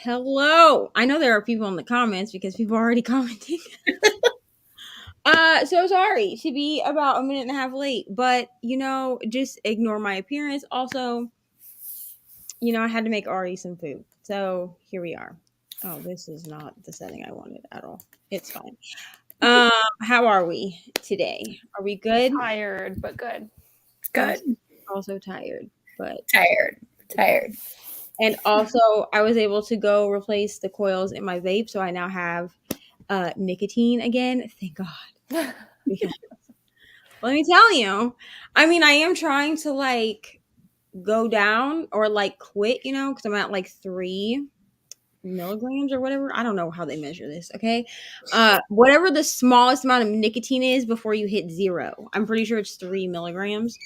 Hello. I know there are people in the comments because people are already commenting. So sorry to be about a minute and a half late, but just ignore my appearance. Also, I had to make Ari some food. So here we are. Oh, this is not the setting I wanted at all. It's fine. How are we today? Are we good? Tired, but good. Good. Also tired, but tired. And also, I was able to go replace the coils in my vape, so I now have nicotine again. Thank God. Because, let me tell you, I am trying to go down or quit, because I'm at 3 milligrams or whatever. I don't know how they measure this. Okay, whatever the smallest amount of nicotine is before you hit 0. I'm pretty sure it's 3 milligrams.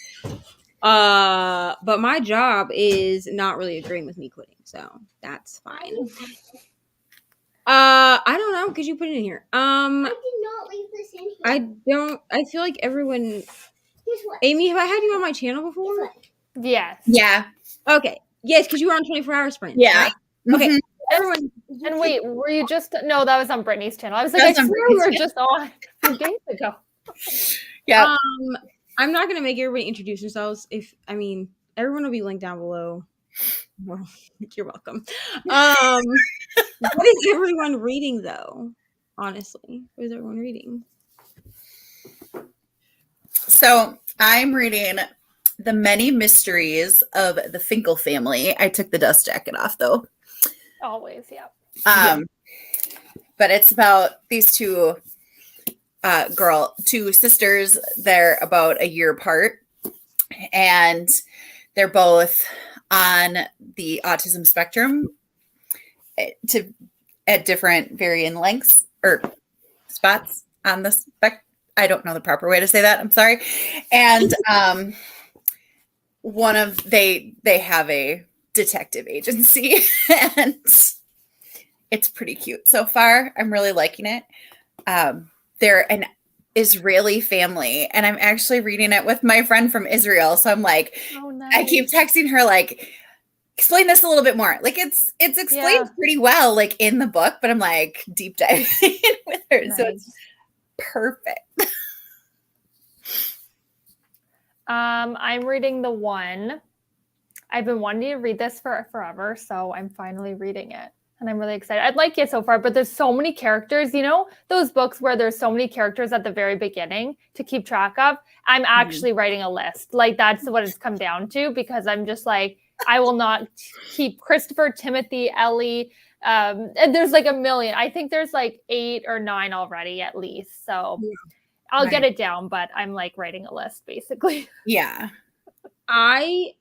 But my job is not really agreeing with me quitting, so that's fine. I don't know. Could you put it in here? I did not leave this in here. I feel like everyone. Amy, have I had you on my channel before? Yes. Yeah. Okay. Yes, because you were on 24-hour sprint. Yeah. Right? Okay. Mm-hmm. Everyone. And wait, were you just? No, that was on Brittany's channel. I was like, I swear we were just on 2 days ago. Yeah. I'm not gonna make everybody introduce themselves. Everyone will be linked down below. Well, you're welcome. What is everyone reading though? Honestly, what is everyone reading? So I'm reading The Many Mysteries of the Finkel Family. I took the dust jacket off though. Always, yeah. But it's about these two sisters. They're about a year apart, and they're both on the autism spectrum at different varying lengths or spots on the spectrum. I don't know the proper way to say that. I'm sorry. And they have a detective agency, and it's pretty cute so far. I'm really liking it. They're an Israeli family, and I'm actually reading it with my friend from Israel. So I'm like, oh, nice. I keep texting her like, explain this a little bit more. Like it's explained pretty well, like in the book, but I'm like deep diving in with her. Nice. So it's perfect. I'm reading The One. I've been wanting to read this for forever, so I'm finally reading it. And I'm really excited. I'd like it so far, but there's so many characters. You know, those books where there's so many characters at the very beginning to keep track of? I'm actually writing a list. Like, that's what it's come down to, because I'm just like, I will not keep Christopher, Timothy, Ellie. And there's like a million. I think there's like 8 or 9 already at least. So I'll get it down, but I'm like writing a list basically. Yeah. I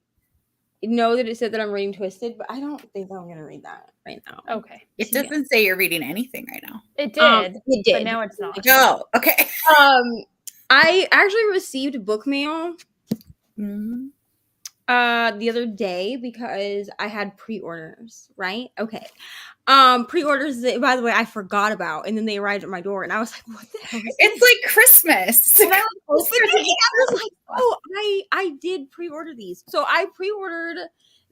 know that it said that I'm reading Twisted, but I don't think I'm going to read that right now. Okay. It doesn't say you're reading anything right now. It did. It did. But now it's not. Oh, okay. I actually received book mail the other day because I had pre-orders, right? Okay. Pre-orders that, by the way, I forgot about, and then they arrived at my door, and I was like, what the hell? It's like Christmas. And I opened it, I was like, oh, I did pre-order these. So I pre-ordered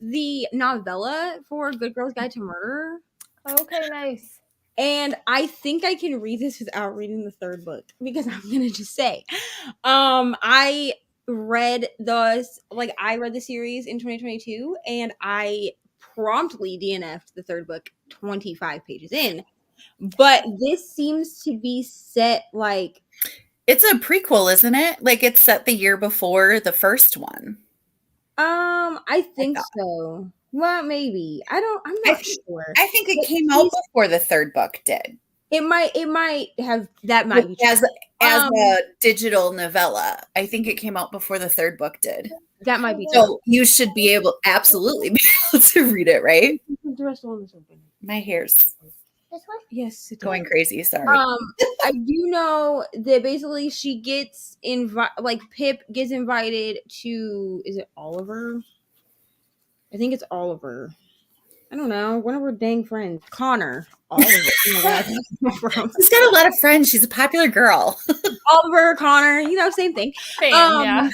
the novella for Good Girl's Guide to Murder. Okay, nice. And I think I can read this without reading the 3rd book, because I'm gonna just say, I read the series in 2022, and I promptly DNF'd the 3rd book 25 pages in. But this seems to be set like, it's a prequel, isn't it? Like it's set the year before the first one. I think so. Well, maybe. I'm not sure. I think it came out before the 3rd book did. It might have, that might be true. As a digital novella. I think it came out before the 3rd book did. That might be true. So you should absolutely be able to read it, right? The rest of is open. My hair's this one? Yes, it's going crazy. Sorry. I do know that basically she gets Pip gets invited to, is it Oliver? I think it's Oliver. I don't know. One of her dang friends. Connor. Oliver. She's got a lot of friends. She's a popular girl. Oliver, Connor, same thing. Yeah.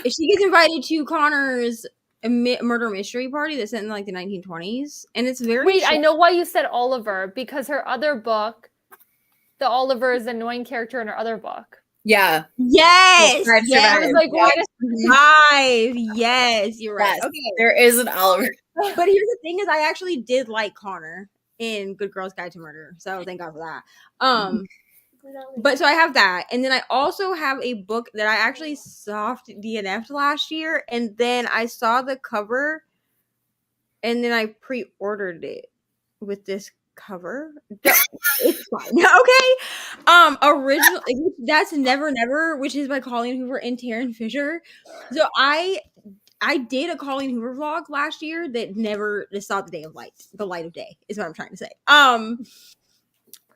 She gets invited to Connor's a murder mystery party that's set in like the 1920s, and it's very. Wait, I know why you said Oliver, because her other book, the Oliver is an annoying character in her other book. Yeah. Yes. I was like, wait a 5. Yes, you're right. Yes, okay, there is an Oliver. But here's the thing: is I actually did like Connor in Good Girls Guide to Murder, so thank God for that. But so I have that, and then I also have a book that I actually soft DNF'd last year, and then I saw the cover, and then I pre-ordered it with this cover. It's fine. Okay. Original that's Never Never, which is by Colleen Hoover and Taryn Fisher. So I did a Colleen Hoover vlog last year that never saw the light of day is what I'm trying to say.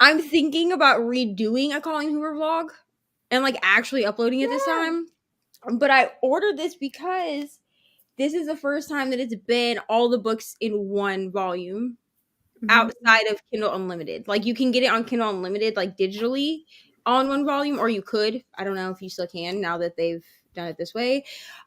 I'm thinking about redoing a Colleen Hoover vlog and like actually uploading it this time. But I ordered this because this is the first time that it's been all the books in one volume outside of Kindle Unlimited. Like you can get it on Kindle Unlimited like digitally on one volume, or you could. I don't know if you still can now that they've done it this way.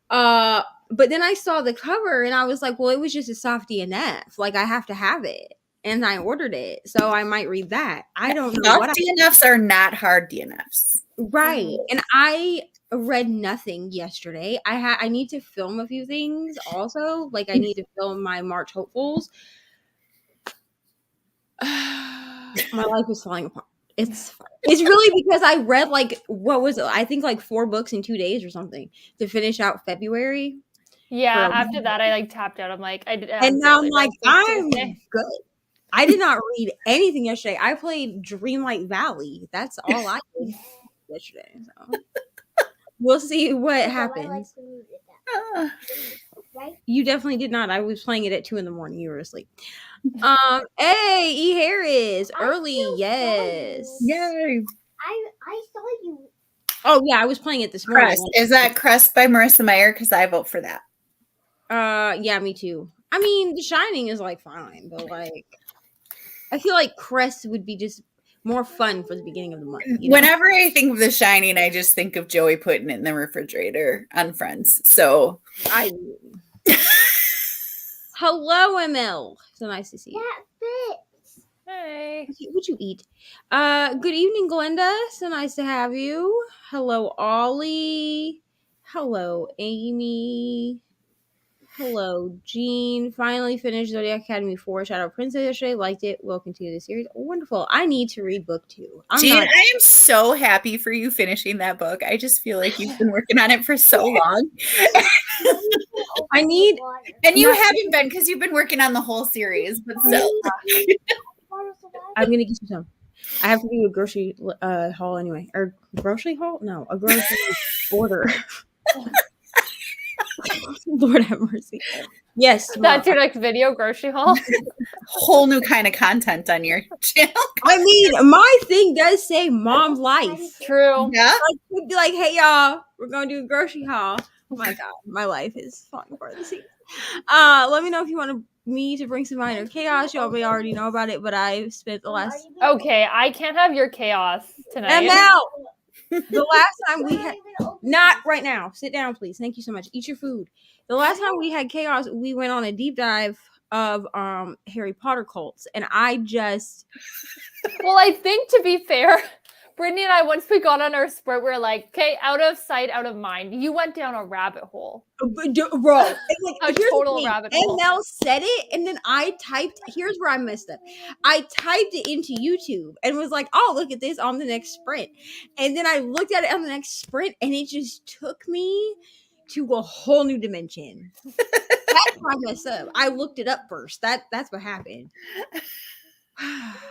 But then I saw the cover and I was like, well, it was just a soft DNF. Like I have to have it. And I ordered it. So I might read that. I don't know what DNFs are not hard DNFs. Right. And I read nothing yesterday. I need to film a few things also. Like I need to film my March hopefuls. My life is falling apart. It's really because I read like what was it? I think like 4 books in 2 days or something to finish out February. Yeah, after that I like tapped out. I'm like and now I'm like I'm good. I did not read anything yesterday. I played Dreamlight Valley. That's all I did yesterday. So we'll see what happens. You definitely did not. I was playing it at 2 a.m. You were asleep. Hey, E. Harris, early, yes. Yay. I saw you. Oh yeah, I was playing it this morning. Crest. Is that Crest by Marissa Meyer? Because I vote for that. Yeah, me too. I mean, The Shining is like fine, but like I feel like Crest would be just more fun for the beginning of the month. You know? Whenever I think of The Shining, I just think of Joey putting it in the refrigerator on Friends. So hello, ML. So nice to see you. That fits. Hey. What'd you eat? Good evening, Glenda. So nice to have you. Hello, Ollie. Hello, Amy. Hello, Jean. Finally finished Zodiac Academy 4 Shadow Princess yesterday. Liked it. Will continue the series. Oh, wonderful. I need to read book 2. Jean, I am so happy for you finishing that book. I just feel like you've been working on it for so long. I need... And you haven't been because you've been working on the whole series. But still. I'm going to get you some. I have to do a grocery haul anyway. Or grocery haul? No, a grocery order. Lord have mercy. Yes. That's your next video, grocery haul? Whole new kind of content on your channel. I mean, my thing does say mom life. True. Yeah. Like, we'd be like, hey, y'all, we're going to do a grocery haul. Oh, my God. My life is falling apart this season. Let me know if you want me to bring some minor chaos. You all already know about it, but I spent the last... Okay, I can't have your chaos tonight. ML! The last time we had... Not right now. Sit down, please. Thank you so much. Eat your food. The last time we had chaos, we went on a deep dive of Harry Potter cults, and I just... Well, I think to be fair, Brittany and I, once we got on our spurt, we were like, okay, out of sight, out of mind. You went down a rabbit hole. Bro, a total rabbit hole. ML said it, and then I typed, here's where I messed up. I typed it into YouTube and was like, oh, look at this on the next sprint. And then I looked at it on the next sprint, and it just took me to a whole new dimension. That's why I messed up. I looked it up first. That's what happened.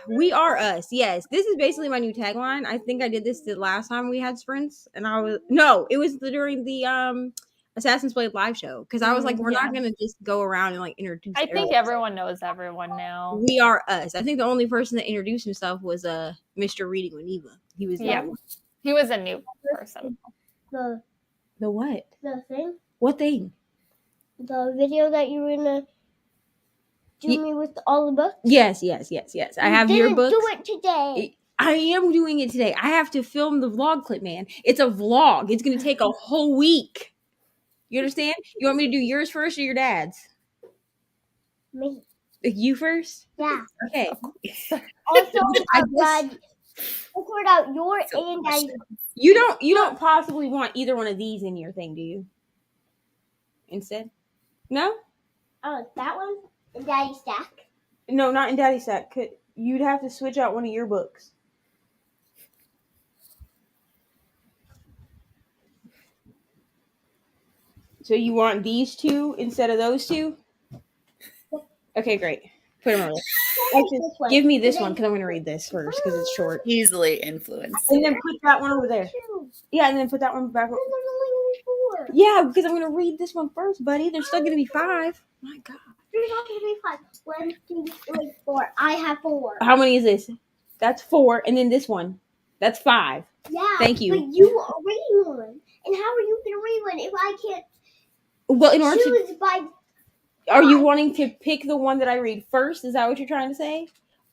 We are us. Yes, this is basically my new tagline. I think I did this the last time we had sprints, and it was during the Assassin's Blade live show, because I was like, we're not gonna just go around and like introduce. I think everyone knows everyone now. We are us. I think the only person that introduced himself was Mr. Reading with Eva. He was he was a new person. The what? The thing? What thing? The video that you were gonna do me with all the books? Yes. I have your books. Do it today. I am doing it today. I have to film the vlog clip, man. It's a vlog. It's gonna take a whole week. You understand? You want me to do yours first or your dad's? Me. You first? Yeah. Okay. Also, I Brad, I poured out your So and Daddy's. You don't possibly want either one of these in your thing, do you? Instead? No? Oh, that one and Daddy's stack. No, not in Daddy's stack. You'd have to switch out one of your books. So you want these two instead of those two? Okay, great. Put them over. Actually, give me this one because I'm going to read this first because it's short. Easily influenced. And then put that one over there. Yeah, and then put that one back. There's only 4. Yeah, because I'm going to read this one first, buddy. There's still going to be 5. My God. There's not going to be 5. 1, 2, 3, 4. I have 4. How many is this? That's 4. And then this one. That's 5. Yeah. Thank you. But you are reading one. And how are you going to read one if I can't Well, in order to... choose by... Are you wanting to pick the one that I read first? Is that what you're trying to say?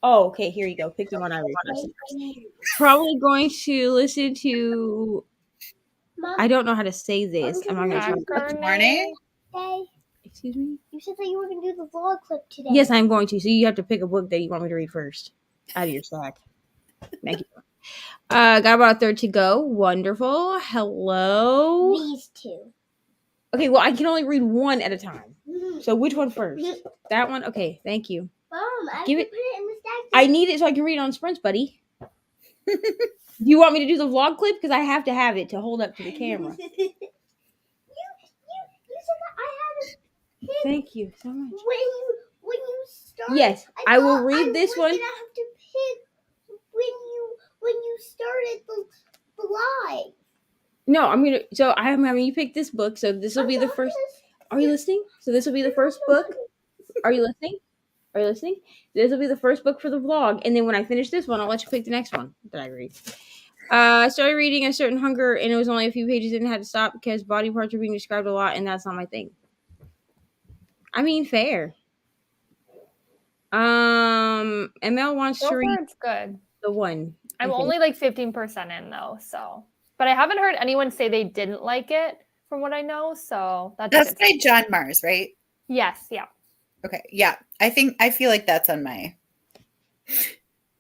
Oh, okay. Here you go. Pick the one I read first. Probably going to listen to... Mom, I don't know how to say this. I'm not going to try. Good morning. Today, Excuse me? you said that you were going to do the vlog clip today. Yes, I'm going to. So you have to pick a book that you want me to read first out of your stack. Thank you. Got about a third to go. Wonderful. Hello. These 2. Okay, well, I can only read one at a time. Mm-hmm. So which one first? That one? Okay, thank you. Mom, I Give have it- to put it in the stack. I need it so I can read on sprints, buddy. Do you want me to do the vlog clip? Because I have to have it to hold up to the camera. you said that I had a hint Thank you so much. when you started. Yes, I will thought read this was one. gonna have to pick when you started the live. No, I'm gonna. So I'm having you pick this book. So this will be the first. Are you listening? So this will be the first book. Are you listening? Are you listening? This will be the first book for the vlog, and then when I finish this one, I'll let you pick the next one that I read. I started reading A Certain Hunger, and it was only a few pages and had to stop because body parts are being described a lot, and that's not my thing. I mean, fair. ML wants So to far, read it's good. the one. I'm only like 15% in though, so. But I haven't heard anyone say they didn't like it from what I know, so that's That's good. by John Mars, right? Yes, yeah. Okay. Yeah. I feel like that's on my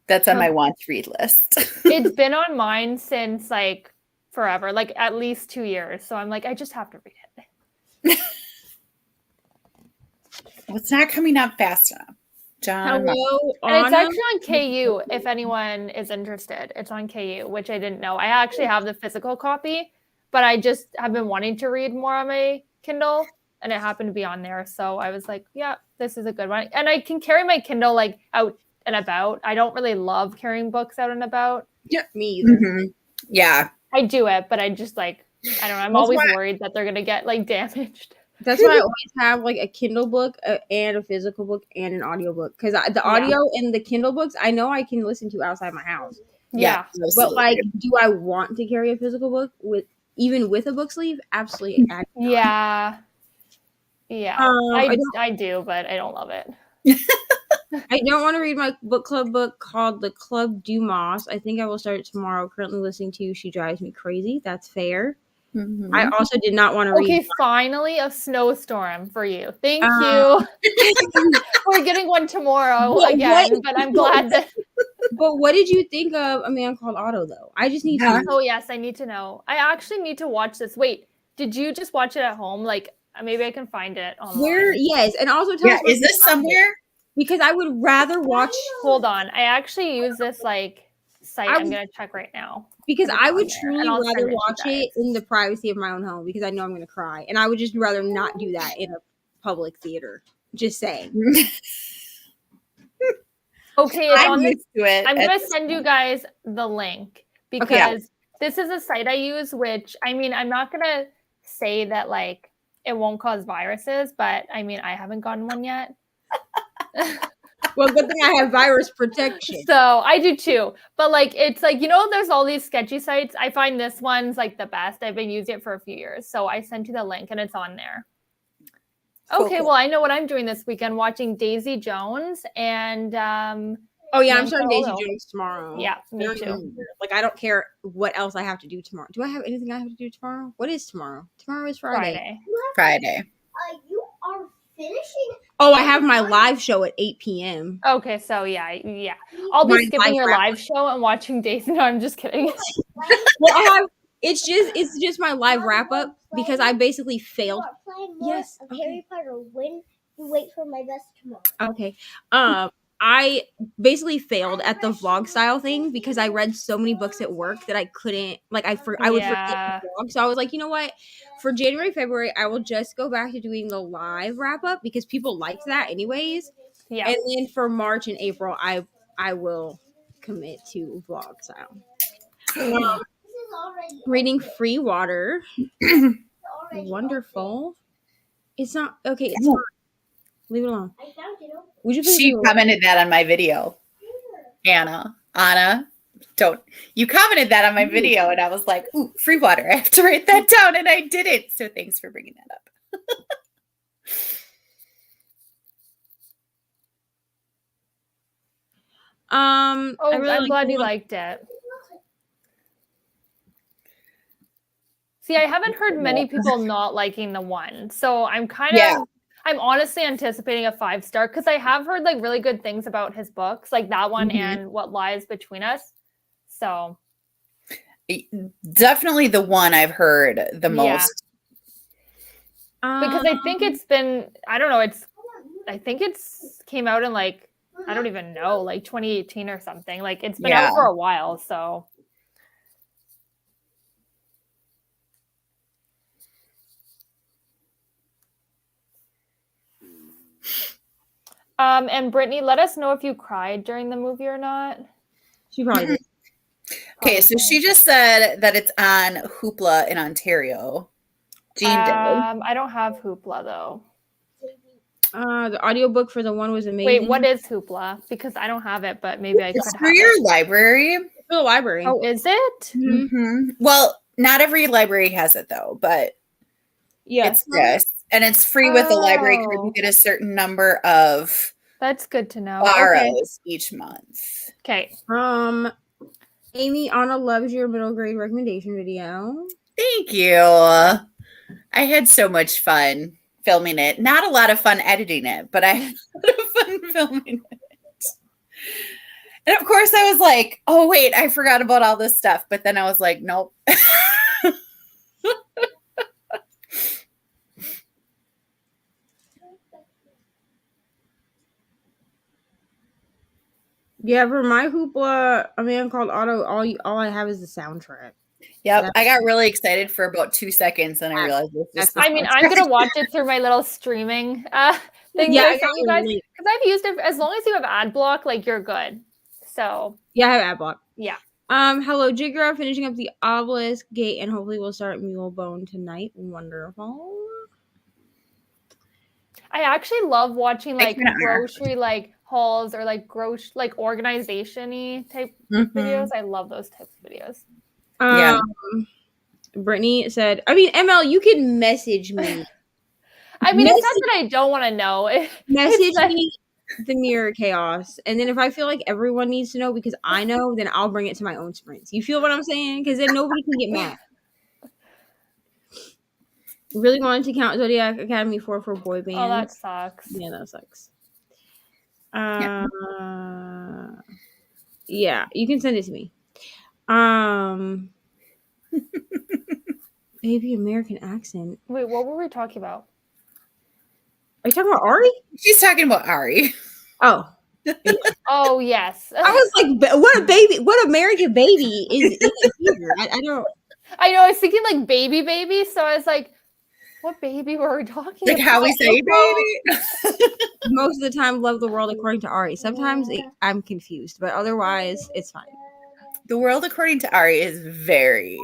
want to read list. It's been on mine since like forever, like at least 2 years. So I'm like, I just have to read it. Well, it's not coming up fast enough. John Mars. Hello, And it's Anna. actually on KU if anyone is interested. It's on KU, which I didn't know. I actually have the physical copy, but I just have been wanting to read more on my Kindle, and it happened to be on there. So I was like, yeah, this is a good one. And I can carry my Kindle like out and about. I don't really love carrying books out and about. Yeah, me either. Mm-hmm. Yeah. I do it, but I just like, I don't know. I'm That's always why- worried that they're going to get like damaged. That's why I always have like a Kindle book and a physical book and an audiobook. Because the audio and the Kindle books, I know I can listen to outside my house. Yeah. But like, do I want to carry a physical book even with a book sleeve? Absolutely. Yeah. Yeah. I do, but I don't love it. I don't want to read my book club book called The Club du Moss. I think I will start it tomorrow. Currently listening to She Drives Me Crazy. That's fair. Mm-hmm. I also did not want to read. Okay, finally a snowstorm for you. Thank you. We're getting one tomorrow again, but I'm glad that. But what did you think of A Man Called Otto, though? I just need to. Oh, yes, I need to know. I actually need to watch this. Wait, did you just watch it at home? Like, maybe I can find it online. Where? Yes, and also tell us. Is this somewhere? Because I would rather watch. Hold on. I actually use this like site. I'm going to check right now. Because I would there, truly and I'll rather send it to watch you it in the privacy of my own home because I know I'm going to cry. And I would just rather not do that in a public theater. Just saying. Okay, it's I'm on this. used to it. I'm going to send you guys the link because this is a site I use, which, I mean, I'm not going to say that like it won't cause viruses, but I mean, I haven't gotten one yet. Well, good thing I have virus protection. So I do too. But like, it's like, you know, there's all these sketchy sites. I find this one's like the best. I've been using it for a few years. So I sent you the link and it's on there. Okay, well, I know what I'm doing this weekend, watching Daisy Jones and Oh yeah, I'm starting Daisy Jones tomorrow. Yeah, me too. Like I don't care what else I have to do tomorrow. Do I have anything I have to do tomorrow? What is tomorrow? Tomorrow is Friday. You Friday. You are finishing. Oh, I have my live show at 8 p.m. Okay, so yeah. I'll be My skipping live your wrap live show and watching Daisy. No, I'm just kidding. Well, I have. It's just my live wrap up because I basically failed. You are playing more Yes, of okay. Harry Potter when you wait for my best tomorrow. Okay. I basically failed at the vlog style thing because I read so many books at work that I couldn't I would forget Yeah. the vlog. So I was like, you know what? For January, February, I will just go back to doing the live wrap up because people liked that anyways. Yeah. And then for March and April, I will commit to vlog style. This is already Reading Free Water. already Wonderful. It's not okay. It's Oh. fine. Leave it alone. I found it. Would you please She leave it alone? commented that on my video. Anna, don't. You commented that on my video, and I was like, ooh, free water. I have to write that down, and I didn't. So thanks for bringing that up. Oh, I really I'm like glad the you one- liked it. See, I haven't heard many people not liking the one. So I'm I'm honestly anticipating a 5-star because I have heard like really good things about his books, like that one Mhm. and What Lies Between Us. So Definitely the one I've heard the most. because I think it's been, I don't know, I think it's came out in like, I don't even know, like 2018 or something. Like it's been out for a while. So and Brittany, let us know if you cried during the movie or not. She probably did. Okay, so she just said that it's on Hoopla in Ontario. Jean did. I don't have Hoopla though. The audiobook for the one was amazing. Wait, what is Hoopla? Because I don't have it, but maybe I It's could for have your it. library. For the library. Oh, is it? Mhm. Mm-hmm. Well, not every library has it though, but Yeah. it's this, and it's free with the library card. Oh. You get a certain number of That's good to know. borrows each month. Okay. Amy, Anna loves your middle grade recommendation video. Thank you. I had so much fun filming it. Not a lot of fun editing it, but I had a lot of fun filming it. And of course, I was like, oh, wait, I forgot about all this stuff. But then I was like, nope. Yeah, for my Hoopla, a man called Otto. All I have is the soundtrack. Yep. I got really excited for about 2 seconds, and I realized this was I mean, I'm gonna watch it through my little streaming thing. Yeah, Yeah, I got you guys, really- because I've used it. As long as you have ad block, like you're good. So Yeah, I have Adblock. yeah. Hello, Jigra. Finishing up the Obelisk Gate, and hopefully we'll start Mulebone tonight. Wonderful. I actually love watching like Thanks, Anna. grocery like hauls or like organization-y type Mhm. videos. I love those types of videos. Yeah. Brittany said, I mean, ML, you can message me. I mean, it's not Message- that I don't want to know. Message like- me the Mirror Chaos. And then if I feel like everyone needs to know because I know, then I'll bring it to my own sprints. You feel what I'm saying? Because then nobody can get mad. Really wanted to count Zodiac Academy 4 for boy band. Oh, that sucks. Yeah, that sucks. Yeah, you can send it to me. Baby American accent. Wait, what were we talking about? Are you talking about Ari? She's talking about Ari. Oh, Oh, yes. I was like, what a baby! What American baby is in it here? I don't. I know. I was thinking like baby. So I was like, what baby were we talking Like about? how we say baby. Most of the time, love the world according to Ari. Sometimes I'm confused, but otherwise, it's fine. The world according to Ari is very,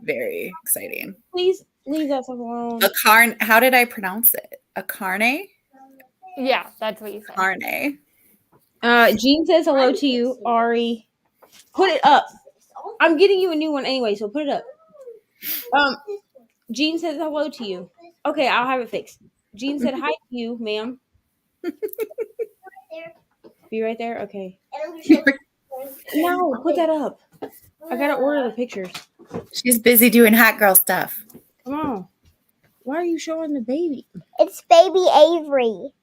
very exciting. Please leave that stuff alone. How did I pronounce it? A carne? Yeah, that's what you said. Carne. Jean says hello to you, Ari. Put it up. I'm getting you a new one anyway, so put it up. Jean says hello to you. Okay, I'll have it fixed. Jean said hi to you, ma'am. Be right there? Okay. No, put that up. I gotta order the pictures. She's busy doing hot girl stuff. Come on. Why are you showing the baby? It's baby Avery.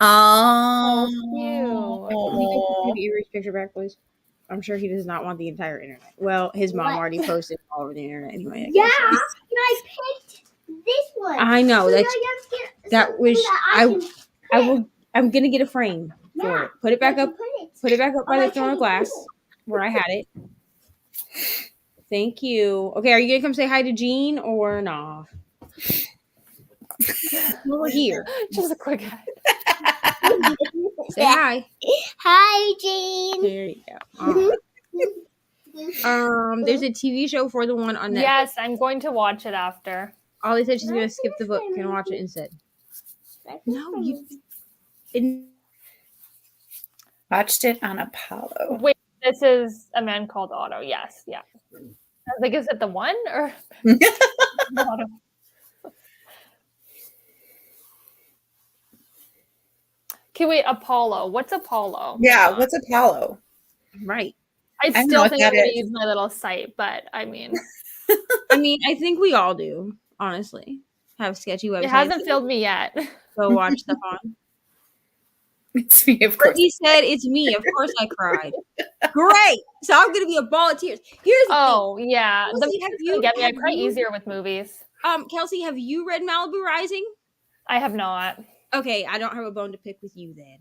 Oh, Can you take the Avery's picture back, please? I'm sure he does not want the entire internet. Well, his mom What? already posted all over the internet anyway. I Yeah, guess. and I picked this one. I know So that's now you have to get that something was that I can I fit. will. I'm gonna get a frame for Yeah, it. Put it back I up. can Put it back up by on the my throne of tiny glass table. where I had it. Thank you. Okay, are you gonna come say hi to Jean or nah? Over here. Just a quick head. Say hi. Hi, Jean. There you go. There's a TV show for the one on Netflix. Yes, I'm going to watch it after. Ollie said she's gonna skip the book and watch it instead. No, you. watched it on Apollo. Wait, this is A Man Called Otto. Yes, yeah. I was like, is it the one or Otto? Okay, wait, Apollo. What's Apollo? Yeah, what's Apollo? Right. I don't know still what think that I'm going is. to use my little site, but I mean, I think we all do, honestly. Have sketchy websites. it hasn't filled me yet. Go watch stuff on. It's me, of course. He said it's me. Of course I cried. Great. So I'm gonna be a ball of tears. Here's the Oh, yeah. Kelsey, The movies get me. I cry easier with movies. thing. Kelsey, have you read Malibu Rising? I have not. Okay, I don't have a bone to pick with you then.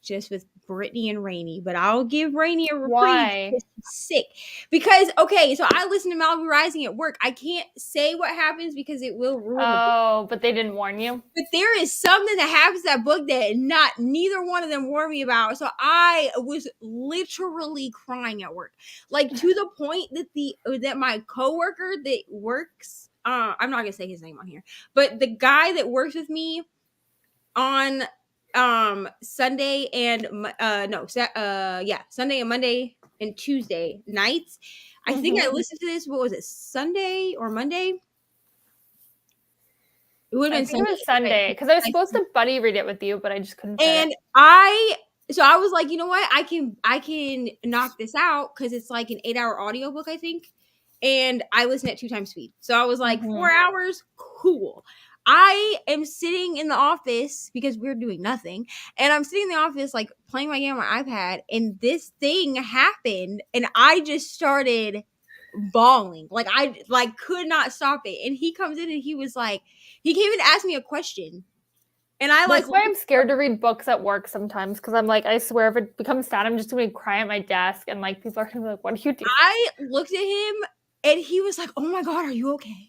Just with Brittany and Reni, but I'll give Reni a reprieve. Why? Sick. Because okay, so I listen to Malibu Rising at work. I can't say what happens because it will ruin the book. Oh, but they didn't warn you? But there is something that happens in that book that neither one of them warned me about. So I was literally crying at work. Like to the point that my coworker that works, I'm not gonna say his name on here, but the guy that works with me on Sunday and Sunday and Monday and Tuesday nights. I think I listened to this. What was it? Sunday or Monday? It would have been Sunday. It was Sunday because I was supposed to buddy read it with you, but I just couldn't. And I was like, you know what? I can knock this out because it's like an 8-hour audiobook, I think. And I listen at 2 times speed. So I was like, 4 hours, cool. I am sitting in the office because we're doing nothing. And I'm sitting in the office, like playing my game on my iPad. And this thing happened. And I just started bawling. Like I could not stop it. And he comes in and he was like, he came in and asked me a question. And That's why I'm scared to read books at work sometimes because I'm like, I swear if it becomes sad, I'm just going to cry at my desk. And like people are going to be like, what are you doing? I looked at him and he was like, oh my God, are you okay?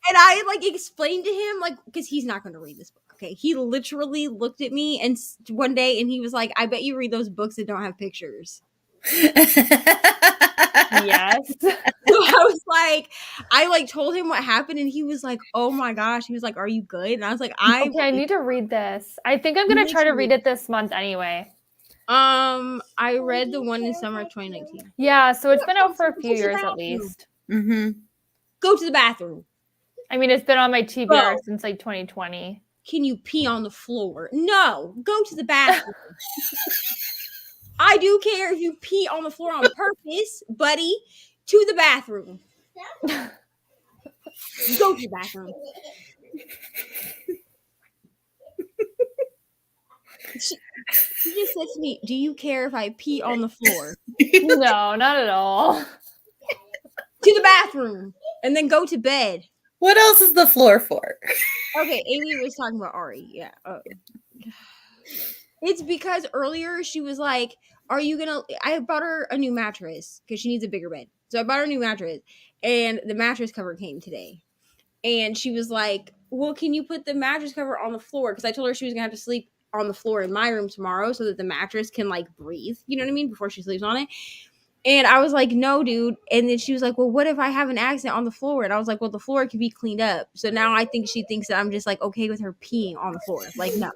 And I explained to him because he's not going to read this book. Okay. He literally looked at me and one day and he was like, I bet you read those books that don't have pictures. Yes. So I was like, I told him what happened and he was like, oh my gosh. He was like, are you good? And I was like, I need to read this. I think I'm going to try to read it this month anyway. I read the one in summer of 2019. Yeah. So it's been out for a few years at least. Mm-hmm. Go to the bathroom. I mean, it's been on my TBR since 2020. Can you pee on the floor? No. Go to the bathroom. I do care if you pee on the floor on purpose, buddy. To the bathroom. Go to the bathroom. She just said to me, do you care if I pee on the floor? No, not at all. To the bathroom. And then go to bed. What else is the floor for? Okay, Amy was talking about Ari. Yeah. It's because earlier she was like, I bought her a new mattress because she needs a bigger bed. So I bought her a new mattress and the mattress cover came today. And she was like, well, can you put the mattress cover on the floor? Because I told her she was going to have to sleep on the floor in my room tomorrow so that the mattress can breathe. You know what I mean? Before she sleeps on it. And I was like, no, dude. And then she was like, well, what if I have an accident on the floor? And I was like, well, the floor can be cleaned up. So now I think she thinks that I'm just okay with her peeing on the floor. No.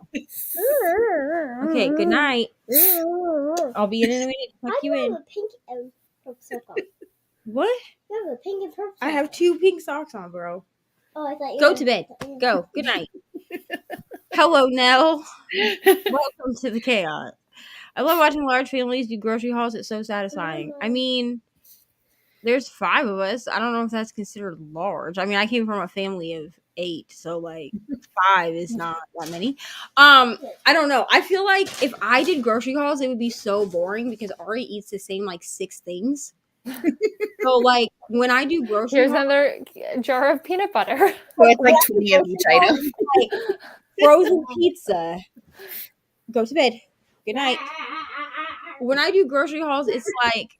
Okay, good night. I'll be in a minute to tuck you in. A pink and purple sock on. What? You have a pink and purple. I have 2 pink socks on, bro. Oh, I thought you Go to bed. Go. Good night. Hello, Nell. Welcome to the chaos. I love watching large families do grocery hauls. It's so satisfying. I mean, There's 5 of us. I don't know if that's considered large. I mean, I came from a family of 8, so like 5 is not that many. I don't know. I feel like if I did grocery hauls, it would be so boring because Ari eats the same like 6 things. So like when I do grocery Here's hauls, another jar of peanut butter. So it's like 20 of each item. like frozen pizza. Go to bed. Good night. When I do grocery hauls, it's like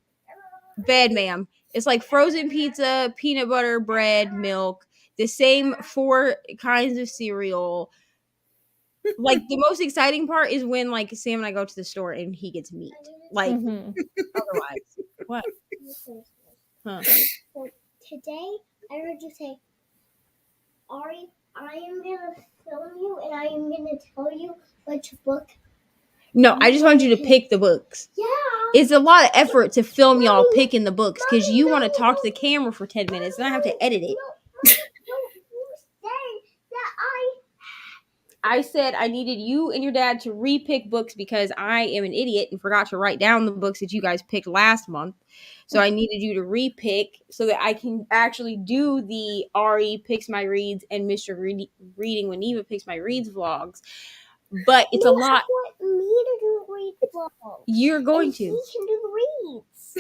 bed, ma'am. It's like frozen pizza, peanut butter, bread, milk, the same 4 kinds of cereal. Like the most exciting part is when like Sam and I go to the store and he gets meat. Like Mhm. otherwise, what? Huh? So today, I heard you say, Ari, I am going to film you and I am going to tell you which book. No, I just want you to pick the books. Yeah. It's a lot of effort to film y'all picking the books because you want to talk to the camera for 10 minutes and I have to edit it. No, you said that I said I needed you and your dad to re-pick books because I am an idiot and forgot to write down the books that you guys picked last month. So I needed you to re-pick so that I can actually do the Ari picks my reads and Mr. Reading when Eva picks my reads vlogs. But it's a lot. You want me to do the read vlog. You're going And to. he can do the reads.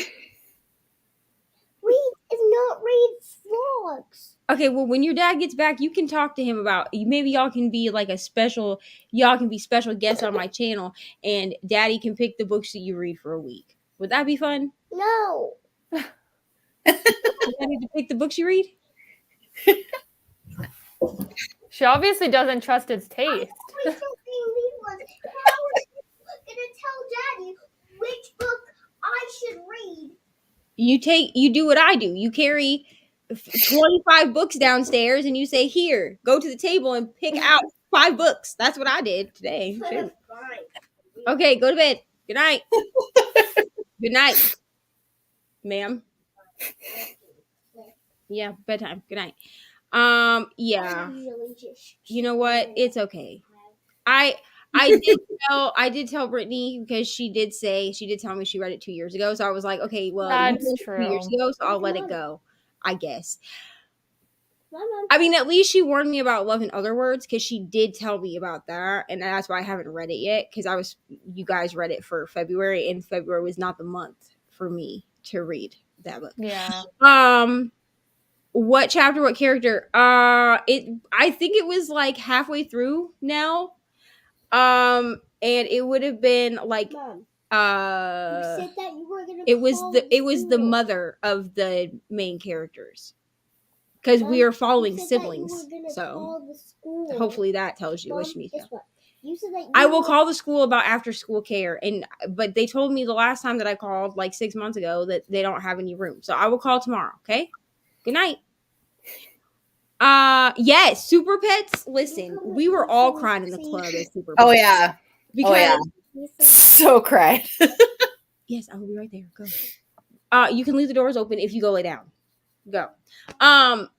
Reads is not reads vlogs. Okay, well, when your dad gets back, you can talk to him about maybe y'all can be like special guests on my channel, and Daddy can pick the books that you read for a week. Would that be fun? No. Daddy to pick the books you read? She obviously doesn't trust his taste. How are you gonna tell Daddy which book I should read? You do what I do. You carry 25 books downstairs, and you say, "Here, go to the table and pick out 5 books." That's what I did today. Shoot. Okay, go to bed. Good night. Good night, ma'am. Yeah, bedtime. Good night. Yeah. You know what? It's okay. I did tell Brittany because she did tell me she read it 2 years ago. So I was like, okay, well, That's you true. 2 years ago, so I'll let it go, I guess. I mean, at least she warned me about Love in Other Words because she did tell me about that, and that's why I haven't read it yet because you guys read it for February, and February was not the month for me to read that book. Yeah. What chapter? What character? I think it was like halfway through now. And it would have been like Mom, you said that you were gonna it was the mother of the main characters because we are following siblings, so hopefully that tells you what you need to know. You said that I will call the school about after school care, but they told me the last time that I called like 6 months ago that they don't have any room, so I will call tomorrow. Okay, good night. Yes, Super Pets. Listen, we were all crying in the club at Super Pets. Oh yeah. Because So cried. yes, I will be right there. Go. You can leave the doors open if you go lay down. Go.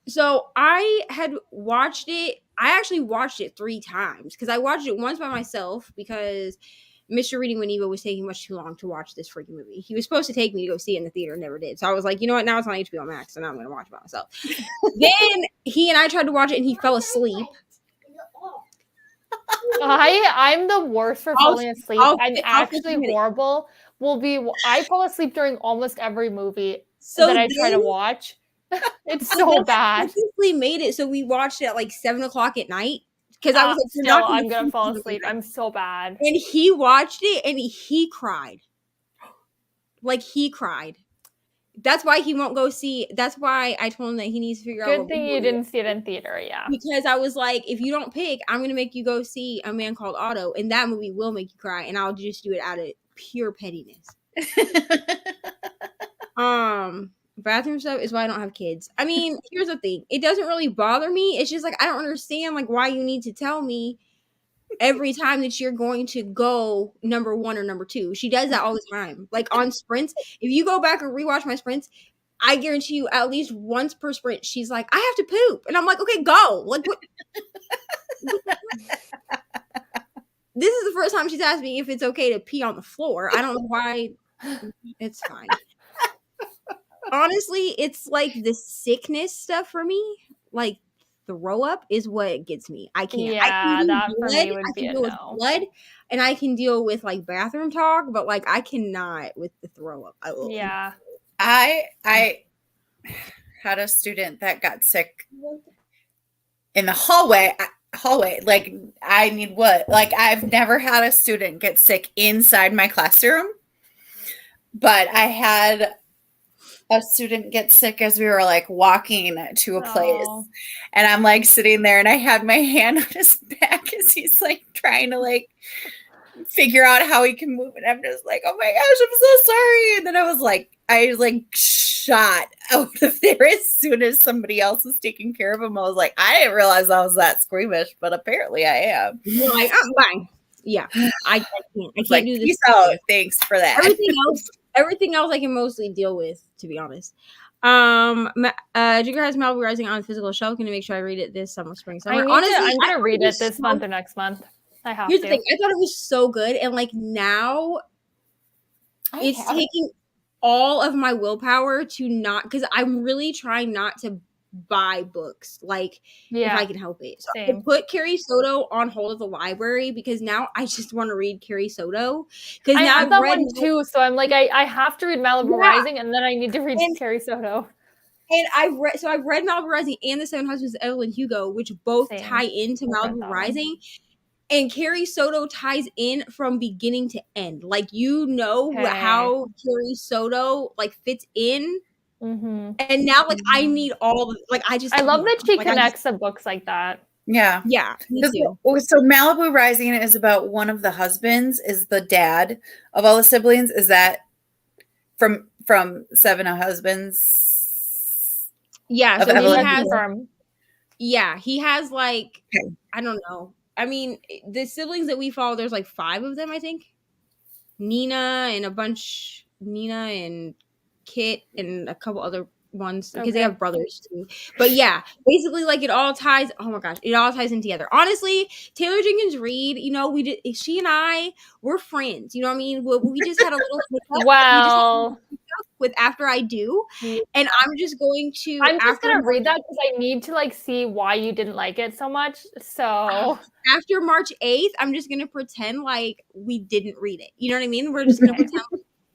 So I had watched it. I actually watched it 3 times because I watched it once by myself because Mr. Reading when Eva was taking much too long to watch this freaking movie. He was supposed to take me to go see it in the theater, never did. So I was like, you know what? Now it's on HBO Max, so now I'm going to watch it by myself. Then he and I tried to watch it, and he fell asleep. I'm the worst for falling asleep. I'm actually horrible. I fall asleep during almost every movie that I try to watch. It's so bad. I made it so we watched it at like 7 o'clock at night because I was like, I'm gonna fall asleep. I'm so bad. And he watched it and he cried. Like he cried. That's why he won't go see. That's why I told him that he needs to figure out. Good thing you didn't see it in theater, yeah. Because I was like, if you don't pick, I'm gonna make you go see A Man Called Otto, and that movie will make you cry, and I'll just do it out of pure pettiness. Bathroom stuff is why I don't have kids. I mean, here's the thing: it doesn't really bother me. It's just like I don't understand like why you need to tell me every time that you're going to go number 1 or number 2. She does that all the time. Like on sprints, if you go back and rewatch my sprints, I guarantee you at least once per sprint, she's like, I have to poop. And I'm like, okay, go. Like, what? This is the first time she's asked me if it's okay to pee on the floor. I don't know why. It's fine. honestly, it's like the sickness stuff for me. Like throw up is what gets me. I can't. I can Yeah, do that for blood. me would I be can a deal with no. blood, and I can deal with like bathroom talk, but like I cannot with the throw up. Yeah. I had a student that got sick in the hallway. Like I need what? Like I've never had a student get sick inside my classroom, but I had a student get sick as we were like walking to a place, Oh. and I'm like sitting there, and I had my hand on his back as he's like trying to like figure out how he can move, and I'm just like, oh my gosh, I'm so sorry. And then I like shot out of there as soon as somebody else was taking care of him. I was like, I didn't realize I was that squeamish, but apparently I am. You're like, I'm fine. Yeah, I can't. I can't Like, do this. peace out. Thanks for that. Everything else I can mostly deal with, to be honest. Jigger has Malibu Rising on physical shelf. Gonna make sure I read it this summer, spring, summer. Honestly, I'm gonna read it this so, month or next month. I have here's to. the thing. I thought it was so good, and like now, it's taking all of my willpower to not, because I'm really trying not to buy books, like if I can help it. So I put Carrie Soto on hold at the library because now I just want to read Carrie Soto. Because now I've read one too, so I'm like, I have to read Malibu Rising, and then I need to read Carrie Soto. And I've read Malibu Rising and The Seven Husbands of Evelyn Hugo, which both tie into Malibu Rising. And Carrie Soto ties in from beginning to end. Like, you know how Carrie Soto like fits in. Mm-hmm. And now, like, I need all. Like, I love that she connects the books like that. Yeah. Me too. So Malibu Rising is about one of the husbands is the dad of all the siblings. Is that from Seven Husbands? Yeah. So Evelyn he has. Hugo. Yeah, he has like I don't know. I mean, the siblings that we follow, there's like 5 of them, I think. Nina and Kit and a couple other ones because they have brothers too. But yeah, basically like it all ties. Oh my gosh, it all ties in together. Honestly, Taylor Jenkins Reid, you know, she and I we're friends. You know what I mean? We just had a little hiccup. Well, with After I Do, and I'm just going to. I'm just gonna read that because I need to like see why you didn't like it so much. So after March 8th, I'm just gonna pretend like we didn't read it. You know what I mean? We're just gonna pretend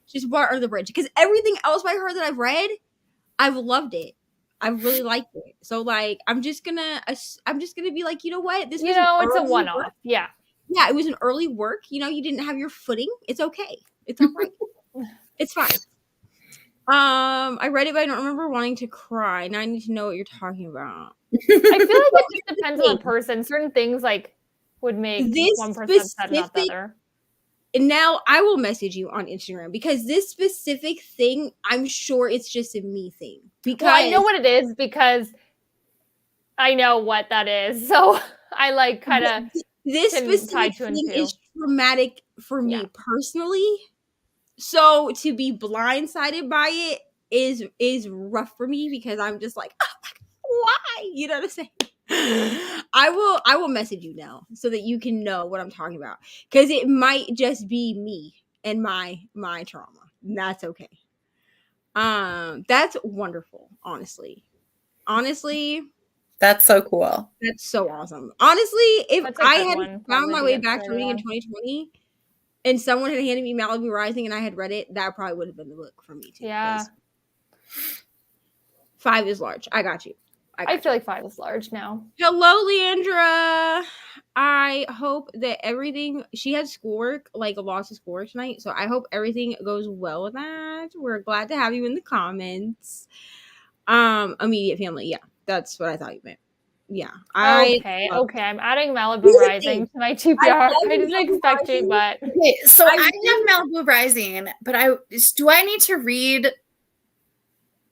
just water under the bridge because everything else by her that I've read, I've loved it. I've really liked it. So like, I'm just gonna be like, you know what? This was it's a one-off. Yeah, it was an early work. You know, you didn't have your footing. It's okay. It's all right. It's fine. I read it, but I don't remember wanting to cry. Now I need to know what you're talking about. I feel like it just depends on the person. Certain things like would make one person upset, not the other. And now I will message you on Instagram because this specific thing, I'm sure it's just a me thing. Because I know what it is because I know what that is. So I like kind of this specific thing is traumatic for me personally. So to be blindsided by it is rough for me because I'm just like, why? You know what I'm saying? I will message you now so that you can know what I'm talking about because it might just be me and my trauma. That's okay. That's wonderful. Honestly, that's so cool. That's so awesome. Honestly, if I had found my way back to reading in 2020. And someone had handed me Malibu Rising and I had read it, that probably would have been the book for me too. Yeah. 5 is large. I got you. I feel like 5 is large now. Hello, Leandra. I hope that everything, she had schoolwork, like lots of schoolwork tonight. So I hope everything goes well with that. We're glad to have you in the comments. Immediate family. Yeah, that's what I thought you meant. Yeah. Okay. I'm adding Malibu Rising to my TBR. I didn't expect it, but okay. So I have Malibu Rising, but do I need to read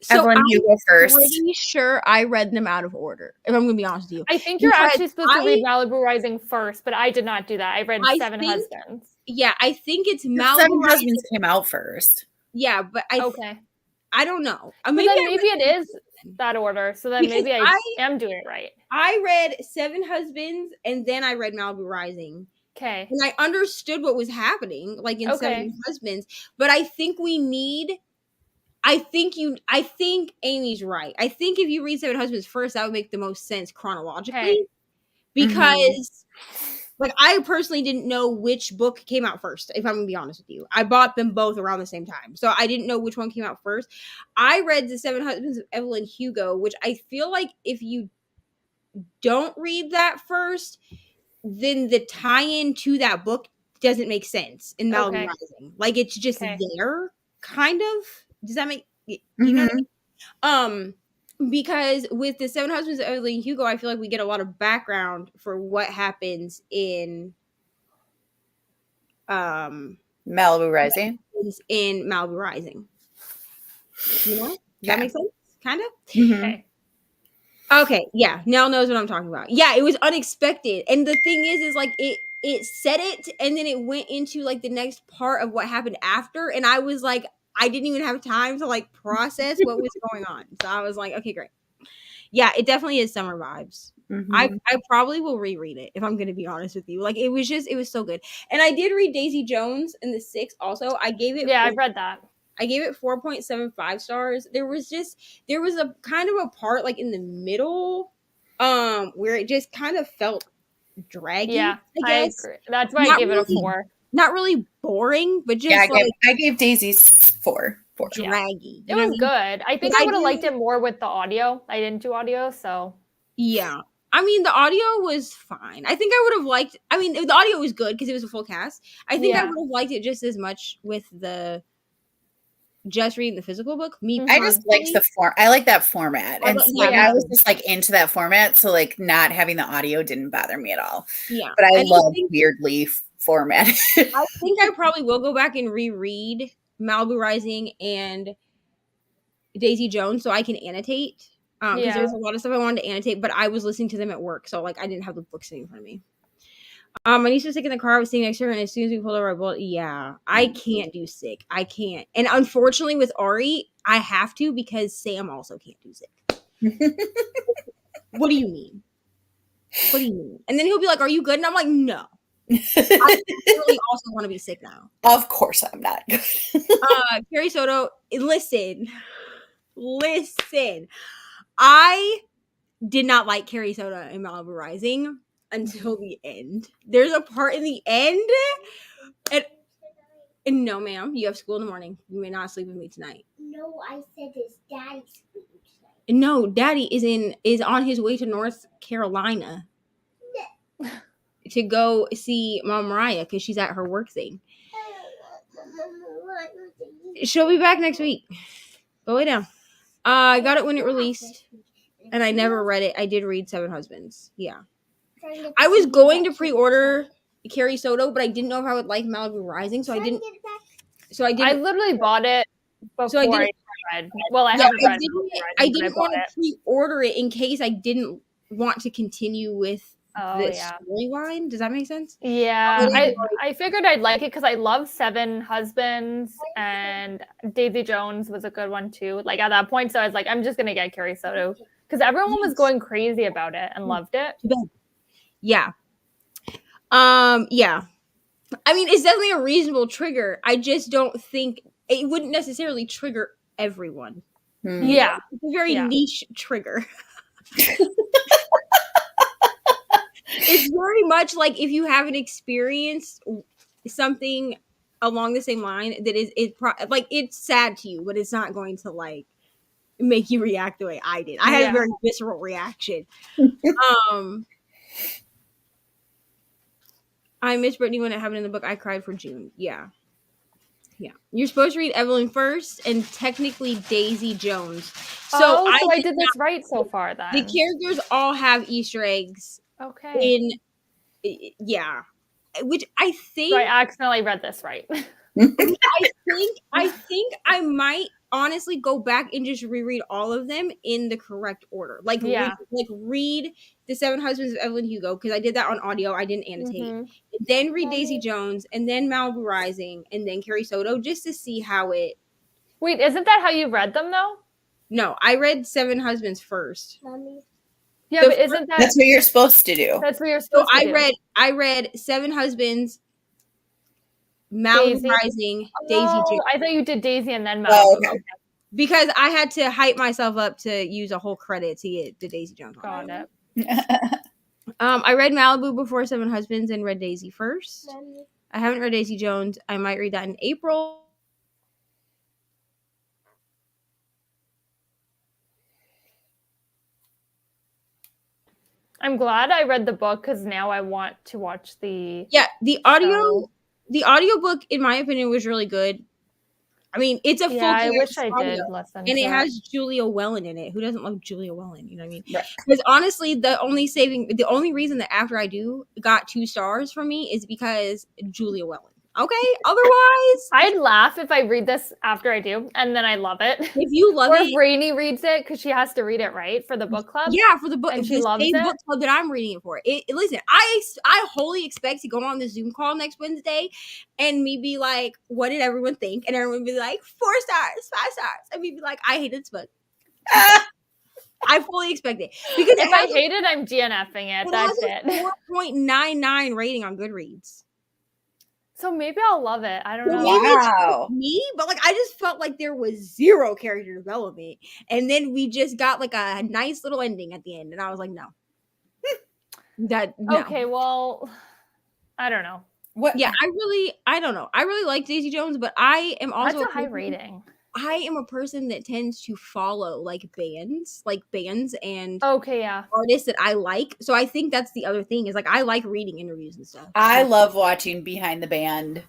Evelyn Hugo first? I'm pretty sure I read them out of order. If I'm going to be honest with you, I think you're actually supposed to read Malibu Rising first, but I did not do that. I read Seven Husbands. Yeah, I think it's Malibu Seven Husbands came out first. Yeah, but I don't know. Maybe it is that order. So then maybe I am doing it right. I read Seven Husbands and then I read Malibu Rising. Okay. And I understood what was happening, like in Seven Husbands. But I think I think Amy's right. I think if you read Seven Husbands first, that would make the most sense chronologically. Okay. Because like I personally didn't know which book came out first, if I'm gonna be honest with you. I bought them both around the same time. So I didn't know which one came out first. I read The Seven Husbands of Evelyn Hugo, which I feel like if you don't read that first, then the tie-in to that book doesn't make sense in Malibu Okay. Rising. Like it's just Okay. there, kind of. Does that make you know what I mean? Because with The Seven Husbands of Evelyn Hugo, I feel like we get a lot of background for what happens in Malibu Rising. in Malibu Rising. You know? Does that Okay. make sense? Kind of? Okay. Okay, yeah. Nell knows what I'm talking about. Yeah, it was unexpected. And the thing is like it said it and then it went into like the next part of what happened after. And I was like, I didn't even have time to like process what was going on. So I was like, okay, great. Yeah, it definitely is summer vibes. I probably will reread it if I'm going to be honest with you. Like it was so good. And I did read Daisy Jones in the 6 also. I gave it Yeah, I've read that. I gave it 4.75 stars. There was a kind of a part like in the middle where it just kind of felt draggy. Yeah, I guess. agree. That's why I Not gave it a really- 4. Not really boring, but just Yeah, like I gave Daisy's 4. Yeah. draggy. It was good. I think But I I would have do- liked it more with the audio. I didn't do audio, so Yeah. I mean, the audio was fine. I think I would have liked. I mean, the audio was good because it was a full cast. I think I Yeah. would have liked it just as much with the just reading the physical book. Me, I just liked personally. the form. I like that format, and Yeah, like me I was too. just like into that format. So like not having the audio didn't bother me at all. Yeah, But I And love weirdly formatted. I think I probably will go back and reread Malibu Rising and Daisy Jones so I can annotate. Because Yeah. there's a lot of stuff I wanted to annotate, but I was listening to them at work, so like I didn't have the book sitting in front of me. My niece was sick in the car. I was sitting next to her, and as soon as we pulled over, I bolt. Yeah, I can't do sick. I can't, and unfortunately, with Ari, I have to because Sam also can't do sick. What do you mean? What do you mean? And then he'll be like, "Are you good?" And I'm like, "No, I really also want to be sick now." Of course, I'm not. Carrie Soto, listen. I did not like Carrie Soto in Malibu Rising until the end. There's a part in the end, and no, ma'am, you have school in the morning. You may not sleep with me tonight. No, I said his daddy's sleeping tonight. No, Daddy is on his way to North Carolina to go see Mom Mariah because she's at her work thing. She'll be back next week. Go lay down. I got it when it released, and I never read it. I did read Seven Husbands. Yeah. I was going to pre-order Carrie Soto, but I didn't know if I would like Malibu Rising, so I didn't. I literally bought it before So I didn't- I read. Well, I Yeah, haven't read I didn't want to pre-order it in case I didn't want to continue with the storyline. Does that make sense? Yeah, I figured I'd like it because I love Seven Husbands, and Daisy Jones was a good one too. Like at that point, so I was like, I'm just gonna get Carrie Soto because everyone was going crazy about it and loved it. Yeah. Yeah. I mean, it's definitely a reasonable trigger. I just don't think it wouldn't necessarily trigger everyone. Yeah, It's a very niche trigger. It's very much like if you haven't experienced something along the same line that like it's sad to you, but it's not going to like make you react the way I did. I had a very visceral reaction. I miss Brittany when it happened in the book. I cried for June. Yeah. You're supposed to read Evelyn first and technically Daisy Jones. So I did this right so far then. The characters all have Easter eggs. Okay. Which I think so I accidentally read this right. I think I might honestly go back and just reread all of them in the correct order. Like read The Seven Husbands of Evelyn Hugo because I did that on audio. I didn't annotate. Then read Daisy Jones and then Malibu Rising and then Carrie Soto just to see how it. Wait, isn't that how you read them though? No, I read Seven Husbands first. Yeah, but isn't that? That's what you're supposed to do. That's what you're supposed to do. I read Seven Husbands, Malibu Rising, Daisy Jones. I thought you did Daisy and then Malibu. Oh, okay. because I had to hype myself up to use a whole credit to get the Daisy Jones one. Got it. I read Malibu Before Seven Husbands and read Daisy first. I haven't read Daisy Jones. I might read that in April. I'm glad I read the book because now I want to watch the the audiobook, in my opinion, was really good. I mean, it's a full I wish I audio, did listen and to it has Julia Wellen in it. Who doesn't love Julia Wellen? You know what I mean? Right. Because honestly, the only reason that After I Do got 2 stars from me is because Julia Wellen. Okay, otherwise, I'd laugh if I read this after I do, and then I love it. if you love Or it, if Reni reads it because she has to read it right for the book club. yeah, for the book, and she the loves same it. book club that I'm reading it for. Listen, I wholly expect to go on the Zoom call next Wednesday, and me be like, "What did everyone think?" And everyone be like, 4 stars, 5 stars, and me be like, "I hate this book." I fully expect it because If I hate it, I'm DNFing it. That's it. it. 4.99 rating on Goodreads. So maybe I'll love it. I don't know. Wow. Me, but like I just felt like there was 0 character development, and then we just got like a nice little ending at the end, and I was like, no. No. Okay, well, I don't know. What? Yeah, I don't know. I really like Daisy Jones, but I am also That's a high rating. I am a person that tends to follow bands and Okay, yeah. artists that I like. So I think that's the other thing is like I like reading interviews and stuff. I love watching Behind the Band,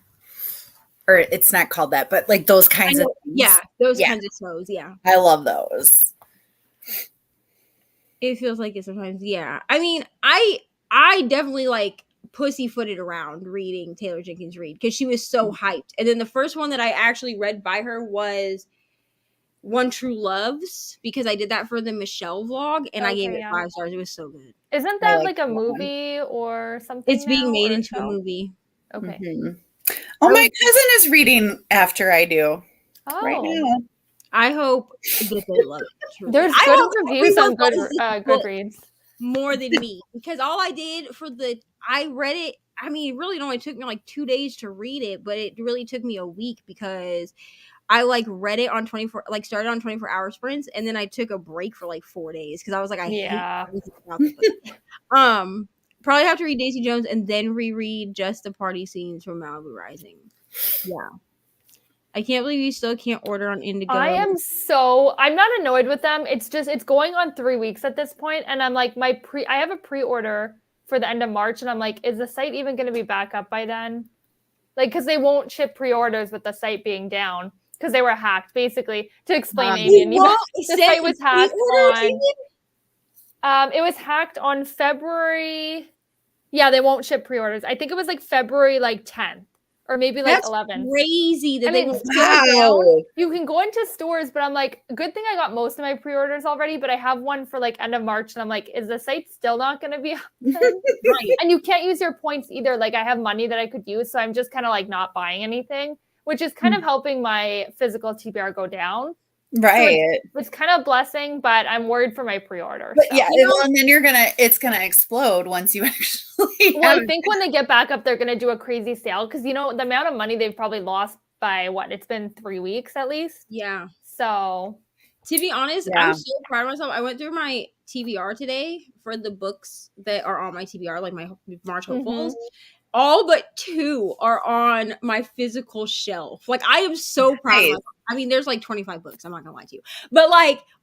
or it's not called that, but like those kinds of things. Yeah, those kinds of shows. Yeah, I love those. it feels like it sometimes. Yeah, I mean, I definitely like pussyfooted around reading Taylor Jenkins Reid because she was so hyped. And then the first one that I actually read by her was One True Loves because I did that for the Michelle vlog and I gave it 5 stars. It was so good. Isn't that like a movie or something? It's being made into a movie. Okay. Mm-hmm. Oh, my cousin is reading After I Do right now. I hope that they love it. There's good reviews on Goodreads. More than me because all I did I read it. I mean, it really only took me like 2 days to read it, but it really took me a week because I read it on 24, started on 24-hour sprints, and then I took a break for 4 days because I was like, I hate everything about this book. Probably have to read Daisy Jones and then reread just the party scenes from Malibu Rising. Yeah. I can't believe you still can't order on Indigo. I'm not annoyed with them. It's going on 3 weeks at this point, and I'm like, I have a pre-order for the end of March, and I'm like, is the site even going to be back up by then? Because they won't ship pre-orders with the site being down because they were hacked. Basically, to explain, Amy, the site was hacked on. It was hacked on February. Yeah, they won't ship pre-orders. I think it was February 10th. Or maybe 11. Crazy that You can go into stores, but I'm like, good thing I got most of my pre-orders already, but I have one for end of March, and I'm like, is the site still not going to be right? And you can't use your points either. I have money that I could use, so I'm just kind of not buying anything, which is kind of helping my physical TBR go down. Right. So it's kind of a blessing, but I'm worried for my pre-order. But yeah, and then it's gonna explode once you actually. Well, I think when they get back up, they're gonna do a crazy sale because the amount of money they've probably lost by it's been 3 weeks at least. Yeah. So, to be honest, I'm so proud of myself. I went through my TBR today for the books that are on my TBR, my March hopefuls. All but 2 are on my physical shelf. I am so proud of myself. I mean, there's 25 books. I'm not gonna lie to you, but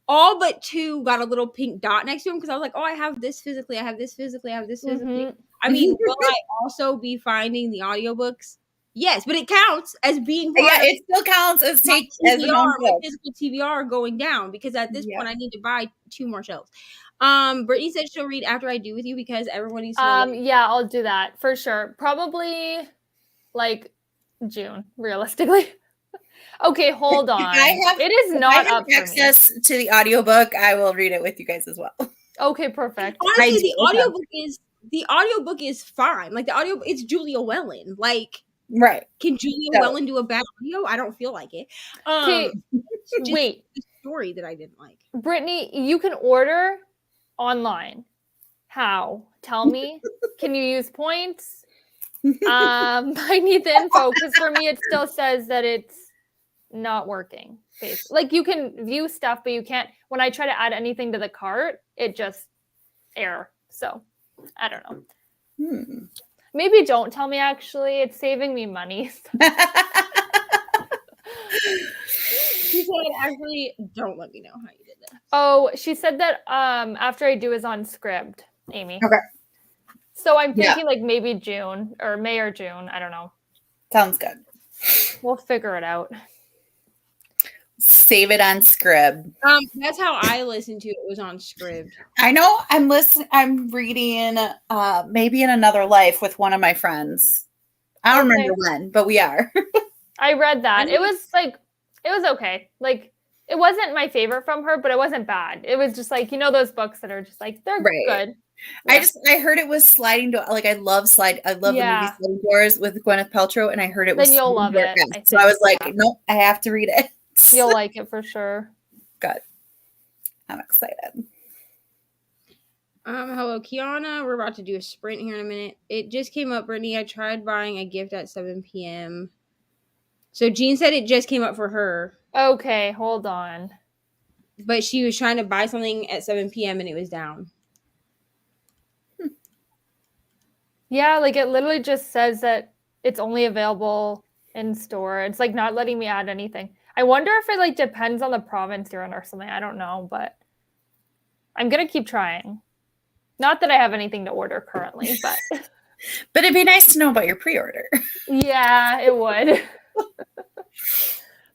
all but 2 got a little pink dot next to them because I was like, oh, I have this physically. I have this physically. I have this physically. I mean, will I also be finding the audiobooks? Yes, but it counts as being it still counts as my physical TBR going down because at this point I need to buy 2 more shelves. Brittany said she'll read After I Do with you because everyone needs to know. Yeah, I'll do that for sure. Probably June, realistically. Okay, hold on. It is not up for access to the audiobook. I will read it with you guys as well. Okay, perfect. Honestly, the audiobook is fine. It's Julia Wellen. Right. Can Julia Wellen do a bad audio? I don't feel like it. Wait. The story that I didn't like. Brittany, you can order online. How? Tell me. Can you use points? I need the info because for me it still says that it's not working. Like you can view stuff, but you can't. When I try to add anything to the cart, it just error. So I don't know. Maybe don't tell me. Actually, it's saving me money. She said, actually, don't let me know how you did that. Oh, she said that after I do is on script, Amy. Okay. So I'm thinking like maybe June or May or June. I don't know. Sounds good. We'll figure it out. Save it on Scrib. That's how I listened to it. Was on Scribd. I know. I'm reading maybe in another life with one of my friends. I don't remember when, but we are. I read that. It was okay. Like it wasn't my favorite from her, but it wasn't bad. It was just like, those books that are just like they're good. Yeah. I heard it was sliding door. Like I love the movie Sliding Doors with Gwyneth Paltrow, and I heard it was. Then you'll love it. So I was like, nope, I have to read it. You'll like it for sure. Good. I'm excited. Hello, Kiana. We're about to do a sprint here in a minute. It just came up, Brittany. I tried buying a gift at 7 p.m. So Jean said it just came up for her. Okay, hold on. But she was trying to buy something at 7 p.m. and it was down. Yeah, like it literally just says that it's only available in store. It's like not letting me add anything. I wonder if it like depends on the province you're in or something. I don't know, but I'm gonna keep trying. Not that I have anything to order currently, but but it'd be nice to know about your pre-order. Yeah, it would.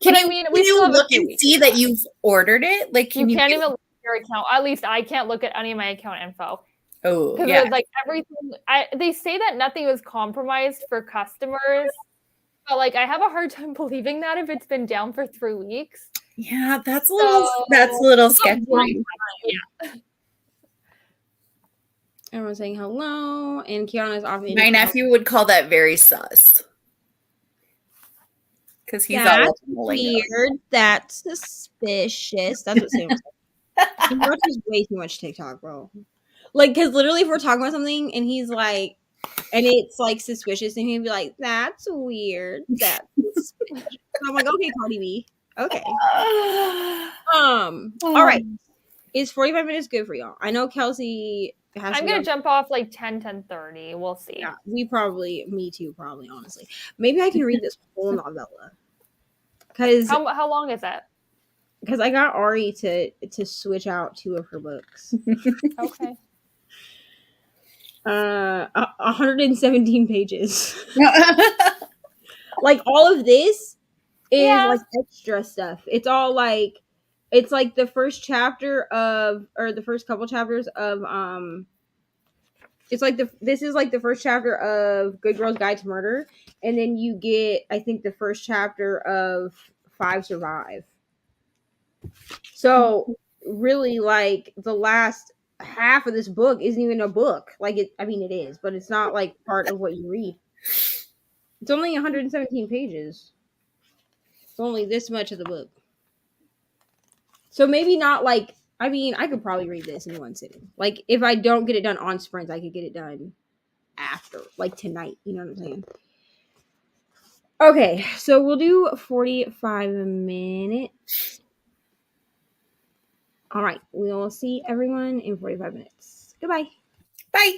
Can you look and see that you've ordered it? Like you can't even look at your account. At least I can't look at any of my account info. Oh, because it was like everything. They say that nothing was compromised for customers, but like I have a hard time believing that if it's been down for 3 weeks. Yeah, that's a little sketchy. Yeah. Everyone's saying hello, and Kiana's off. My nephew would call that very sus. Because he's all weird. That's suspicious. That's what Sam was saying. He watches way too much TikTok, bro. Like, because literally, if we're talking about something and he's like, and it's like suspicious, and he'd be like, "That's weird. That's suspicious." I'm like, "Okay, Cardi B. Okay." All right. Is 45 minutes good for y'all? I know Kelsey has. I'm gonna jump off like 10:30. We'll see. Yeah, me too, probably. Honestly, maybe I can read this whole novella. Because how long is it? Because I got Ari to switch out 2 of her books. Okay. 117 pages. Like all of this is like extra stuff. It's all like it's like the first chapter of or the first couple chapters of it's like this is like the first chapter of Good Girl's Guide to Murder, and then you get I think the first chapter of 5 Survive. So really like the last half of this book isn't even a book. Like it is, but it's not like part of what you read. It's only 117 pages. It's only this much of the book. So maybe not like I could probably read this in one sitting. Like if I don't get it done on sprints, I could get it done after, like tonight. You know what I'm saying? Okay, so we'll do 45 minutes. All right, we will see everyone in 45 minutes. Goodbye. Bye.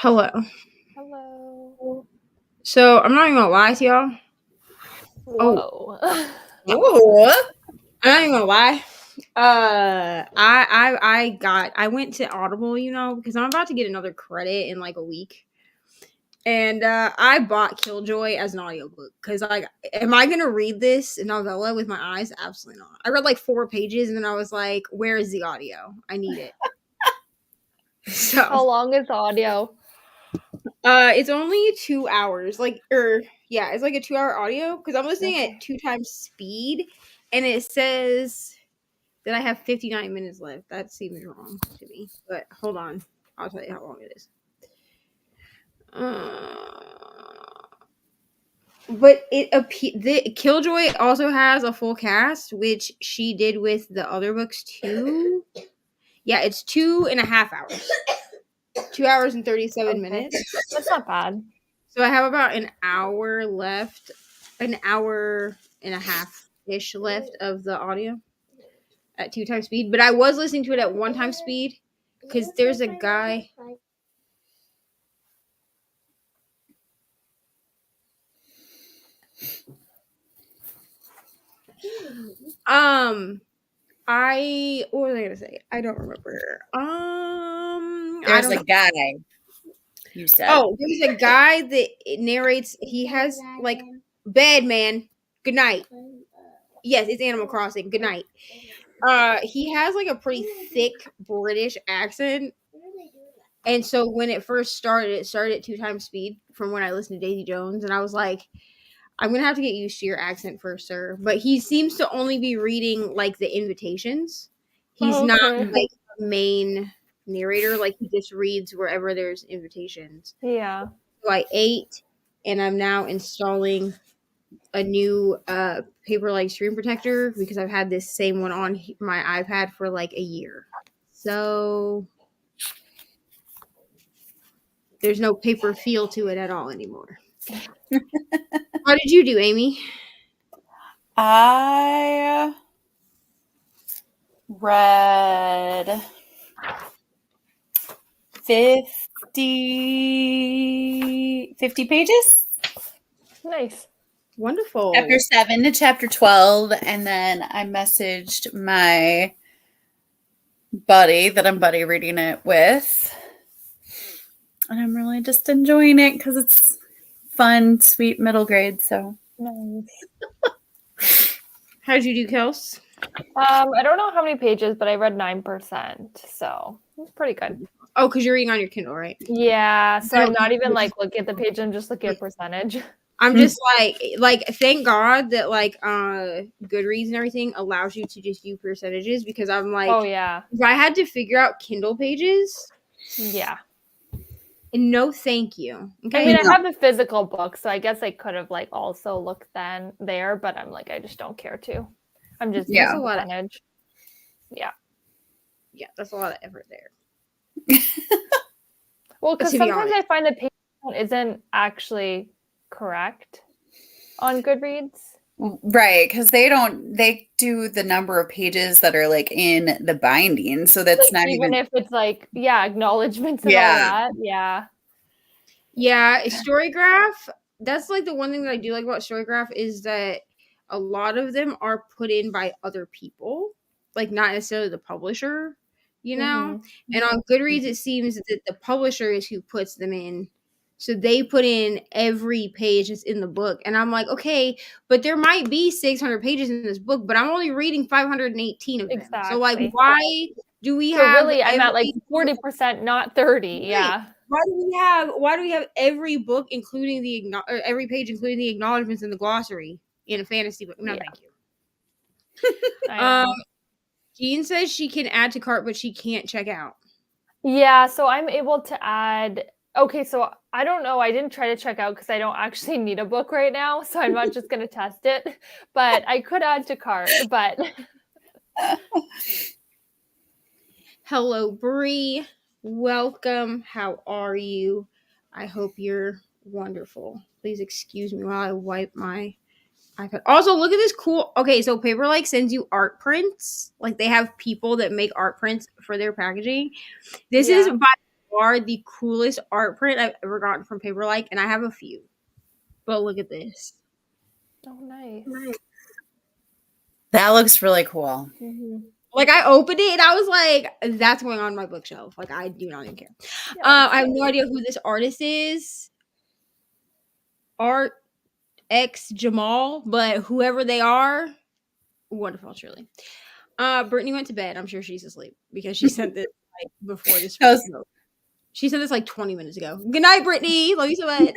Hello. Hello. So I'm not even gonna lie to y'all. Whoa. Ooh. I'm not even gonna lie. I went to Audible, because I'm about to get another credit in like a week. And I bought Killjoy as an audiobook because, like, am I gonna read this novella with my eyes? Absolutely not. I read like 4 pages and then I was like, "Where is the audio? I need it." So, How long is the audio? it's only 2 hours. It's like a 2-hour audio because I'm listening at 2 times speed, and it says that I have 59 minutes left. That seems wrong to me. But hold on, I'll tell you how long it is. But the Killjoy also has a full cast, which she did with the other books too. Yeah, it's 2.5 hours. 2 hours and 37 minutes. That's not bad. So I have about an hour left, an hour and a half ish left of the audio at 2 times speed. But I was listening to it at 1 time speed because there's a guy. What was I gonna say? I don't remember. There's a guy. You said. Oh, there's a guy that narrates. He has like bed man. Good night. Yes, it's Animal Crossing. Good night. He has like a pretty thick British accent. And so when it first started, it started at 2 times speed from when I listened to Daisy Jones, and I was like, I'm gonna have to get used to your accent first, sir. But he seems to only be reading like the invitations. He's not like the main narrator. Like he just reads wherever there's invitations. Yeah. So I ate, and I'm now installing a new Paperlike screen protector because I've had this same one on my iPad for like a year. So there's no paper feel to it at all anymore. How did you do, Amy? I read 50 pages. Nice. Wonderful. Chapter 7 to chapter 12. And then I messaged my buddy that I'm buddy reading it with. And I'm really just enjoying it because it's fun, sweet middle grade. So nice. How did you do, Kels? I don't know how many pages, but I read 9%, so it's pretty good. Oh, because you're reading on your Kindle, right? Yeah, so I'm not even like looking at the page. I'm just looking at percentage. I'm just like thank God that like Goodreads and everything allows you to just do percentages because I'm like, oh yeah, if I had to figure out Kindle pages, yeah. And no, thank you. Okay? I mean, I have a physical book, so I guess I could have like also looked then there, but I'm like, I just don't care to. I'm just a lot percentage. Yeah, that's a lot of effort there. Well, because sometimes I find the page count isn't actually correct on Goodreads. Right, because they do the number of pages that are like in the binding, so that's like, not even if it's like acknowledgments and all that. Yeah, Storygraph, that's like the one thing that I do like about Storygraph is that a lot of them are put in by other people, like not necessarily the publisher, And on Goodreads it seems that the publisher is who puts them in. So they put in every page that's in the book. And I'm like, okay, but there might be 600 pages in this book, but I'm only reading 518 of them. Exactly. So like, why do we have really I'm at like 40%, not 30. Right. Yeah. Why do we have every book including every page including the acknowledgments in the glossary in a fantasy book? No, thank you. Jean says she can add to cart, but she can't check out. Yeah, so I'm able to add. Okay, so I don't know. I didn't try to check out because I don't actually need a book right now, so I'm not just going to test it. But I could add to cart, but... Hello, Bree. Welcome. How are you? I hope you're wonderful. Please excuse me while I wipe my iPad. Also, look at this cool... Okay, so Paperlike sends you art prints. Like, they have people that make art prints for their packaging. This is by are the coolest art print I've ever gotten from Paperlike, and I have a few. But look at this. Oh, nice. That looks really cool. Mm-hmm. Like, I opened it and I was like, that's going on my bookshelf. Like, I do not even care. Yeah, I have no idea who this artist is. Art X Jamal, but whoever they are, wonderful, truly. Brittany went to bed. I'm sure she's asleep because she sent this like before this. She sent this like 20 minutes ago. Good night, Brittany. Love you so much.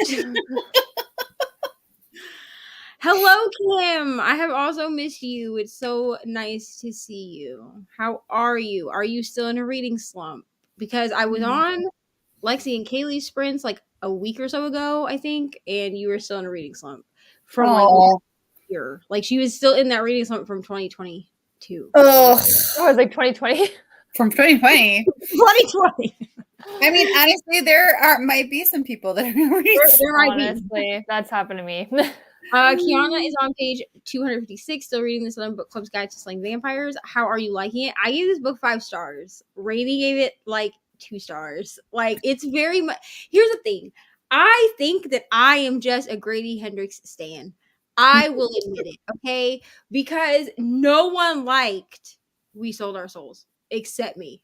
Hello, Kim. I have also missed you. It's so nice to see you. How are you? Are you still in a reading slump? Because I was on Lexi and Kaylee's sprints like a week or so ago, I think, and you were still in a reading slump from like last year. Like, she was still in that reading slump from 2022. Oh, it was like 2020. From 2020. 2020. I mean, honestly, might be some people that are reading. Honestly, that's happened to me. Kiana is on page 256, still reading the Southern Book Club's Guide to Slaying Vampires. How are you liking it? I gave this book 5 stars. Reni gave it like 2 stars. Like, it's very much. Here's the thing. I think that I am just a Grady Hendrix stan. I will admit it, okay? Because no one liked We Sold Our Souls except me.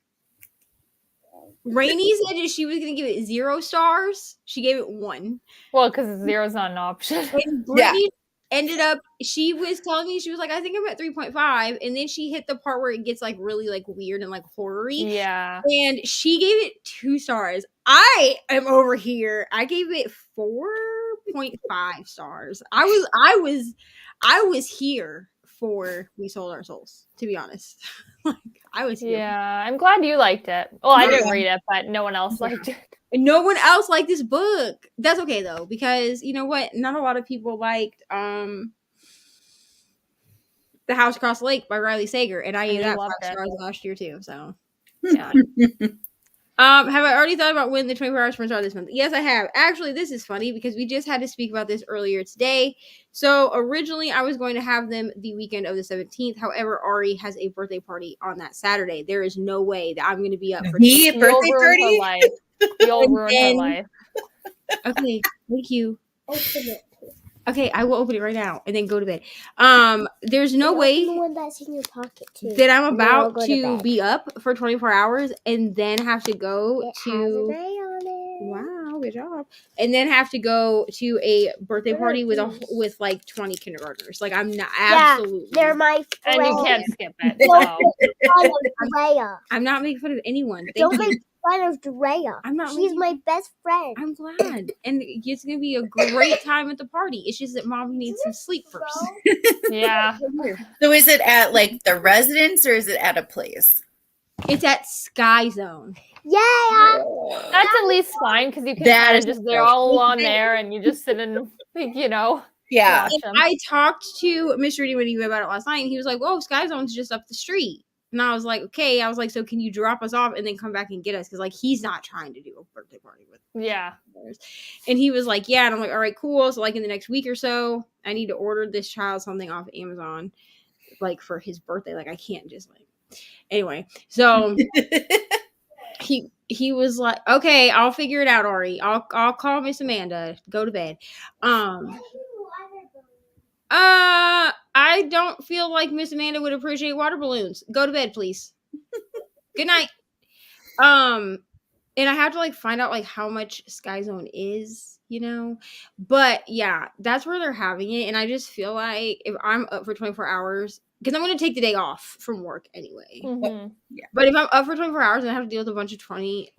Reni said that she was going to give it 0 stars. She gave it 1. Well, because 0 is not an option. And Brittany ended up, she was telling me, she was like, I think I'm at 3.5. And then she hit the part where it gets like really like weird and like horror-y. Yeah. And she gave it 2 stars. I am over here. I gave it 4.5 stars. I was here for We Sold Our Souls, to be honest. Like, I was here. Yeah, I'm glad you liked it. Well, I didn't read it, but no one else liked it. No one else liked this book. That's okay though, because you know what? Not a lot of people liked The House Across the Lake by Riley Sager, and I gave that 5 stars last year too. So yeah. Have I already thought about when the 24-hour sprints are this month? Yes, I have. Actually, this is funny because we just had to speak about this earlier today. So originally, I was going to have them the weekend of the 17th. However, Ari has a birthday party on that Saturday. There is no way that I'm going to be up for the birthday party. You'll ruin her life. Okay, thank you. Open it. Okay, I will open it right now and then go to bed. There's no way the one that's in your pocket too. that I'm about to be up for 24 hours and then have to go It to. has an eye on it. Wow, good job! And then have to go to a birthday party with like 20 kindergartners. Like, I'm not absolutely. They're my friends. And you can't skip it. Don't So. make fun of Drea. I'm not making fun of anyone. Don't make fun of Drea. I'm not. She's my best friend. I'm glad, and it's gonna be a great time at the party. It's just that Mom needs some sleep first. Yeah. So is it at like the residence or is it at a place? It's at Sky Zone. Yeah. That's at least fine because you can kind of just, they're all on there and you just sit and, you know. Yeah. Watch them. I talked to Mr. Reni when he went about it last night, and he was like, "Whoa, Sky Zone's just up the street." And I was like, "Okay." I was like, "So can you drop us off and then come back and get us?" Because like he's not trying to do a birthday party with. Yeah. And he was like, "Yeah." And I'm like, "All right, cool." So like in the next week or so, I need to order this child something off Amazon, like for his birthday. Like I can't just like. Anyway, so he was like, "Okay, I'll figure it out, Ari. I'll call Miss Amanda. Go to bed." I don't feel like Miss Amanda would appreciate water balloons. Go to bed, please. Good night. And I have to like find out like how much Sky Zone is, you know. But yeah, that's where they're having it, and I just feel like if I'm up for 24 hours, because I'm going to take the day off from work anyway. Mm-hmm. Yeah. But if I'm up for 24 hours, and I have to deal with a bunch of 20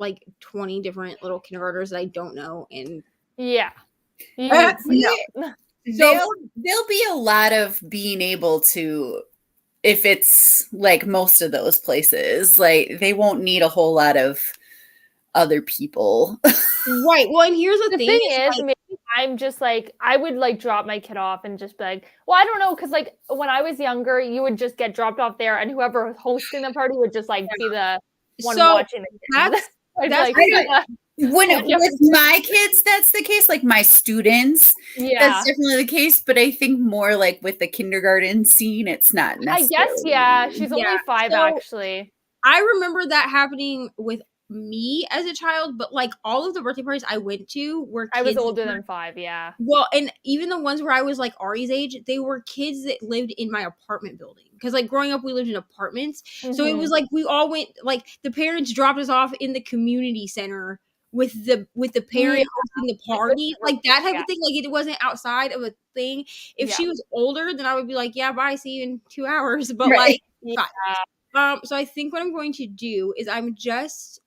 different little kindergartners that I don't know, and Yeah. There'll be a lot of being able to, if it's like most of those places, like they won't need a whole lot of other people. Right. Well, and here's the thing is, like, maybe I'm just like, I would like drop my kid off and just be like, well, I don't know, because like when I was younger, you would just get dropped off there, and whoever was hosting the party would just like be the one watching the kids. With my kids, that's the case. Like my students, that's definitely the case. But I think more like with the kindergarten scene, it's not necessarily. I guess, yeah. She's only 5, actually. I remember that happening with me as a child, but like all of the birthday parties I went to were kids. I was older than 5, yeah. Well, and even the ones where I was like Ari's age, they were kids that lived in my apartment building. Because like growing up, we lived in apartments. So it was like we all went, like the parents dropped us off in the community center with the parent hosting the party, like that type of thing. Like it wasn't outside of a thing. If she was older, then I would be like, yeah, bye, see you in 2 hours. But like, so I think what I'm going to do is I'm just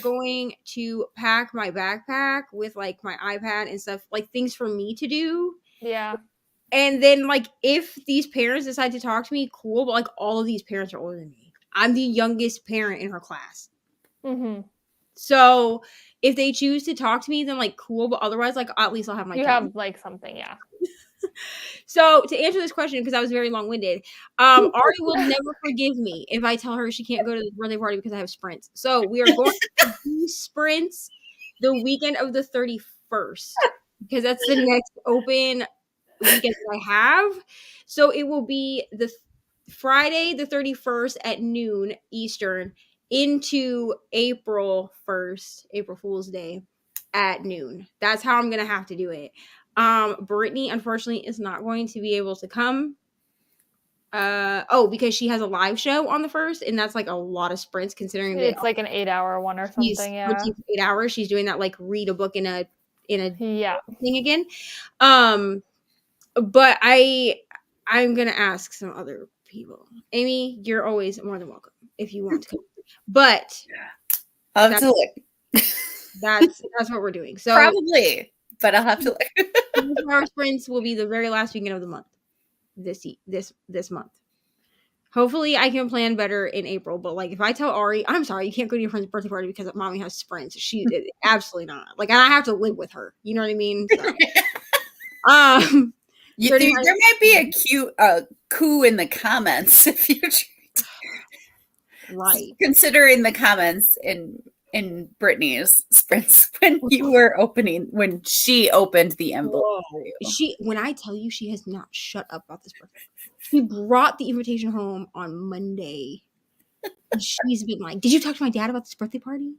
going to pack my backpack with like my iPad and stuff, like things for me to do. Yeah. And then like if these parents decide to talk to me, cool. But like all of these parents are older than me. I'm the youngest parent in her class. So if they choose to talk to me, then like cool. But otherwise, like at least I'll have my. You have like something, yeah. So to answer this question, because I was very long-winded, Ari will never forgive me if I tell her she can't go to the birthday party because I have sprints. So we are going to do sprints the weekend of the 31st because that's the next open weekend that I have. So it will be the Friday the 31st at noon Eastern into April 1st, April Fool's Day at noon. That's how I'm gonna have to do it. Brittany unfortunately is not going to be able to come. Because she has a live show on the 1st, and that's like a lot of sprints considering it's like an 8-hour one or something. Yeah, 8 hours. She's doing that like read a book in a thing again. But I'm gonna ask some other people. Amy, you're always more than welcome if you want to come. But I'll have to look. That's what we're doing. So probably, but I'll have to look. Our sprints will be the very last weekend of the month. This month. Hopefully I can plan better in April, but like if I tell Ari, I'm sorry, you can't go to your friend's birthday party because mommy has sprints. She absolutely not. Like, and I have to live with her. You know what I mean? So, there might be a cute coup in the comments if you right. Considering the comments in Brittany's sprints when she opened the envelope. When I tell you, she has not shut up about this birthday. She brought the invitation home on Monday. And she's been like, did you talk to my dad about this birthday party?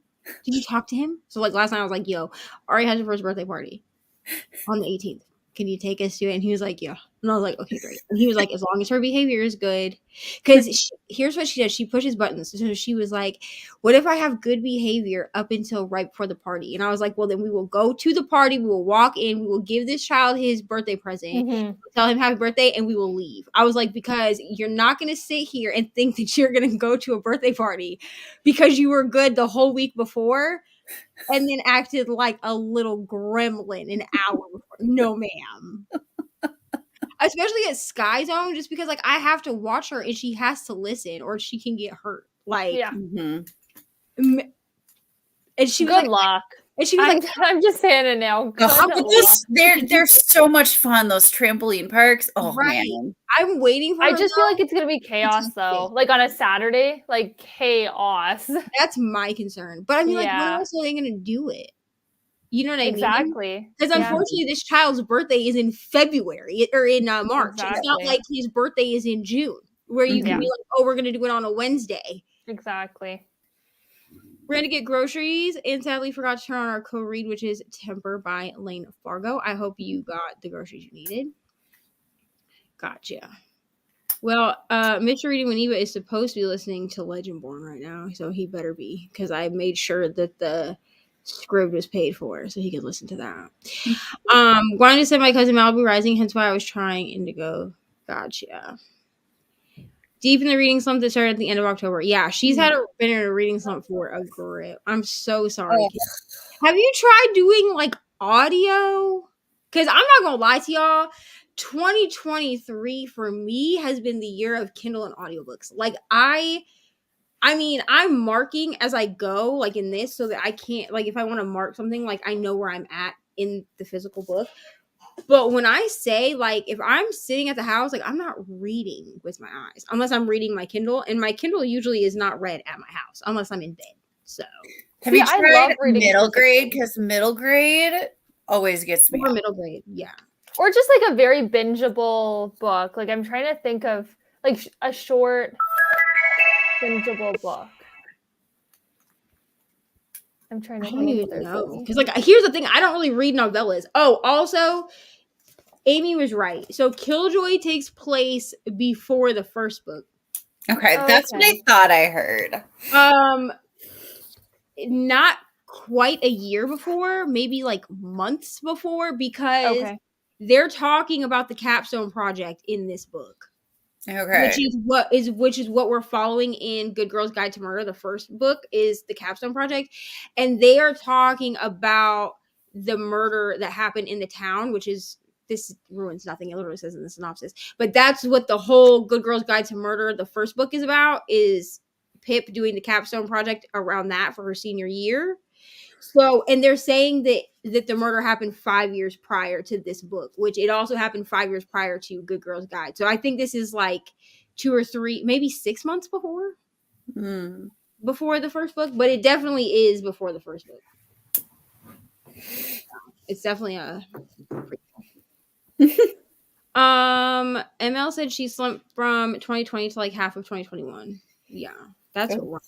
Did you talk to him? So like last night I was like, yo, Ari has her first birthday party on the 18th. Can you take us to it? And he was like, yeah. And I was like, okay, great. And he was like, as long as her behavior is good. Because here's what she does. She pushes buttons. So she was like, what if I have good behavior up until right before the party? And I was like, well, then we will go to the party. We will walk in. We will give this child his birthday present. Tell him happy birthday. And we will leave. I was like, because you're not going to sit here and think that you're going to go to a birthday party because you were good the whole week before. And then acted like a little gremlin an hour before. No, ma'am. Especially at Sky Zone, just because like I have to watch her and she has to listen or she can get hurt. Like, yeah. And she was good luck. And she was like, I'm just saying it now. They're so much fun, those trampoline parks. Oh, right. Man. I'm waiting for I just feel like it's going to be chaos, though. Like on a Saturday, like chaos. That's my concern. But I mean, like, when else are they going to do it? You know what I mean? Exactly. Because unfortunately, this child's birthday is in February or in March. Exactly. It's not like his birthday is in June, where you can be like, oh, we're going to do it on a Wednesday. Exactly. We're going to get groceries and sadly forgot to turn on our co-read, which is Temper by Lane Fargo. I hope you got the groceries you needed. Gotcha. Well, Mr. Reading Waniba is supposed to be listening to Legendborn right now, so he better be, because I made sure that the script was paid for so he could listen to that. Going to send my cousin Malibu Rising, hence why I was trying Indigo. Gotcha. Deep in the reading slump that started at the end of October. Yeah, she's been in a reading slump for a grip. I'm so sorry. Oh. Have you tried doing like audio? Because I'm not gonna lie to y'all, 2023 for me has been the year of Kindle and audiobooks. Like I mean, I'm marking as I go, like in this, so that I can't, like if I want to mark something, like I know where I'm at in the physical book. But when I say, like, if I'm sitting at the house, like, I'm not reading with my eyes unless I'm reading my Kindle. And my Kindle usually is not read at my house unless I'm in bed. So, have you tried middle grade? Because middle grade always gets me. Or middle grade, yeah. Or just like a very bingeable book. Like, I'm trying to think of like a short bingeable book. I'm trying to I think don't if even there's know. any. Because, like, here's the thing. I don't really read novellas. Oh, also, Amy was right. So Killjoy takes place before the first book. Okay, that's what I thought I heard. Not quite a year before, maybe like months before, because they're talking about the capstone project in this book. Okay. Which is what we're following in Good Girl's Guide to Murder. The first book is the capstone project, and they are talking about the murder that happened in the town, which is, this ruins nothing, it literally says in the synopsis, but that's what the whole Good Girl's Guide to Murder, the first book, is about, is Pip doing the capstone project around that for her senior year. So, and they're saying that the murder happened 5 years prior to this book, which it also happened 5 years prior to Good Girl's Guide. So I think this is like 2 or 3, maybe 6 months before the first book, but it definitely is before the first book. It's definitely a ML said she slumped from 2020 to like half of 2021. Yeah, that's wrong.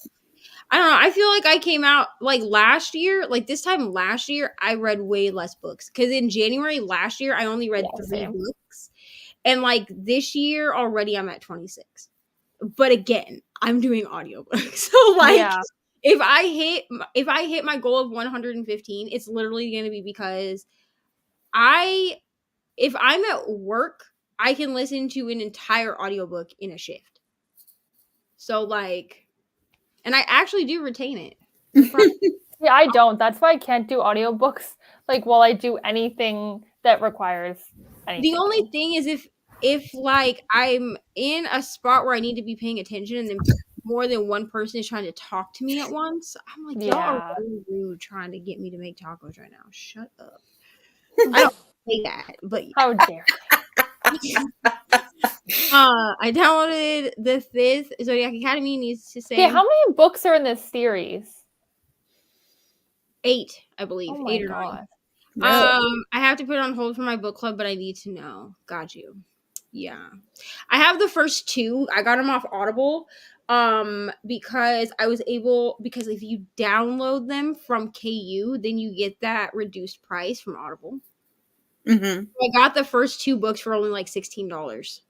I don't know. I feel like I came out like last year, like this time last year, I read way less books. Because in January last year, I only read 3 books. And like this year already, I'm at 26. But again, I'm doing audiobooks. So like if I hit my goal of 115, it's literally going to be because if I'm at work, I can listen to an entire audiobook in a shift. So like, and I actually do retain it. Yeah, I don't. That's why I can't do audiobooks like while I do anything that requires anything. The only thing is if like I'm in a spot where I need to be paying attention and then more than one person is trying to talk to me at once, I'm like, y'all are really rude trying to get me to make tacos right now. Shut up. I don't say that, but how dare I downloaded the 5th Zodiac Academy. Needs to say, how many books are in this series? 8, I believe. Oh 8 or 9. Really? I have to put it on hold for my book club, but I need to know. Got you. Yeah. I have the first 2. I got them off Audible because because if you download them from KU, then you get that reduced price from Audible. I got the first 2 books for only like $16.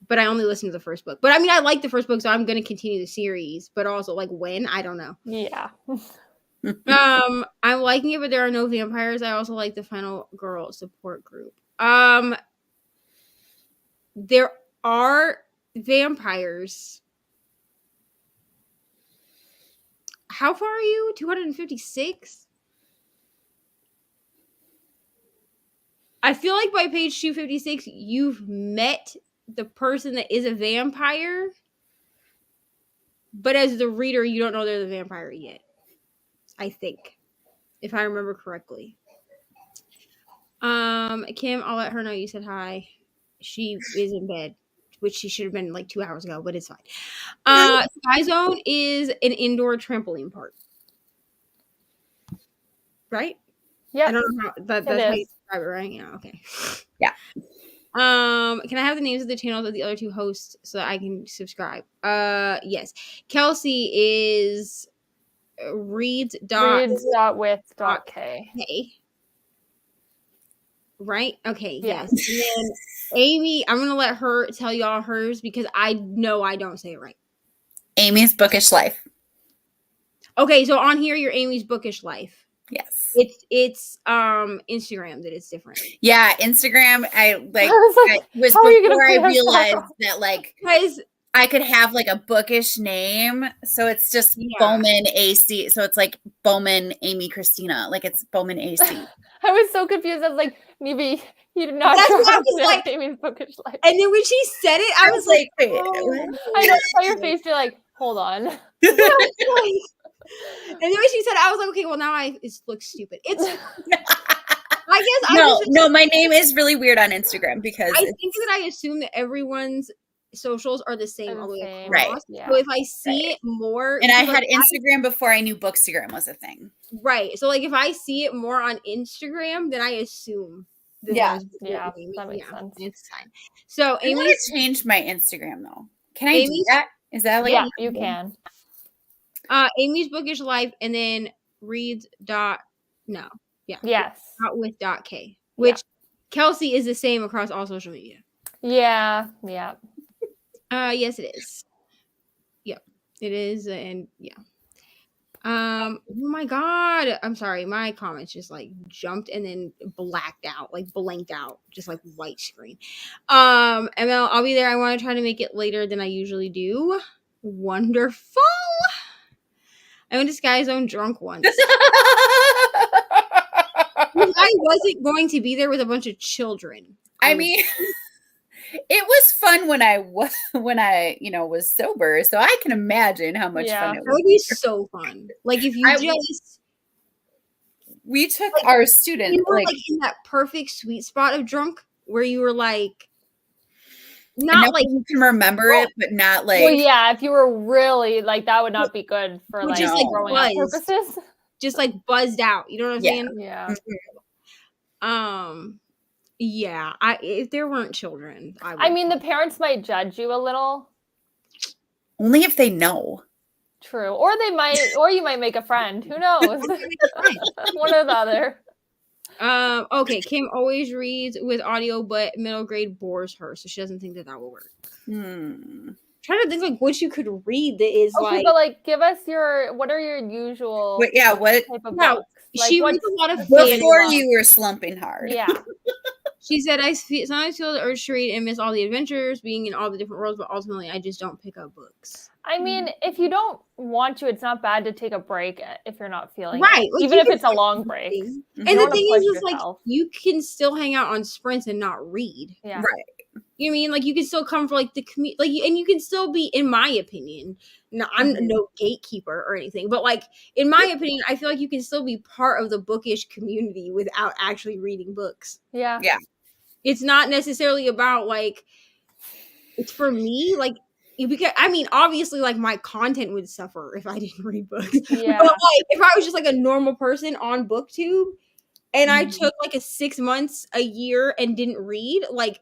But I only listened to the first book. But I mean, I like the first book, so I'm going to continue the series. But also, like, when? I don't know. Yeah. I'm liking it, but there are no vampires. I also like the Final Girl support group. There are vampires. How far are you? 256? I feel like by page 256, you've met the person that is a vampire. But as the reader, you don't know they're the vampire yet. I think. If I remember correctly. Kim, I'll let her know you said hi. She is in bed, which she should have been like 2 hours ago, but it's fine. Sky Zone is an indoor trampoline park. Right? Yeah. I don't know how that's how you describe it, right? Yeah, okay. Yeah. Can I have the names of the channels of the other 2 hosts so that I can subscribe? Yes. Kelsey is reads.with.k. Right? Okay, yes. And then Amy, I'm gonna let her tell y'all hers because I know I don't say it right. Amy's Bookish Life. Okay, so on here you're Amy's Bookish Life. Yes. It's Instagram that it's different. Yeah, Instagram. I like it was before I realized that like because I could have like a bookish name. So it's just Bowman AC. So it's like Bowman Amy Christina. Like it's Bowman AC. I was so confused. I was like, maybe you did not like Amy's Bookish Life. And then when she said it, I was like, oh. I know, I saw your face. You're like, hold on. And then when she said it, I was like, okay, well now it looks stupid. It's I guess no, my name is really weird on Instagram because I think that I assume that everyone's socials are the same all the way across. Right. So if I see it more, and I had Instagram before I knew Bookstagram was a thing. Right. So like if I see it more on Instagram, then I assume. That makes sense. It's fine. So I want to change my Instagram though. Can I do that? Is that like you can? Amy's Bookish Life, and then reads dot no. Yeah. Yes. Out with dot K. Which Kelsey is the same across all social media. Yeah. Yes it is. Yep. It is, and yeah. Oh my god. I'm sorry. My comments just like jumped and then blacked out, like blanked out, just like white screen. ML, I'll be there. I want to try to make it later than I usually do. Wonderful. I went to Sky Zone drunk once. I wasn't going to be there with a bunch of children. I mean, it was fun when I was sober, so I can imagine how much fun it would be. So fun. Like if you we took our student, you were like in that perfect sweet spot of drunk where you were like not like you can remember it, but not like. Well, yeah, if you were really like that would not be good for like just like growing up purposes. Just like buzzed out. You know what I'm saying? Yeah. Yeah. If there weren't children, I mean, the parents might judge you a little. Only if they know. True, or they might, or you might make a friend. Who knows? One or the other. Okay, Kim always reads with audio, but middle grade bores her, so she doesn't think that will work. Trying to think like what you could read that is like. But like, give us what are your usual? What type of books? Like, she reads a lot of before you were slumping hard. Yeah. She said, I sometimes feel the urge to read and miss all the adventures, being in all the different worlds, but ultimately I just don't pick up books. I mean, if you don't want to, it's not bad to take a break if you're not feeling right. it, even if it's a long break. And the thing is like, you can still hang out on sprints and not read. Yeah. Right. You know what I mean? Like, you can still come for like the and you can still be, in my opinion, I'm no gatekeeper or anything, but like, in my opinion, I feel like you can still be part of the bookish community without actually reading books. Yeah. Yeah. It's not necessarily about like, it's for me, like, because I mean, obviously, like my content would suffer if I didn't read books. Yeah. But like, if I was just like a normal person on BookTube and I took like a 6 months, a year and didn't read, like,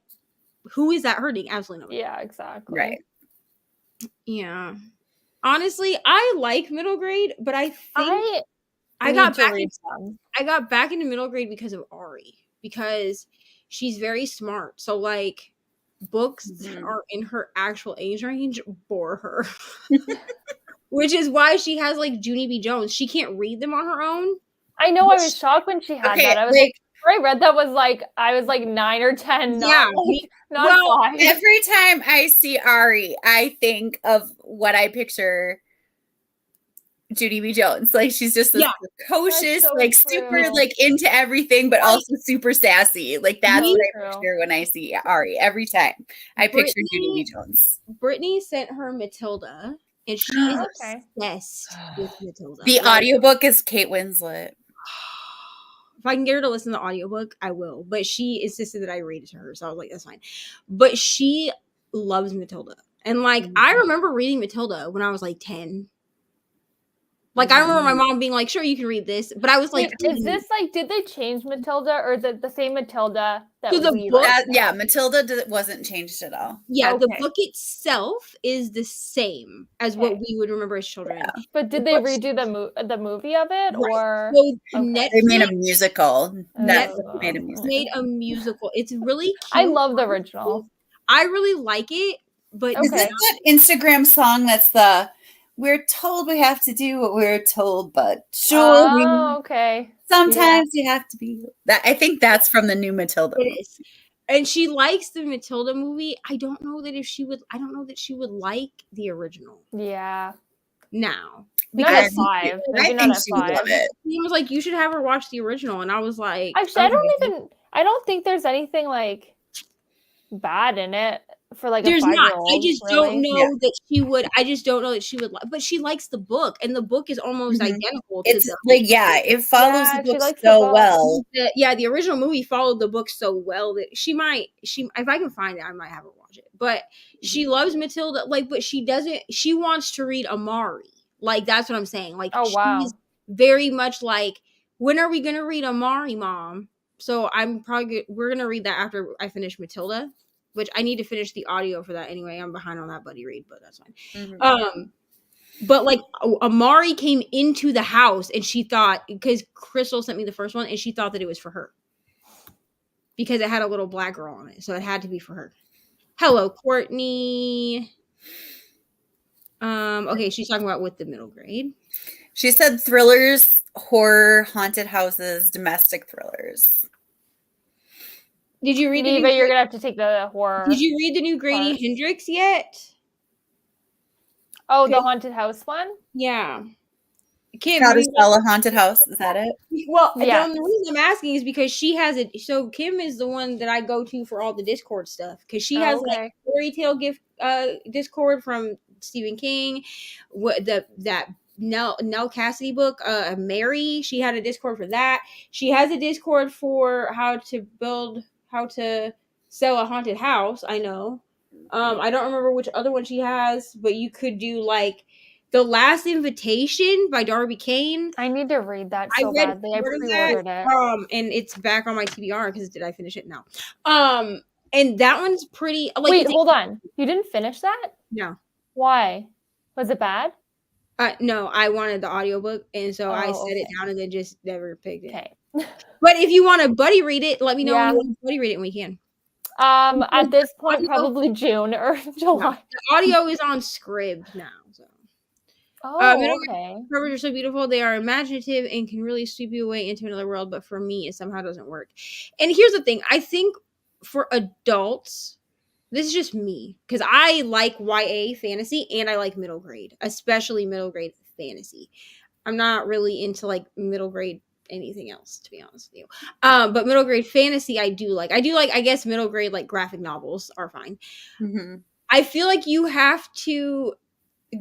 who is that hurting? Absolutely nobody. Yeah, exactly. Right. Yeah. Honestly, I like middle grade, but I think I got back into middle grade because of Ari, because she's very smart. So like books that are in her actual age range bore her. Which is why she has like Junie B. Jones. She can't read them on her own. I know, I was shocked when she had that. I was like, I read that I was like 9 or 10. Not 5. Every time I see Ari, I think of what I picture Junie B. Jones. Like, she's just this precocious, so like super like into everything, but also super sassy. Like, that's what I picture when I see Ari. Every time I picture Junie B. Jones. Brittany sent her Matilda, and she is obsessed with Matilda. The audiobook is Kate Winslet. If I can get her to listen to the audiobook, I will. But she insisted that I read it to her, so I was like, that's fine. But she loves Matilda. And like, I remember reading Matilda when I was like 10. Like, I remember my mom being like, sure, you can read this. But I was like, is this like, did they change Matilda, or is it the same Matilda that so we read? Yeah, Matilda wasn't changed at all. Yeah, the book itself is the same as what we would remember as children. Yeah. But did they redo the movie of it, or so they made a musical? Netflix made a musical. It's really cute. I love the original. I really like it, but is this that Instagram song that's the "We're told we have to do what we're told, but sure." Oh, okay. Sometimes you have to be that. I think that's from the new Matilda. It is. And she likes the Matilda movie. I don't know that she would like the original. Yeah. Now. Because 5. Maybe not at 5. He was like, you should have her watch the original. And I was like, actually, I don't think there's anything like bad in it for like there's a 5-year-old. Not. I just don't know that she would. I just don't know that she would like. But she likes the book, and the book is almost identical. It's to like it follows the book so well. The original movie followed the book so well that she if I can find it, I might have her watch it. But she loves Matilda, like, but she doesn't. She wants to read Amari. Like, that's what I'm saying. Like, she's very much like, when are we gonna read Amari, Mom? So we're gonna read that after I finish Matilda. Which I need to finish the audio for that anyway. I'm behind on that buddy read, but that's fine. But like Amari came into the house and she thought, because Crystal sent me the first one and she thought that it was for her because it had a little black girl on it, so it had to be for her. Hello, Courtney. Okay, she's talking about with the middle grade. She said thrillers, horror, haunted houses, domestic thrillers. Did you read Neva, you're gonna have to take the horror. Did you read the new Grady part. Hendrix yet? Oh, the haunted house one? Yeah. Kim, How to Sell a Haunted House. Is that it? Well, Yeah. the reason I'm asking is because she has it. So Kim is the one that I go to for all the Discord stuff because she has like fairy tale gift Discord from Stephen King. That Nell Cassidy book, Mary. She had a Discord for that. She has a Discord for how to sell a haunted house. I know. I don't remember which other one she has, but you could do like The Last Invitation by Darby Kane. I need to read that so badly. I pre-ordered it. And it's back on my TBR because did I finish it? No. And that one's pretty. Like, wait, hold on. You didn't finish that? No. Why? Was it bad? No, I wanted the audiobook, and so I set it down and then just never picked it. Okay. But if you want to buddy read it, let me know when you want to buddy read it and we can. At this point, probably June or July. No, the audio is on Scribd now. So. Okay. Covers are so beautiful. They are imaginative and can really sweep you away into another world. But for me, it somehow doesn't work. And here's the thing. I think for adults, this is just me. Because I like YA fantasy and I like middle grade. Especially middle grade fantasy. I'm not really into like middle grade anything else, to be honest with you. But middle grade fantasy, I do like. I guess middle grade like graphic novels are fine. Mm-hmm. I feel like you have to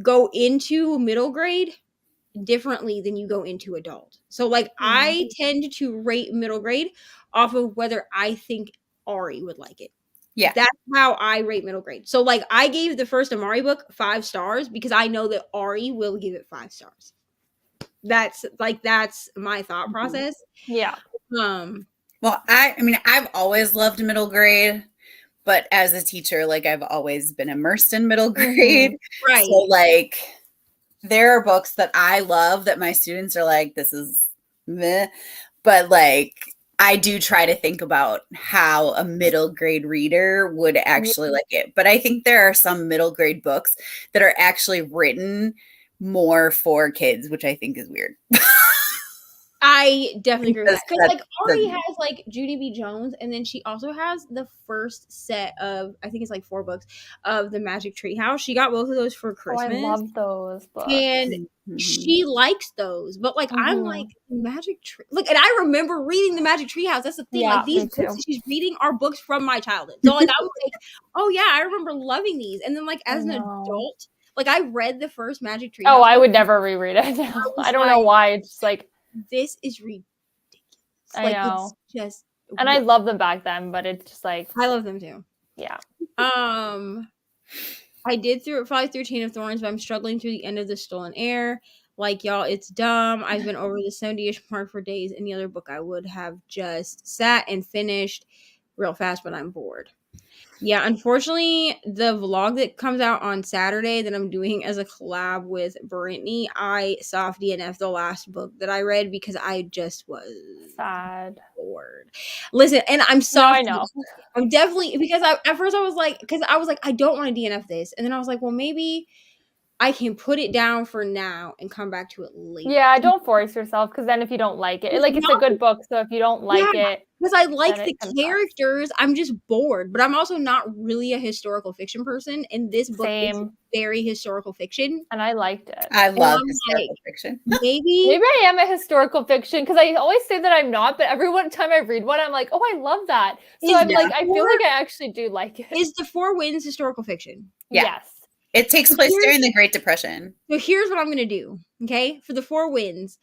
go into middle grade differently than you go into adult. So like I tend to rate middle grade off of whether I think Ari would like it. Yeah. That's how I rate middle grade. So like I gave the first Amari book 5 stars because I know that Ari will give it 5 stars. That's my thought process. Yeah. Well, I mean, I've always loved middle grade, but as a teacher, like I've always been immersed in middle grade. Mm-hmm. Right. So like there are books that I love that my students are like, this is meh. But like I do try to think about how a middle grade reader would actually like it. But I think there are some middle grade books that are actually written more for kids, which I think is weird. I definitely agree with that. Because like Ari has like Judy B. Jones, and then she also has the first set of, I think it's like 4 books of the Magic Tree House. She got both of those for Christmas. I love those books. And she likes those. But like I'm like Magic Tree. Look, and I remember reading the Magic Tree House. That's the thing. Yeah, like these books that she's reading are books from my childhood. So like I was like, oh yeah, I remember loving these. And then like as an adult, like I read the first Magic Tree House. Oh, I would never reread it now. I don't know why. It's just like this is ridiculous. I know. It's just and I love them back then, but it's just like I love them too. Yeah. I did fly through Chain of Thorns, but I'm struggling through the end of The Stolen Heir. Like y'all, it's dumb. I've been over the 70-ish mark for days. Any other book I would have just sat and finished real fast, but I'm bored. Yeah, unfortunately, the vlog that comes out on Saturday that I'm doing as a collab with Brittany, I soft DNF the last book that I read because I just was sad. Bored. Listen, and I'm soft. No, I know. I'm definitely because at first I was like, I don't want to DNF this, and then I was like, well, maybe I can put it down for now and come back to it later. Yeah, don't force yourself because then if you don't like it, it's a good book. So if you don't like it, because I like the characters, I'm just bored. But I'm also not really a historical fiction person, and this book is very historical fiction, and I liked it. I love historical fiction. Maybe I am a historical fiction because I always say that I'm not, but every time I read one, I'm like, oh, I love that. So I feel like I actually do like it. Is The Four Winds historical fiction? Yeah. Yes. It takes place during the Great Depression. So here's what I'm going to do, okay? For The Four Winds,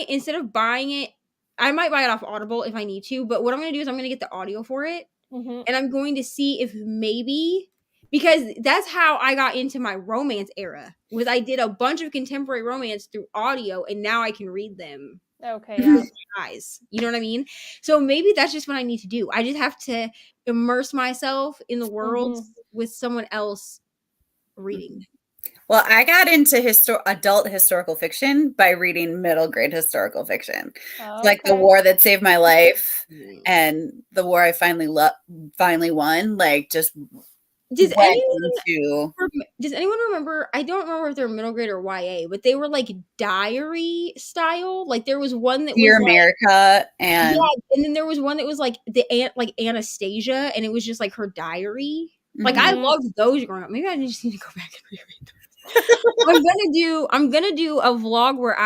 instead of buying it, I might buy it off Audible if I need to, but what I'm going to do is I'm going to get the audio for it, and I'm going to see if maybe, because that's how I got into my romance era, was I did a bunch of contemporary romance through audio, and now I can read them. Okay, yeah. With my eyes. You know what I mean? So maybe that's just what I need to do. I just have to immerse myself in the world with someone else reading. Well, I got into adult historical fiction by reading middle grade historical fiction. Oh, Like The okay. War That Saved My Life and The War I Finally Won, like just Does went anyone into does anyone remember? I don't remember if they're middle grade or YA, but they were like diary style. Like there was one that Dear was like, America and yeah, and then there was one that was like like Anastasia, and it was just like her diary. Like I Mhm. loved those growing up. Maybe I just need to go back and reread them. I'm gonna do a vlog where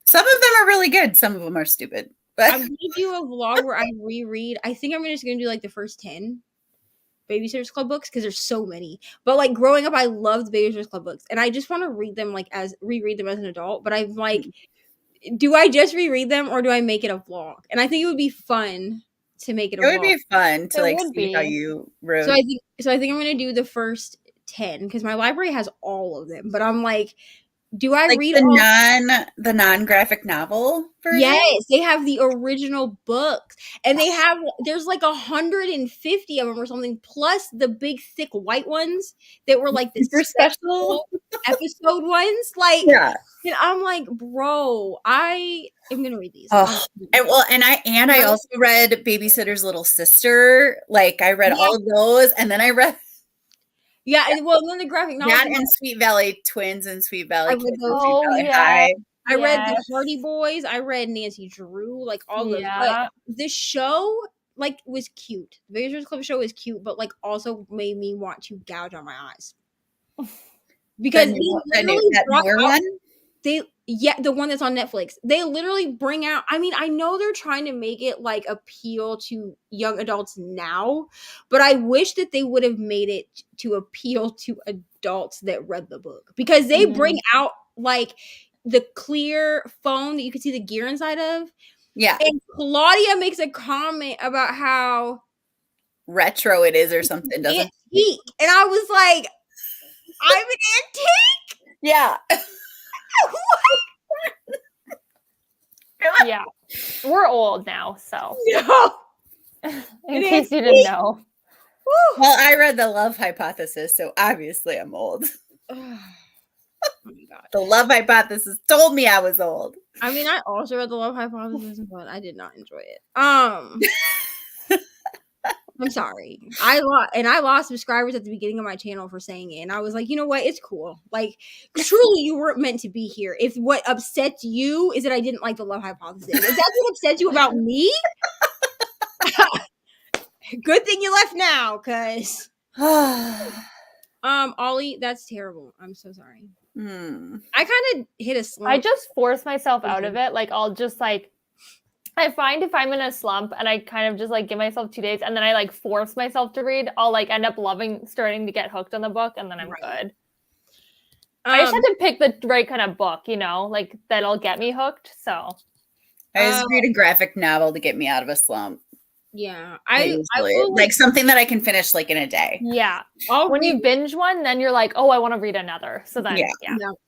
some of them are really good, some of them are stupid. But I'm gonna do a vlog where I reread. I think I'm just gonna do like the first 10 Babysitters Club books because there's so many. But like growing up, I loved Babysitters Club books, and I just want to read them like as reread them as an adult. But I'm like, do I just reread them or do I make it a vlog? And I think it would be fun to make it a it would vlog. be fun to It like would see how be. you wrote. So I think I'm gonna do the first 10 because my library has all of them. But I'm like, do I like read all? the non-graphic novel version? Yes, they have the original books, and there's like 150 of them or something, plus the big thick white ones that were like the Super special. episode ones. Like, Yeah. and I'm like, bro, I am gonna read these. Oh, I also read Babysitter's Little Sister. Like I read all of those, and then I read and well, then the graphic novel. that and Sweet Valley Twins and Sweet Valley I read Kids and those. Sweet Oh, Valley yeah. High. I read the Yes. Hardy Boys. I read Nancy Drew, like all those. Yeah. But the show, like, was cute. The Babysitters Club show was cute, but like also made me want to gouge on my eyes because that newer one. The one that's on Netflix. They literally bring out. I mean, I know they're trying to make it like appeal to young adults now, but I wish that they would have made it to appeal to adults that read the book because they bring out like the clear phone that you can see the gear inside of. Yeah. And Claudia makes a comment about how retro it is or something, doesn't antique. And I was like, I'm an antique? Yeah. Yeah. We're old now, so No. in case you didn't know. Well, I read The Love Hypothesis, so obviously I'm old. Oh my god. The Love Hypothesis told me I was old. I mean, I also read The Love Hypothesis, but I did not enjoy it. I'm sorry. I lost subscribers at the beginning of my channel for saying it, and I was like, you know what? It's cool. Like, truly, you weren't meant to be here. If what upsets you is that I didn't like The Love Hypothesis, if that's what upsets you about me, good thing you left now, cause Ollie, that's terrible. I'm so sorry. I kind of hit a slump. I just force myself out of it. Like I'll just like I find if I'm in a slump and I kind of just like give myself 2 days and then I like force myself to read, I'll like end up starting to get hooked on the book and then I'm good. I just have to pick the right kind of book, you know, like that'll get me hooked. So I just read a graphic novel to get me out of a slump. Yeah, I like something that I can finish like in a day. Yeah. When you binge one, then you're like, oh, I want to read another. So then, yeah.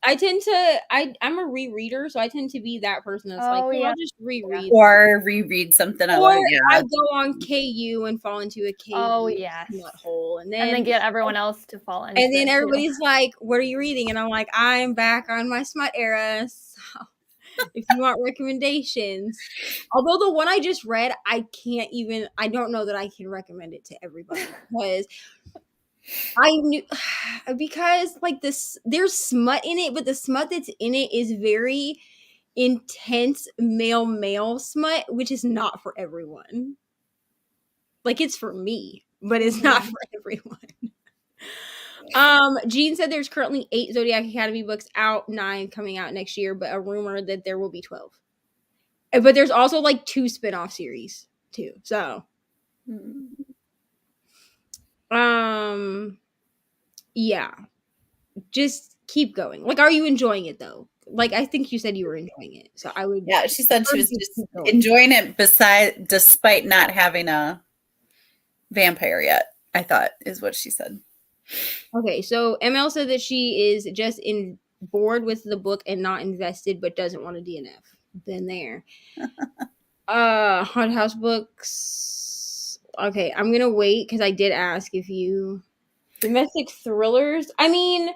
I tend to, I'm a rereader, so I tend to be that person that's like, I'll just reread. Or reread something I like. I go on KU and fall into a KU nut hole. And then get everyone else to fall into and then everybody's like, what are you reading? And I'm like, I'm back on my smut era. So if you want recommendations. Although the one I just read, I don't know that I can recommend it to everybody because like there's smut in it, but the smut that's in it is very intense male smut, which is not for everyone. Like it's for me, but it's not for everyone. Jean said there's currently 8 Zodiac Academy books out, 9 coming out next year, but a rumor that there will be 12. But there's also like 2 spin-off series too. So yeah. Just keep going. Like, are you enjoying it though? Like, I think you said you were enjoying it. So I would. Yeah, she said she was just enjoying it despite not having a vampire yet, I thought is what she said. Okay, so ML said that she is just bored with the book and not invested, but doesn't want a DNF. Been there. Haunted House books. Okay, I'm gonna wait because I did ask if you domestic thrillers. I mean,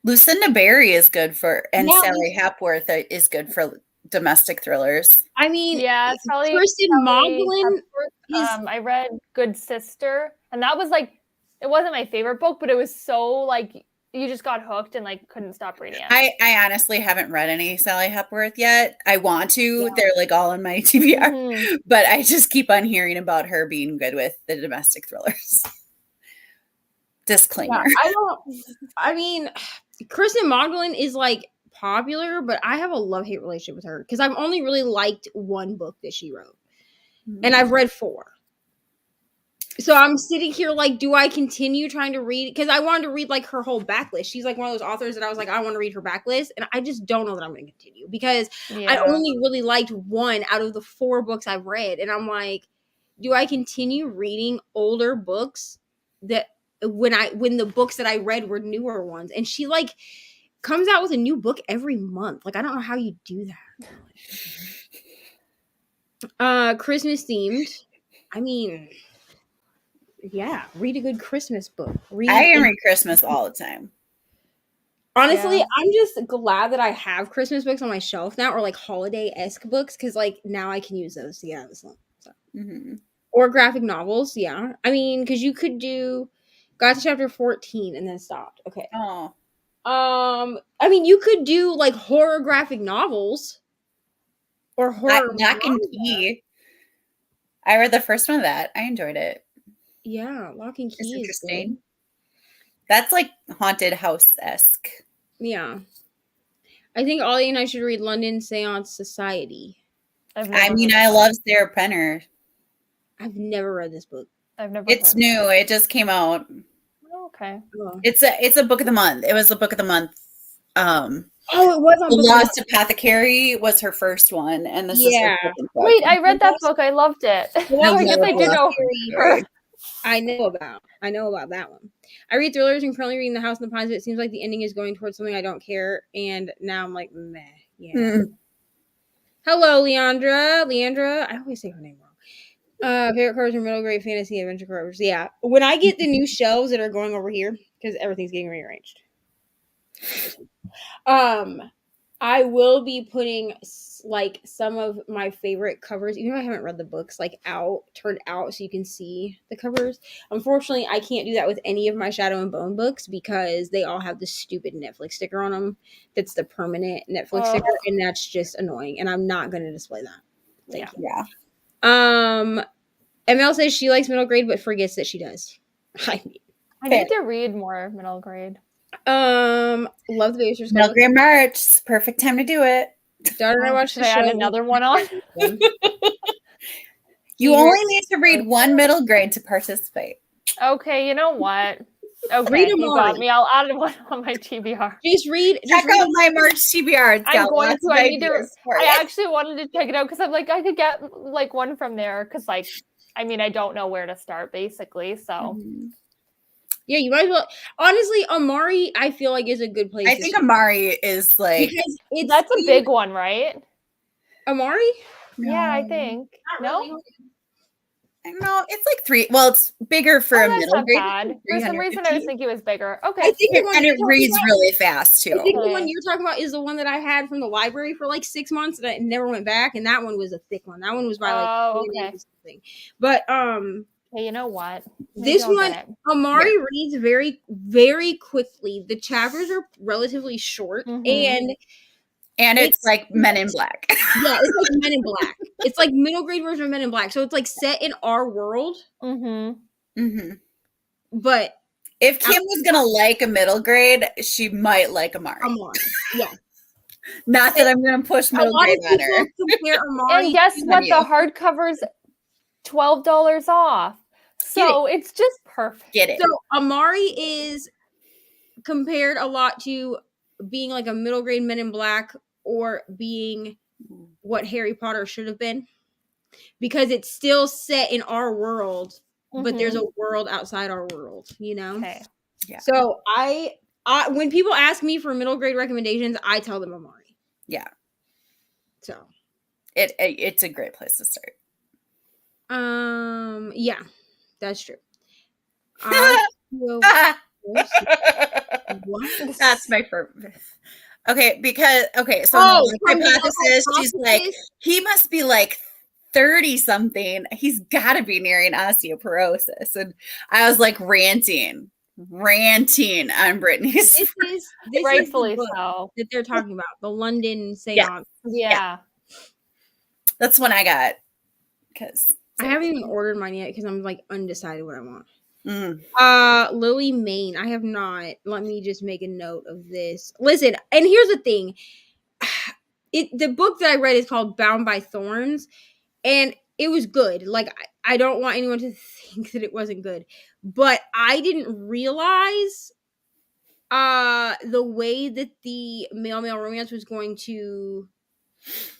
Lucinda Berry is good for, and Yeah, Sally Hapworth is good for domestic thrillers. I mean, Yeah, Sally Kristen Moglen Hepworth, is I read Good Sister, and that was like, it wasn't my favorite book, but it was so like you just got hooked and like couldn't stop reading it. I honestly haven't read any Sally Hepworth yet. I want to. They're like all on my TBR, Mhm. but I just keep on hearing about her being good with the domestic thrillers. Disclaimer. I mean, Kristen Moglen is like popular, but I have a love-hate relationship with her because I've only really liked one book that she wrote, and I've read 4. So I'm sitting here like, do I continue trying to read? Because I wanted to read like her whole backlist. She's like one of those authors that I was like, I want to read her backlist, and I just don't know that I'm going to continue because I only really liked one out of the 4 books I've read, and I'm like, do I continue reading older books that when the books that I read were newer ones? And she like comes out with a new book every month. Like I don't know how you do that. Christmas themed. I mean, yeah, read a good Christmas book. I can read Christmas all the time. Honestly, I'm just glad that I have Christmas books on my shelf now, or like holiday-esque books, because like now I can use those to get out of the slump. So. Or graphic novels, yeah. I mean, because you could got to chapter 14 and then stopped. Okay. Oh. I mean, you could do like horror graphic novels or horror. Lock and Key. I read the first one of that. I enjoyed it. Yeah, Lock and Key is is interesting. Good. That's like haunted house-esque. Yeah. I think Ollie and I should read London Seance Society. I mean, I love Sarah Penner. I've never read this book. I've never. It's new. It just came out. Okay. Oh. It's a book of the month. It was the book of the month. It was on The Lost Apothecary was her first one, and this is her second book. Wait, I read that book. I loved it. Well, I guess I did know her. I know about that one. I read thrillers and currently reading The House in the Pines, but it seems like the ending is going towards something I don't care, and now I'm like, meh. Yeah. Hello, Leandra. I always say her name wrong. Favorite covers are middle grade fantasy adventure covers. Yeah. When I get the new shelves that are going over here, because everything's getting rearranged. I will be putting like some of my favorite covers, even though I haven't read the books, like turned out so you can see the covers. Unfortunately, I can't do that with any of my Shadow and Bone books because they all have the stupid Netflix sticker on them. That's the permanent Netflix sticker, and that's just annoying. And I'm not going to display that. Thank you. Yeah. ML says she likes middle grade, but forgets that she does. I need to read more middle grade. Love the Babysitters Middle grade March. Perfect time to do it. Daughter and I watched the show. Add another one on. You only need to read one middle grade to participate. Okay, you know what? Okay, you got me. I'll add one on my TBR. Check out my March TBR. I'm going to. I actually wanted to check it out because I'm like, I could get like one from there because, like, I mean, I don't know where to start basically. So, yeah, you might as well. Honestly, Amari, I feel like is a good place. I think Amari is like that's a big one, right? Amari? No. Yeah, I think. No. Really. No, it's like 3. Well, it's bigger for a middle grade. Bad. For some reason, I was thinking it was bigger. Okay. I think and it reads really fast too. I think the one you're talking about is the one that I had from the library for like 6 months and I never went back. And that one was a thick one. That one was by like something. But hey, you know what? This one, Amari reads very, very quickly. The chapters are relatively short, and it's like Men in Black. Yeah, it's like Men in Black. It's like middle grade version of Men in Black. So it's like set in our world. But if Kim was gonna like a middle grade, she might like Amari. Yeah. Not that I'm gonna push middle grade on her. And guess what? The hardcover's $12 off. So it's just perfect. Get it. So Amari is compared a lot to being like a middle grade Men in Black or being what Harry Potter should have been. Because it's still set in our world, but there's a world outside our world, you know? Okay. Yeah. So I when people ask me for middle grade recommendations, I tell them Amari. Yeah. So it's a great place to start. Yeah, that's true. What? That's my favorite. Okay, so Oh, the from the hypothesis, she's like, hypothesis? he must be like 30 something. He's got to be nearing osteoporosis. And I was like ranting on Brittany's. This is the Rightfully book so. that they're talking about, the London Yeah. Seance. Yeah. That's when I got, because I haven't even ordered mine yet because I'm like undecided what I want. mm. Lily Main. I have not. Let me just make a note of this. Listen, and here's the thing. The book that I read is called Bound by Thorns, and it was good. Like I don't want anyone to think that it wasn't good, but I didn't realize the way that the male romance was going to.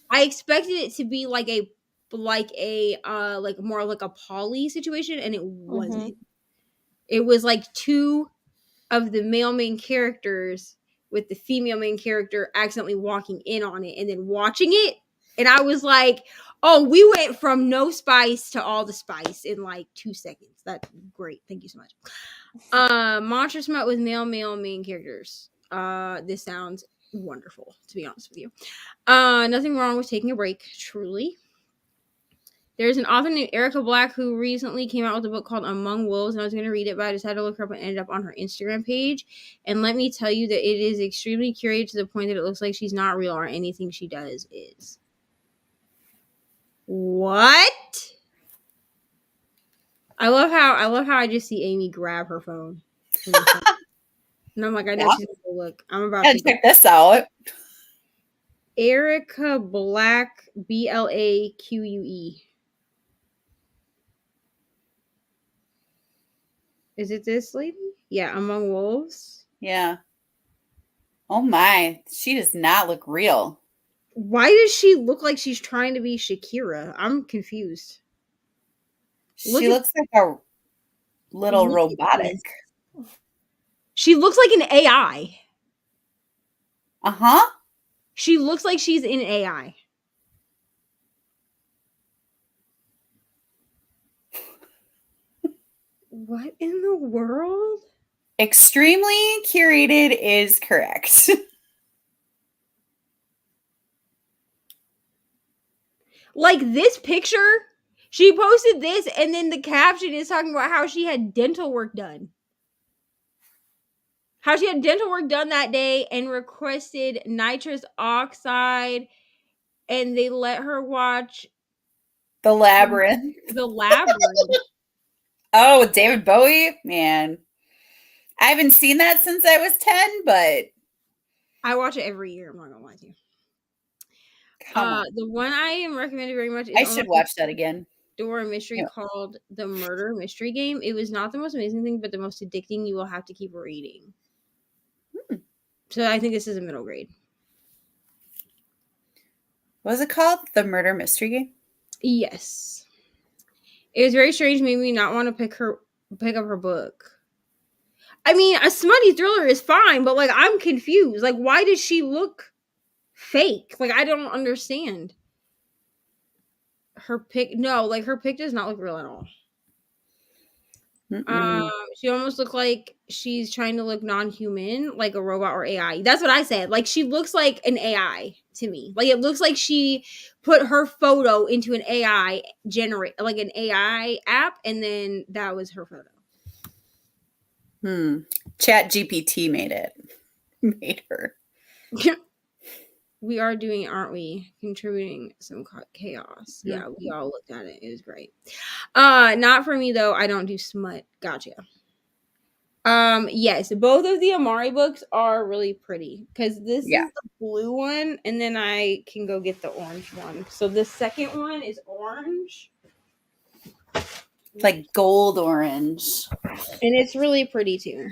I expected it to be like more like a poly situation, and it wasn't. It was like two of the male main characters with the female main character accidentally walking in on it and then watching it, and I was like, oh, we went from no spice to all the spice in like 2 seconds. That's great. Thank you so much. Monster Smut with male main characters. This sounds wonderful, to be honest with you. Nothing wrong with taking a break, truly. There's an author named Erica Black who recently came out with a book called Among Wolves, and I was going to read it, but I decided to look her up and ended up on her Instagram page. And let me tell you that it is extremely curated to the point that it looks like she's not real or anything she does is. What? I love how I just see Amy grab her phone. And I'm like, I know she's going to look. I'm about to check this out. Erica Black, Blaque. Is it this lady? Yeah, Among Wolves. Yeah. Oh my, she does not look real. Why does she look like she's trying to be Shakira? I'm confused. She looks like a little robotic. She looks like an AI. Uh-huh. She looks like she's in AI. What in the world? Extremely curated is correct. Like this picture, she posted this, and then the caption is talking about how she had dental work done. How she had dental work done that day and requested nitrous oxide, and they let her watch The Labyrinth. The Labyrinth. Oh, David Bowie? Man. I haven't seen that since I was 10, but I watch it every year. I'm not gonna lie to you. The one I am recommending very much is I should watch that again. Door mystery called The Murder Mystery Game. It was not the most amazing thing, but the most addicting. You will have to keep reading. So I think this is a middle grade. What was it called? The Murder Mystery Game? Yes. It was very strange. Made me not want to pick up her book. I mean, a smutty thriller is fine, but like I'm confused. Like, why does she look fake? Like, I don't understand. Her pic does not look real at all. She almost looked like she's trying to look non-human, like a robot or AI. That's what I said. Like, she looks like an AI to me. Like, it looks like she put her photo into an AI like an AI app, and then that was her photo. Chat GPT made her. We are doing, aren't we? Contributing some chaos. Yeah, we all looked at it. It was great. Not for me though. I don't do smut. Gotcha. Yes, both of the Amari books are really pretty because this is the blue one, and then I can go get the orange one. So the second one is orange, like gold orange, and it's really pretty too.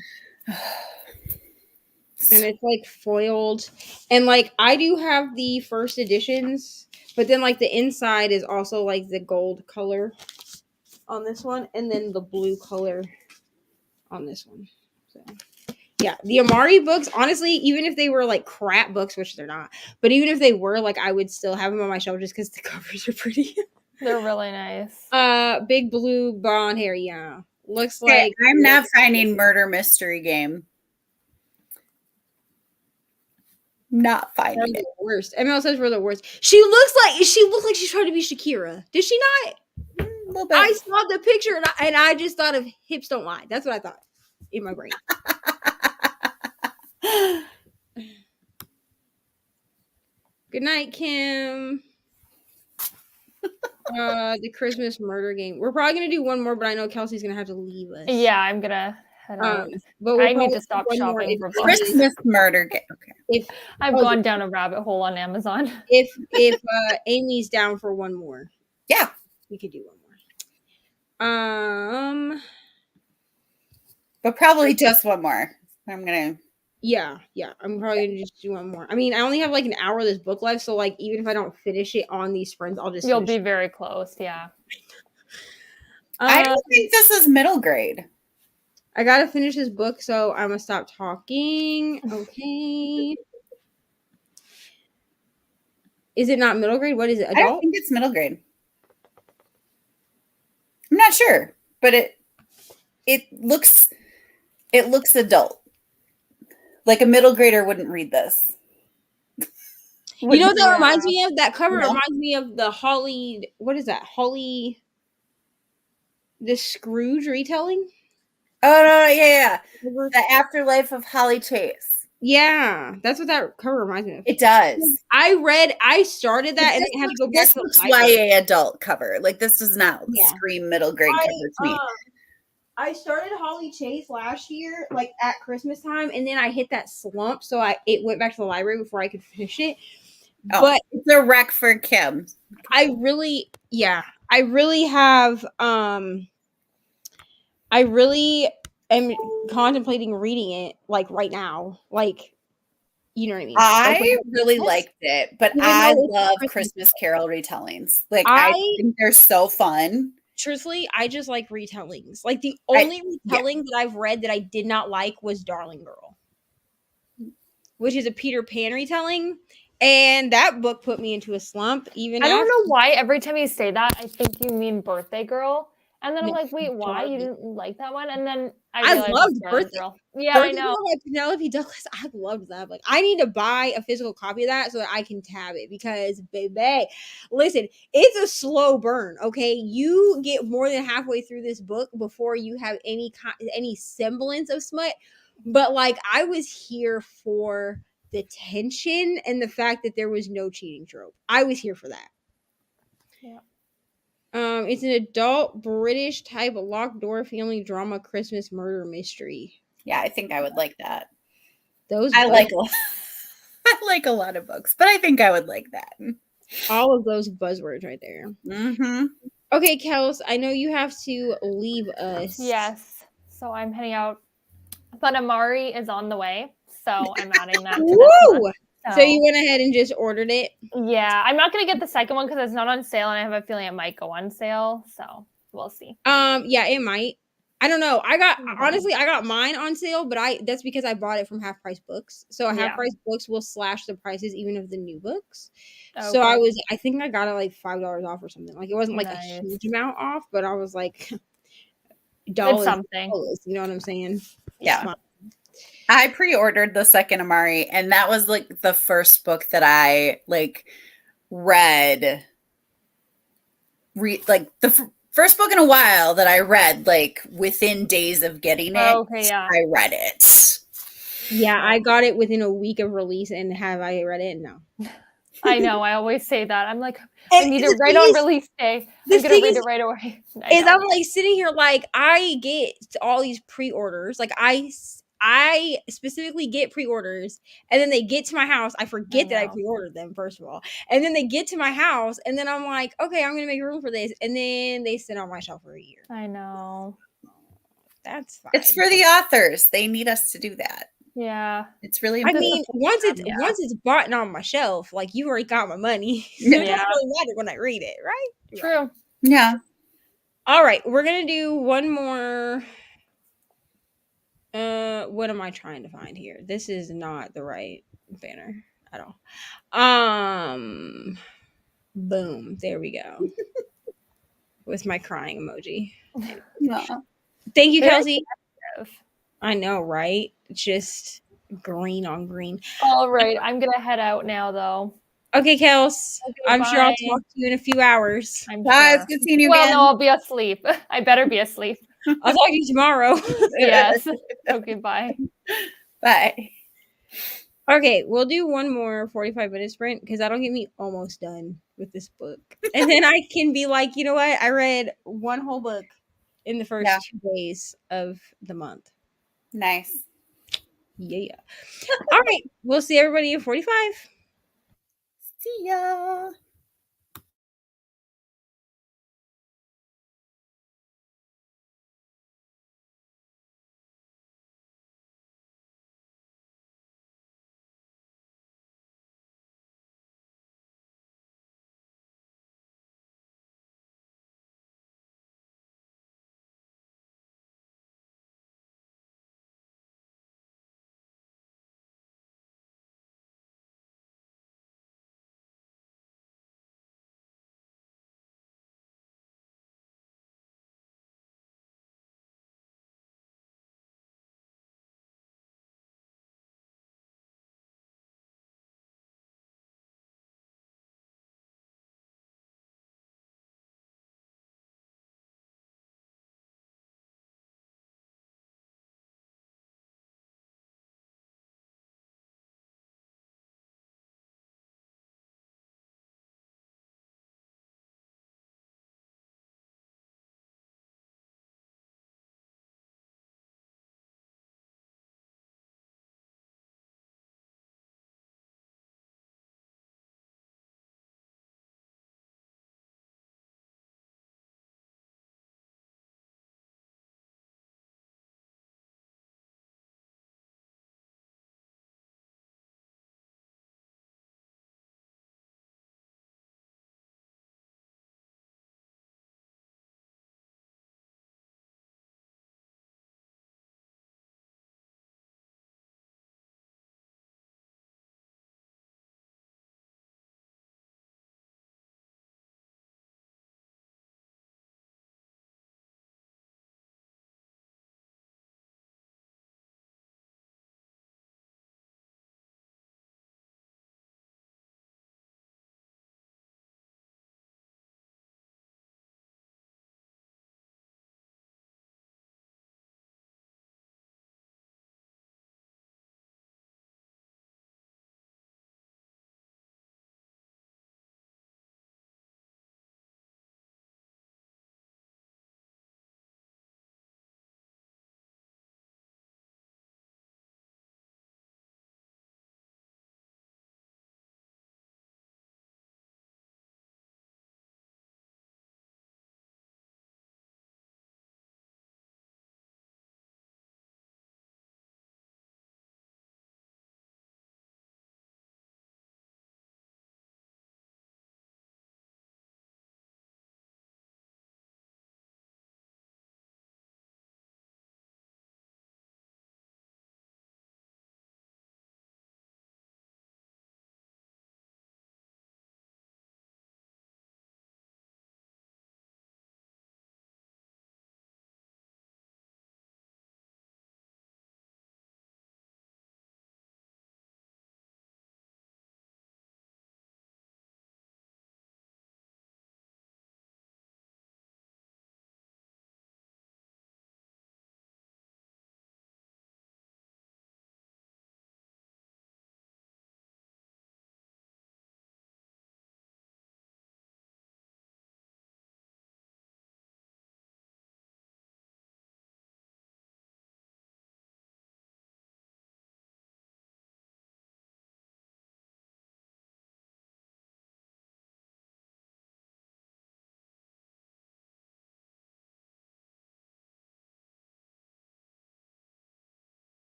And it's like foiled, and like I do have the first editions, but then like the inside is also like the gold color on this one, and then the blue color on this one. So yeah, the Amari books, honestly, even if they were like crap books, which they're not, but even if they were, like I would still have them on my shelf just because the covers are pretty. They're really nice. Big blue blonde hair, yeah. Looks Okay, like I'm not finding murder mystery game. Not we're finding the it. worst. ML says we're the worst. She looks like she's trying to be Shakira. Did she not? A little bit. I saw the picture and I just thought of hips don't lie. That's what I thought in my brain. Good night, Kim. The Christmas murder game. We're probably gonna do one more, but I know Kelsey's gonna have to leave us. Yeah, I'm gonna head out. But we'll I need probably to stop do one more shopping if- for if- books. Christmas murder game. Okay. If I've gone down a rabbit hole on Amazon. if Amy's down for one more, Yeah. we could do one more. But probably just one more. I'm gonna. Yeah. I'm probably gonna just do one more. I mean, I only have like an hour of this book left, so like even if I don't finish it on these sprints, I'll just You'll finish be it. very close. Yeah. I don't think this is middle grade. I gotta finish this book, so I'm gonna stop talking. Okay. Is it not middle grade? What is it? I don't Adult? think it's middle grade. I'm not sure, but it looks adult. Like a middle grader wouldn't read this. You know what that Yeah. reminds me of? That cover No. reminds me of the Holly. What is that? Holly. The Scrooge retelling. Oh no, yeah. The Afterlife of Holly Chase. Yeah, that's what that cover reminds me of. It does. I started that and I had to go back This to the looks library. YA adult cover. Like this does not Yeah. scream middle grade cover to me. I started Holly Chase last year, like at Christmas time, and then I hit that slump, so it went back to the library before I could finish it. Oh, But it's a wreck for Kim. I really am contemplating reading it like right now. Like, you know what I mean? I really liked it, but Even I though it's love Christmas. Christmas Carol retellings. Like I think they're so fun. Truthfully, I just like retellings. Like the only retelling that I've read that I did not like was Darling Girl, which is a Peter Pan retelling. And that book put me into a slump. Even I don't know why every time you say that, I think you mean Birthday Girl. And then I'm No, like, wait, why? Darling. You didn't like that one? And then I realized loved it's Darling Birthday- Girl. Yeah, I Birthday know. Girl by Penelope Douglas. I loved that. Like, I need to buy a physical copy of that so that I can tab it because, baby, listen, it's a slow burn. Okay, you get more than halfway through this book before you have any semblance of smut. But like, I was here for the tension and the fact that there was no cheating trope. I was here for that. Yeah. It's an adult British type locked door family drama Christmas murder mystery. Yeah, I think I would like that. I like a lot of books, but I think I would like that. all of those buzzwords right there. Mm-hmm. Okay, Kels, I know you have to leave us. Yes. So I'm heading out. But Amari is on the way. So I'm adding that to this Woo! month. So you went ahead and just ordered it? Yeah, I'm not going to get the second one because it's not on sale, and I have a feeling it might go on sale. So we'll see. Yeah, it might. I don't know. I got mine on sale, but that's because I bought it from Half Price Books. So Half Price Books will slash the prices even of the new books. Okay. So I think I got it like $5 off or something. Like it wasn't like a huge amount off, but I was like, $1. It's something. You know what I'm saying? Yeah. I pre-ordered the second Amari, and that was like the first book that I like read like the first book in a while that I read like within days of getting it. Okay, yeah. I read it. Yeah, I got it within a week of release, and have I read it? No. I know. I always say that. I'm like, I need it right on release day. I'm gonna read it right away. I'm like sitting here like I get all these pre-orders. Like I specifically get pre-orders, and then they get to my house. I forget that I pre-ordered them, first of all. And then they get to my house, and then I'm like, okay, I'm going to make room for this. And then they sit on my shelf for a year. I know. That's fine. It's for the authors. They need us to do that. Yeah. It's really important. I mean, once it's bought on my shelf, like you already got my money. So it doesn't really matter when I read it, right? True. Right. Yeah. All right. We're going to do one more. What am I trying to find here? This is not the right banner at all. Boom. There we go. With my crying emoji. No. Thank you, Very Kelsey. active. I know, right? Just green on green. All right, I'm gonna head out now, though. Okay, Kels. Okay, I'm sure I'll bye. talk to you in a few hours. I'm Bye. It's sure. good seeing you Well, again. no, I'll be asleep. I better be asleep. I'll talk to you tomorrow. Yes. Okay, bye. Bye. Okay, we'll do one more 45-minute sprint because that'll get me almost done with this book. And then I can be like, you know what? I read one whole book in the first Yeah. 2 days of the month. Nice. Yeah. All right. We'll see everybody in 45. See ya.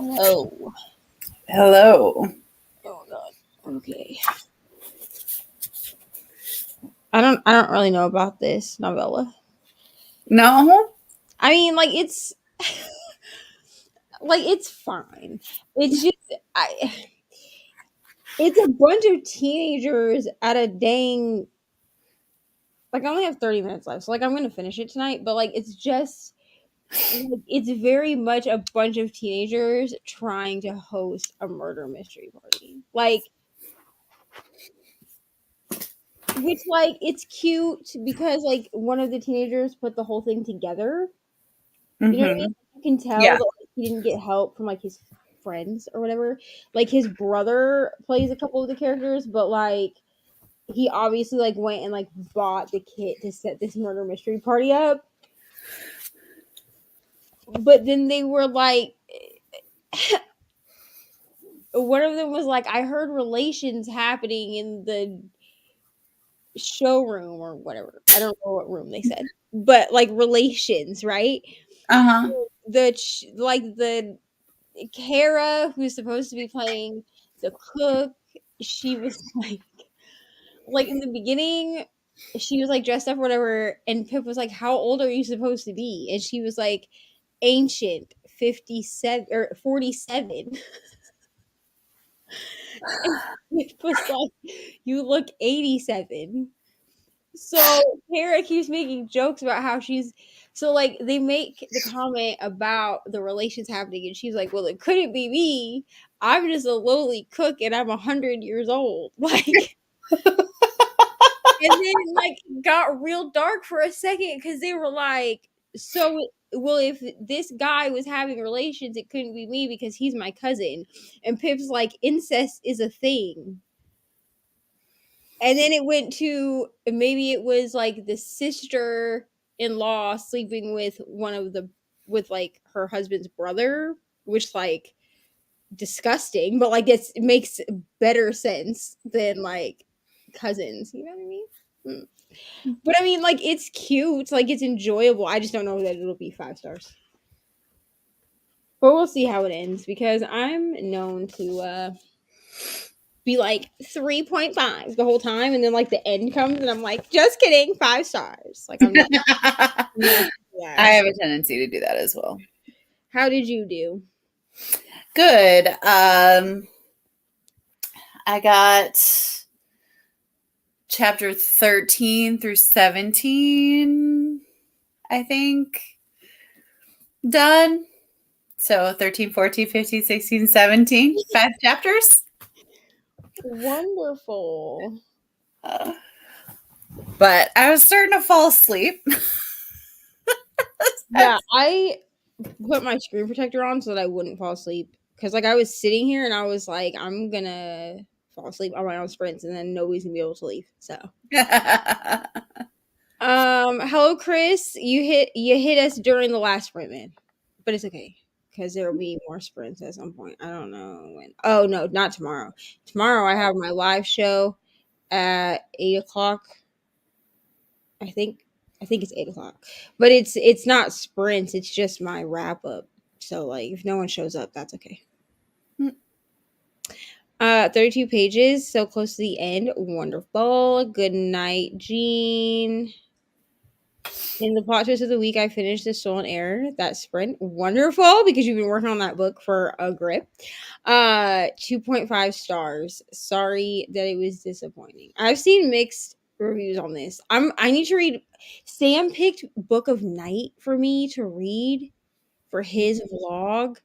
Oh. Hello. Oh god. Okay. I don't really know about this novella. No? I mean, like it's like it's fine. It's just it's a bunch of teenagers at a dang, like I only have 30 minutes left. So like I'm going to finish it tonight, but like it's just like, it's very much a bunch of teenagers trying to host a murder mystery party. Like, which like it's cute because like one of the teenagers put the whole thing together. You know what I mean? You can tell Yeah. that like, he didn't get help from like his friends or whatever. Like his brother plays a couple of the characters, but like he obviously like went and like bought the kit to set this murder mystery party up. But then they were like one of them was like, I heard relations happening in the showroom or whatever. I don't know what room they said, but like relations, right? Uh-huh. The Kara, who's supposed to be playing the cook, she was like in the beginning, she was like dressed up or whatever, and Pip was like, "How old are you supposed to be?" And she was like, "Ancient 57 or 47." And Pip was like, "You look 87." So Kara keeps making jokes about how she's so like they make the comment about the relations happening, and she's like, "Well, it couldn't be me. I'm just a lowly cook, and I'm 100 years old." Like, and then like got real dark for a second because they were like, "So, well, if this guy was having relations, it couldn't be me because he's my cousin." And Pip's like, "Incest is a thing." And then it went to maybe it was like the sister in law sleeping with with like her husband's brother, which like disgusting, but like it makes better sense than like cousins. You know what I mean? But I mean, like it's cute, like it's enjoyable. I just don't know that it'll be 5 stars. But we'll see how it ends because I'm known to be like 3.5 the whole time, and then like the end comes and I'm like, just kidding, 5 stars. Like I'm not. I have a tendency to do that as well. How did you do? Good. I got chapter 13 through 17, I think, done. So 13, 14, 15, 16, 17, 5 chapters. Wonderful. But I was starting to fall asleep. Yeah, I put my screen protector on so that I wouldn't fall asleep. Because like I was sitting here and I was like, I'm gonna fall asleep on my own sprints and then nobody's gonna be able to leave. So hello Chris. You hit us during the last sprint, man. But it's okay. Because there will be more sprints at some point. I don't know when. Oh no, not tomorrow. Tomorrow I have my live show at 8 o'clock. I think it's 8 o'clock. But it's not sprints, it's just my wrap up. So like if no one shows up, that's okay. 32 pages, so close to the end. Wonderful. Good night, Jean. In the plot twist of the week, I finished The Stolen Heir, that sprint. Wonderful, because you've been working on that book for a grip. 2.5 stars. Sorry that it was disappointing. I've seen mixed reviews on this. I need to read. Sam picked Book of Night for me to read for his vlog.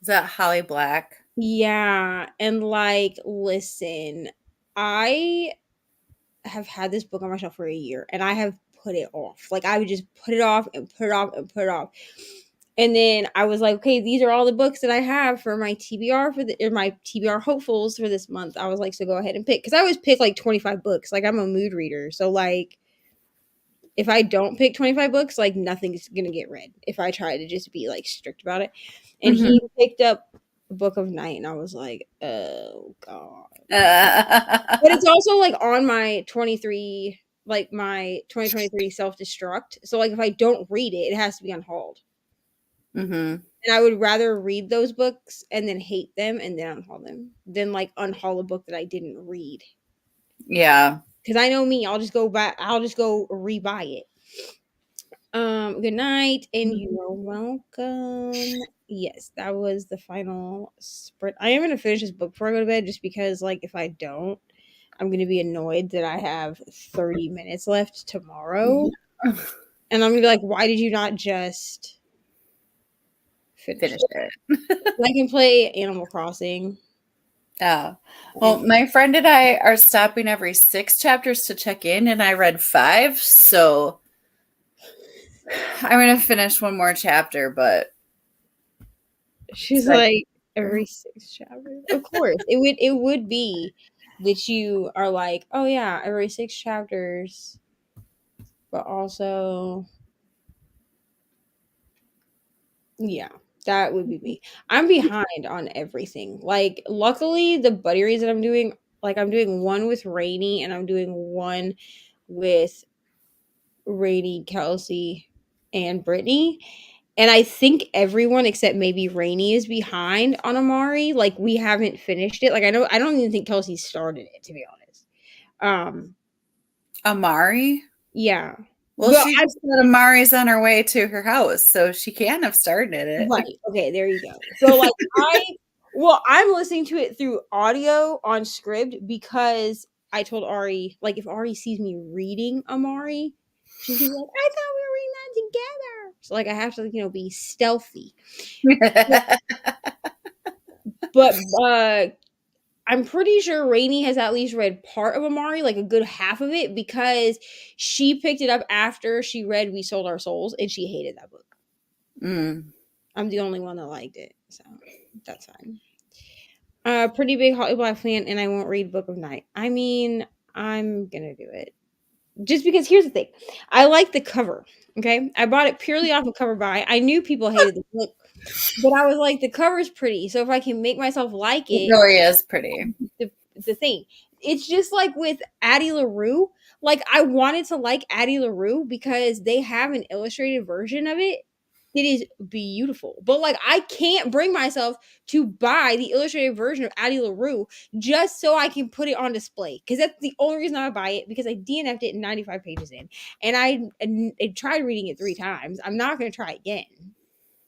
Is that Holly Black? Yeah, and like, listen, I have had this book on my shelf for a year, and I have put it off. Like I would just put it off and put it off and put it off. And then I was like, okay, these are all the books that I have for my TBR my TBR hopefuls for this month. I was like, so go ahead and pick, because I always pick like 25 books. Like I'm a mood reader, so like if I don't pick 25 books, like nothing's gonna get read if I try to just be like strict about it. And he picked up Book of Night, and I was like, oh god. But it's also like on my 23, like my 2023 self-destruct. So like if I don't read it, it has to be unhauled. Mm-hmm. And I would rather read those books and then hate them and then unhaul them than like unhaul a book that I didn't read. Yeah. Because I know me, I'll just go rebuy it. Good night, and you are welcome. Yes, that was the final sprint. I am gonna finish this book before I go to bed, just because, like, if I don't, I'm gonna be annoyed that I have 30 minutes left tomorrow, and I'm gonna be like, "Why did you not just finish Finish it?" it. I can play Animal Crossing. Oh. Well, my friend and I are stopping every 6 chapters to check in, and I read 5, so I'm gonna finish one more chapter, but She's so like every 6 chapters. Of course, it would be that you are like, oh yeah, every 6 chapters, but also, yeah, that would be me. I'm behind on everything. Like, luckily, the buddy reads that I'm doing, like, I'm doing one with Reni, and I'm doing one with Reni, Kelsey, and Brittany. And I think everyone except maybe Reni is behind on Amari. Like, we haven't finished it. Like, I don't even think Kelsey started it, to be honest. Amari. Yeah. Well, But she just said Amari's on her way to her house, so she can have started it. right. Okay, there you go. So like I'm listening to it through audio on script because I told Ari, like, if Ari sees me reading Amari, she's gonna be like, I thought we were reading that together. So like I have to, be stealthy. But I'm pretty sure Rainey has at least read part of Amari, like a good half of it, because she picked it up after she read We Sold Our Souls, and she hated that book. I'm the only one that liked it, so that's fine. Pretty big Holly Black fan, and I won't read Book of Night. I mean, I'm gonna do it. Just because, here's the thing. I like the cover, okay? I bought it purely off of cover buy. I knew people hated the book, but I was like, the cover's pretty, so if I can make myself like It it, really is pretty. the thing. It's just like with Addie LaRue. Like, I wanted to like Addie LaRue because they have an illustrated version of it. It is beautiful. But like, I can't bring myself to buy the illustrated version of Addie LaRue just so I can put it on display. Because that's the only reason I would buy it, because I DNF'd it 95 pages in. And I tried reading it 3 times. I'm not going to try again.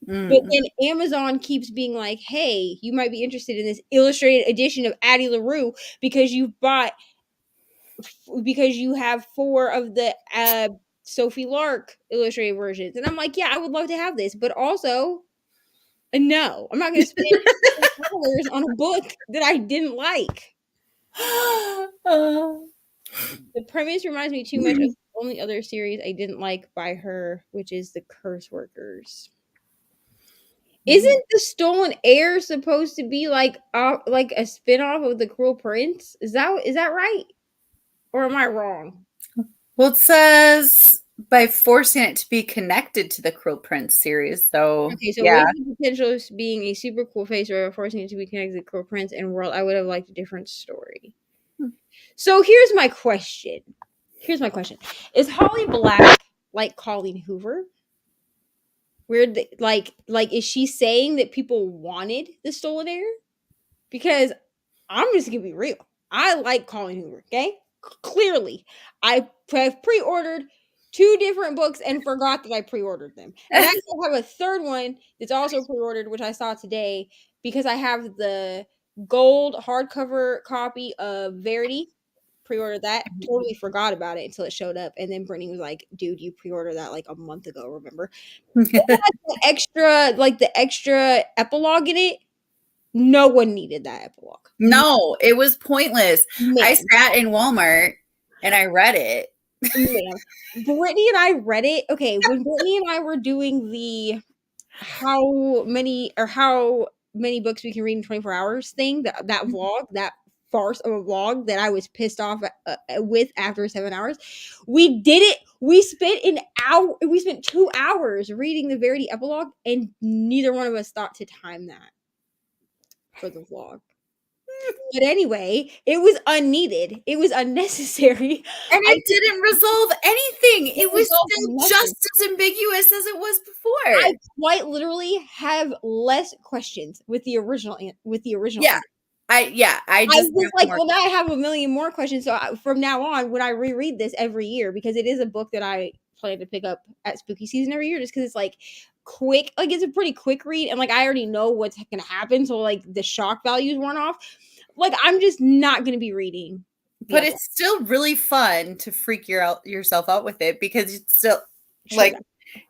But then Amazon keeps being like, hey, you might be interested in this illustrated edition of Addie LaRue because you have 4 of the Sophie Lark illustrated versions. And I'm like, yeah, I would love to have this, but also, no, I'm not going to spend $10 on a book that I didn't like. The premise reminds me too much of the only other series I didn't like by her, which is The Curse Workers. Isn't The Stolen Heir supposed to be like a spin-off of The Cruel Prince? Is that right? Or am I wrong? Well, it says by forcing it to be connected to the Cruel Prince series. So, Okay, so yeah. with the potential of being a super cool face or forcing it to be connected to the Cruel Prince and world, I would have liked a different story. So here's my question. Is Holly Black like Colleen Hoover? Where like is she saying that people wanted The Stolen Heir? Because I'm just gonna be real. I like Colleen Hoover, okay? Clearly. I have pre-ordered 2 different books and forgot that I pre-ordered them. And I still have a third one that's also pre-ordered, which I saw today, because I have the gold hardcover copy of Verity. Pre-ordered that. Totally forgot about it until it showed up. And then Brittany was like, dude, you pre-ordered that like a month ago, remember? The extra epilogue in it. No one needed that epilogue. No, it was pointless. Man. I sat in Walmart and I read it. Man. Brittany and I read it. Okay, when Brittany and I were doing the how many books we can read in 24 hours thing, that vlog, that farce of a vlog that I was pissed off with after 7 hours, we did it. We spent 2 hours reading the Verity epilogue, and neither one of us thought to time that for the vlog. But anyway, it was unneeded. It was unnecessary. And it didn't resolve anything. It was resolved still nothing. just as ambiguous as it was before. I quite literally have less questions with the original. Yeah. I just was have like, more- well, now I have a million more questions. So from now on, when I reread this every year, because it is a book that I plan to pick up at spooky season every year, just because it's like quick, like it's a pretty quick read, and like I already know what's gonna happen, so like the shock values worn off. Like I'm just not gonna be reading. but it's still really fun to freak yourself out with it, because it's still like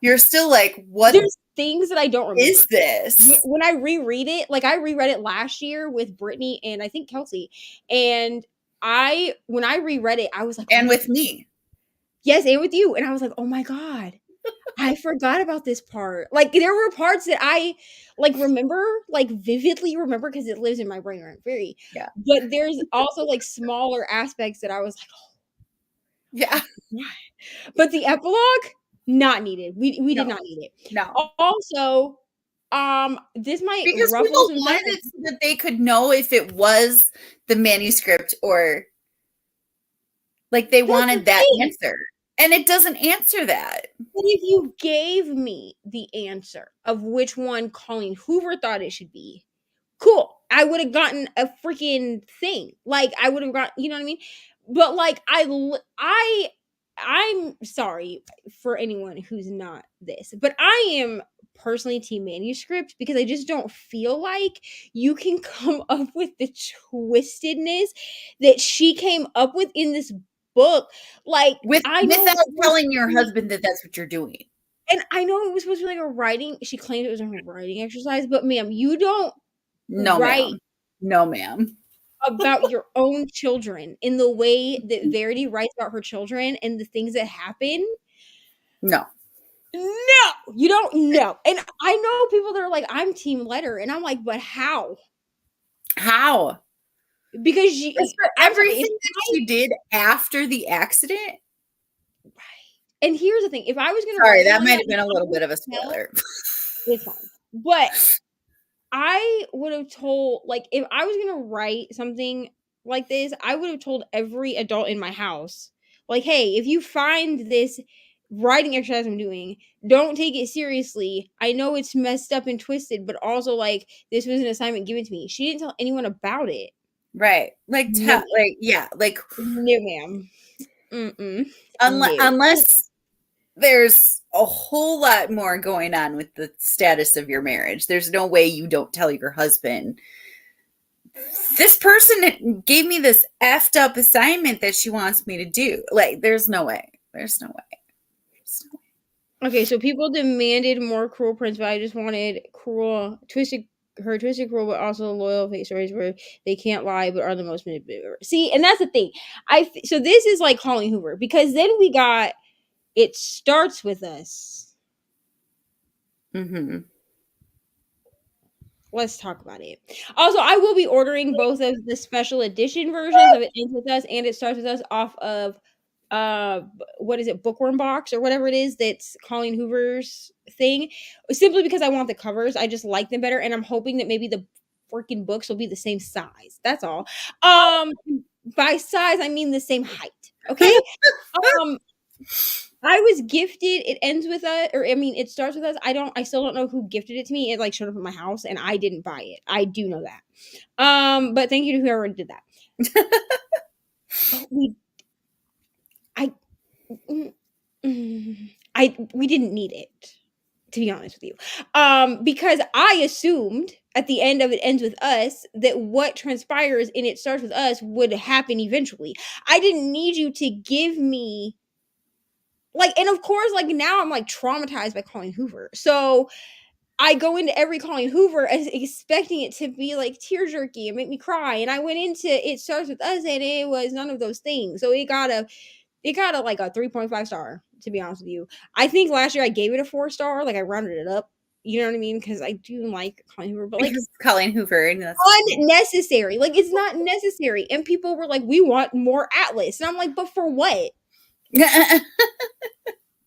you're still like, what There's things that I don't remember. is this? When I reread it, like I reread it last year with Brittany and I think Kelsey, and when I reread it, I was like, And with me. yes, and with you, and I was like, oh my god, I forgot about this part. Like there were parts that I like remember, like vividly remember, because it lives in my brain rent free. Yeah. But there's also like smaller aspects that I was like, oh Yeah. but the epilogue, not needed. We did No. not need it. No. Also, this might Because ruffle people some wanted feathers. it so that they could know if it was the manuscript, or like they wanted that answer. And it doesn't answer that. But if you gave me the answer of which one Colleen Hoover thought it should be, cool. I would have gotten a freaking thing. Like I would have got, you know what I mean? But like I'm sorry for anyone who's not this, but I am personally team manuscript, because I just don't feel like you can come up with the twistedness that she came up with in this book. Like without telling your husband that that's what you're doing. And I know it was supposed to be like a writing. She claimed it was a writing exercise, but ma'am, you don't write No, ma'am. about your own children in the way that Verity writes about her children and the things that happen. No, you don't know. And I know people that are like, I'm team letter, and I'm like, but how? How? Because everything that she did after the accident. Right. And here's the thing: if I was going to, sorry, that might have been a little bit of a spoiler. It's fine, but I would have told, like, if I was going to write something like this, I would have told every adult in my house, like, hey, if you find this writing exercise I'm doing, don't take it seriously. I know it's messed up and twisted, but also, like, this was an assignment given to me. She didn't tell anyone about it. Right. Like, no. Like, no, ma'am. Unless there's a whole lot more going on with the status of your marriage. There's no way you don't tell your husband, this person gave me this effed up assignment that she wants me to do. Like, there's no way. There's no way. Okay, so people demanded more cruel prints, but I just wanted twisted, cruel, but also loyal fake stories where they can't lie but are the most manipulative. See, and that's the thing. So this is like Colleen Hoover, because then we got It Starts With Us. Mm-hmm. Let's talk about it. Also, I will be ordering both of the special edition versions of It Ends With Us and It Starts With Us off of what is it, Bookworm Box or whatever it is that's Colleen Hoover's thing, simply because I want the covers. I just like them better, and I'm hoping that maybe the freaking books will be the same size. That's all. By size I mean the same height. Okay. I was gifted It Ends With Us, or I mean It Starts With Us. I still don't know who gifted it to me. It like showed up at my house and I didn't buy it. I do know that. But thank you to whoever did that. We didn't need it, to be honest with you. Because I assumed at the end of It Ends With Us that what transpires in It Starts With Us would happen eventually. I didn't need you to give me, like, and of course, like, now I'm like traumatized by Colleen Hoover. So I go into every Colleen Hoover as expecting it to be like tear jerky and make me cry. And I went into It Starts With Us and it was none of those things. So it got a like a 3.5 star, to be honest with you. I think last year I gave it a 4 star. Like I rounded it up. You know what I mean? Because I do like Colleen Hoover, but like Colleen Hoover, and that's unnecessary. Like it's not necessary. And people were like, we want more Atlas. And I'm like, but for what?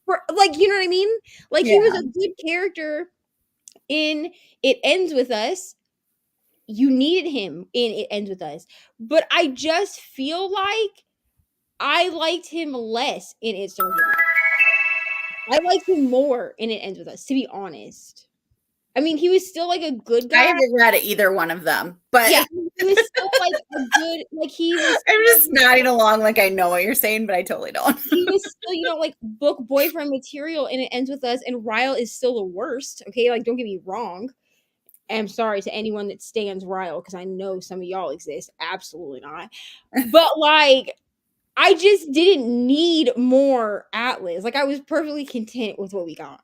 For, like, you know what I mean? Like he was a good character in It Ends With Us. you needed him in It Ends With Us. But I just feel like I liked him less in It Starts With Us. I liked him more in It Ends With Us, to be honest. I mean, he was still like a good I guy. haven't read either one of them, but Yeah, he was still like a good, like he was. I'm just nodding along like I know what you're saying, but I totally don't. He was still, you know, like book boyfriend material, and It Ends With Us. And Ryle is still the worst. Okay, like don't get me wrong. I'm sorry to anyone that stands Ryle, because I know some of y'all exist. Absolutely not. But like, I just didn't need more Atlas. Like, I was perfectly content with what we got.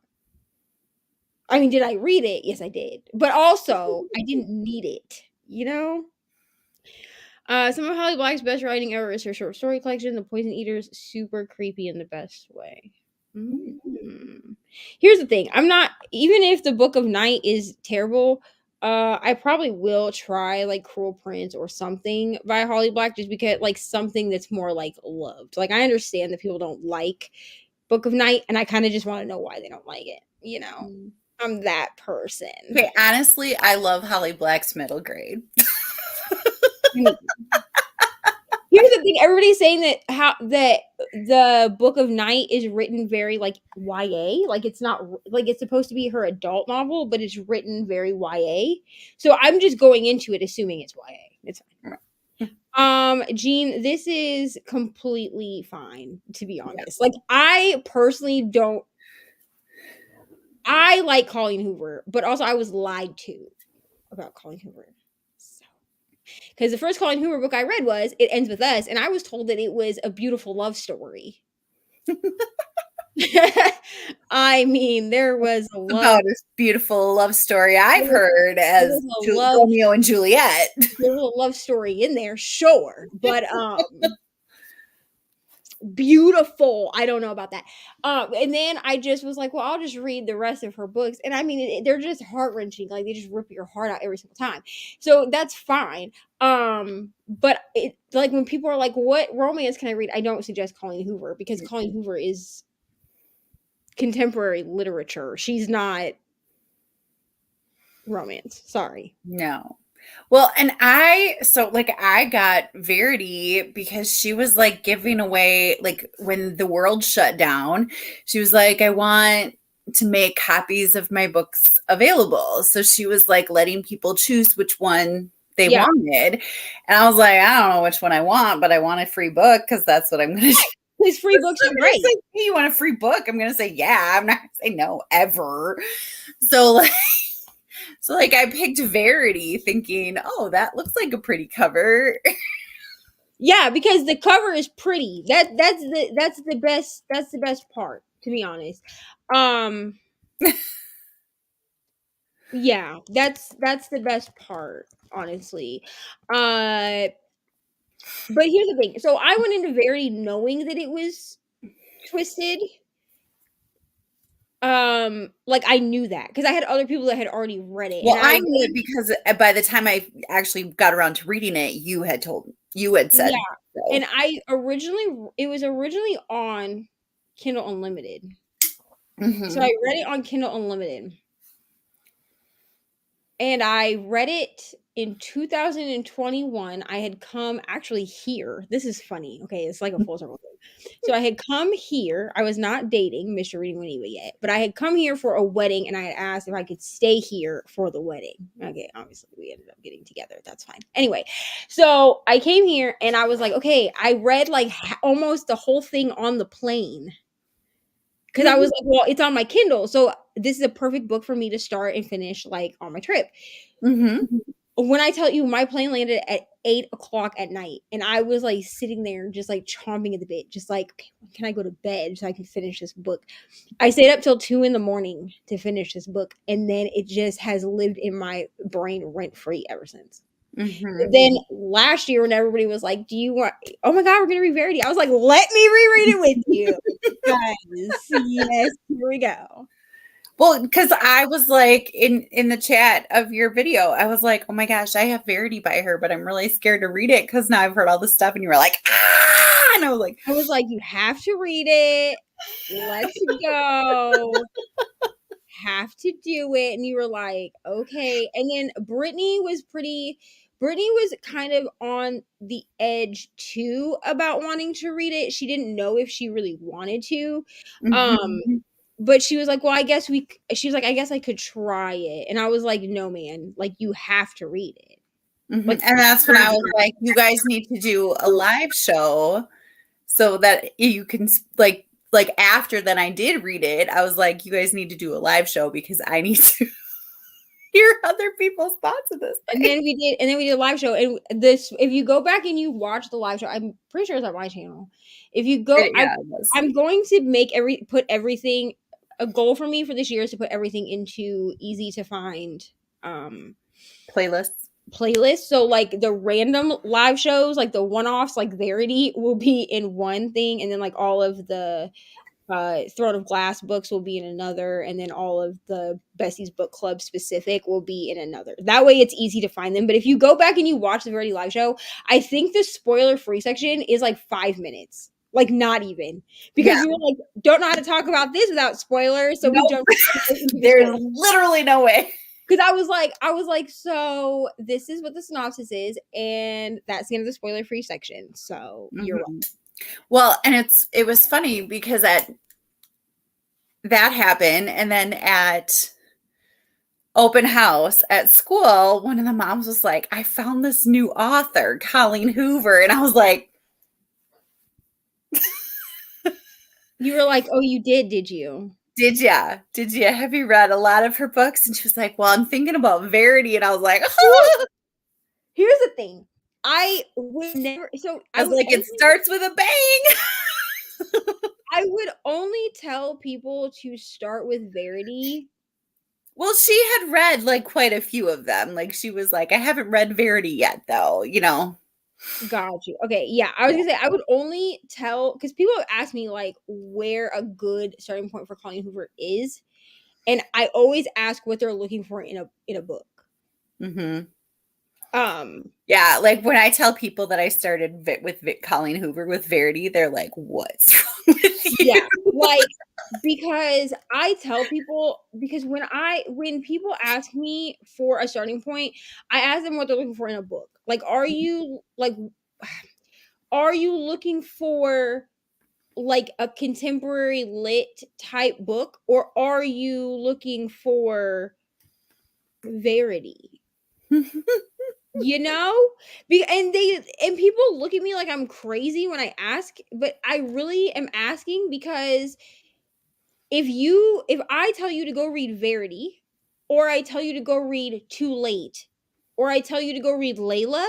I mean, did I read it? Yes, I did. But also, I didn't need it, you know? Some of Holly Black's best writing ever is her short story collection, The Poison Eaters. Super creepy in the best way. Here's the thing. I'm not, even if the Book of Night is terrible, I probably will try like Cruel Prince or something by Holly Black, just because like something that's more like loved. Like, I understand that people don't like Book of Night, and I kind of just want to know why they don't like it, you know? I'm that person. Okay, honestly, I love Holly Black's middle grade. Here's the thing: everybody's saying that the Book of Night is written very like YA, like it's not like it's supposed to be her adult novel, but it's written very YA. So I'm just going into it assuming it's YA. It's fine. Jean, this is completely fine, to be honest. Like, I personally don't. I like Colleen Hoover, but also I was lied to about Colleen Hoover. Because the first Colleen Hoover book I read was It Ends With Us, and I was told that it was a beautiful love story. I mean, there was a love. About this beautiful love story I've heard as Romeo and Juliet. There was a love story in there, sure, but beautiful. I don't know about that. And then I just was like, well, I'll just read the rest of her books. And I mean, they're just heart-wrenching. Like, they just rip your heart out every single time. So that's fine. But it, like, when people are like, what romance can I read? I don't suggest Colleen Hoover, because Colleen Hoover is contemporary literature. She's not romance. Sorry. No. Well, and I got Verity because she was like giving away, like when the world shut down, she was like, I want to make copies of my books available. So she was like letting people choose which one they wanted. And I was like, I don't know which one I want, but I want a free book because that's what I'm going to do. These free books are great. Like, hey, you want a free book? I'm going to say, yeah. I'm not going to say no ever. So like I picked Verity thinking, oh, that looks like a pretty cover. Yeah, because the cover is pretty. That's the best part, to be honest. Yeah, that's the best part, honestly. But here's the thing. So I went into Verity knowing that it was twisted. Like, I knew that because I had other people that had already read it. Well, I knew it because by the time I actually got around to reading it, you had said. Yeah. So. And it was originally on Kindle Unlimited. Mm-hmm. So I read it on Kindle Unlimited. And I read it in 2021. I had come actually here. This is funny. Okay, it's like a full circle thing. So I had come here. I was not dating Mr. Reading Winnie yet, but I had come here for a wedding, and I had asked if I could stay here for the wedding. Okay, obviously we ended up getting together. That's fine. Anyway, so I came here, and I was like, okay, I read like almost the whole thing on the plane. Because I was like, well, it's on my Kindle. So this is a perfect book for me to start and finish like on my trip. Mm-hmm. When I tell you, my plane landed at 8:00 at night, and I was like sitting there just like chomping at the bit, just like, okay, when can I go to bed so I can finish this book? I stayed up till 2 a.m. to finish this book, and then it just has lived in my brain rent-free ever since. Mm-hmm. Then last year, when everybody was like, do you want, oh my God, we're going to read Verity. I was like, let me reread it with you. Guys, yes, here we go. Well, because I was like in the chat of your video, I was like, oh my gosh, I have Verity by her, but I'm really scared to read it because now I've heard all this stuff, and you were like, ah, and I was like, you have to read it. Let's go. have to do it. And you were like, okay. And then Brittany was kind of on the edge too about wanting to read it. She didn't know if she really wanted to. But she was like, well, I guess I guess I could try it. And I was like, no, man, like you have to read it. Like, and that's when I was like, you guys need to do a live show so that you can like after then I did read it, I was like, you guys need to do a live show because I need to hear other people's thoughts of this thing. And then we did a live show. And this, if you go back and you watch the live show, I'm pretty sure it's on my channel. If you go, I'm going to put everything. A goal for me for this year is to put everything into easy to find playlists. So like the random live shows, like the one-offs, like Verity will be in one thing, and then like all of the Throne of Glass books will be in another, and then all of the Bessie's Book Club specific will be in another. That way it's easy to find them. But if you go back and you watch the Verity live show, I think the spoiler-free section is like 5 minutes. Like not even, because you were like, don't know how to talk about this without spoilers, so we don't. There's literally no way. Because I was like, so this is what the synopsis is, and that's the end of the spoiler-free section. So you're welcome. Well, and it was funny because that happened, and then at open house at school, one of the moms was like, I found this new author, Colleen Hoover, and I was like, you were like, oh, you did you? Did ya? Have you read a lot of her books? And she was like, well, I'm thinking about Verity. And I was like, oh. Here's the thing. I would never. So I was like, it starts with a bang. I would only tell people to start with Verity. Well, she had read like quite a few of them. Like she was like, I haven't read Verity yet, though, you know. Got you. Okay, yeah. I was gonna say I would only tell, because people have asked me like where a good starting point for Colleen Hoover is, and I always ask what they're looking for in a book. Yeah, like when I tell people that I started with Colleen Hoover with Verity, they're like, "What's wrong with you?" Yeah, like because I tell people, because when people ask me for a starting point, I ask them what they're looking for in a book. Like, are you looking for like a contemporary lit type book, or are you looking for Verity? You know, and people look at me like I'm crazy when I ask, but I really am asking because if I tell you to go read Verity, or I tell you to go read Too Late, or I tell you to go read Layla,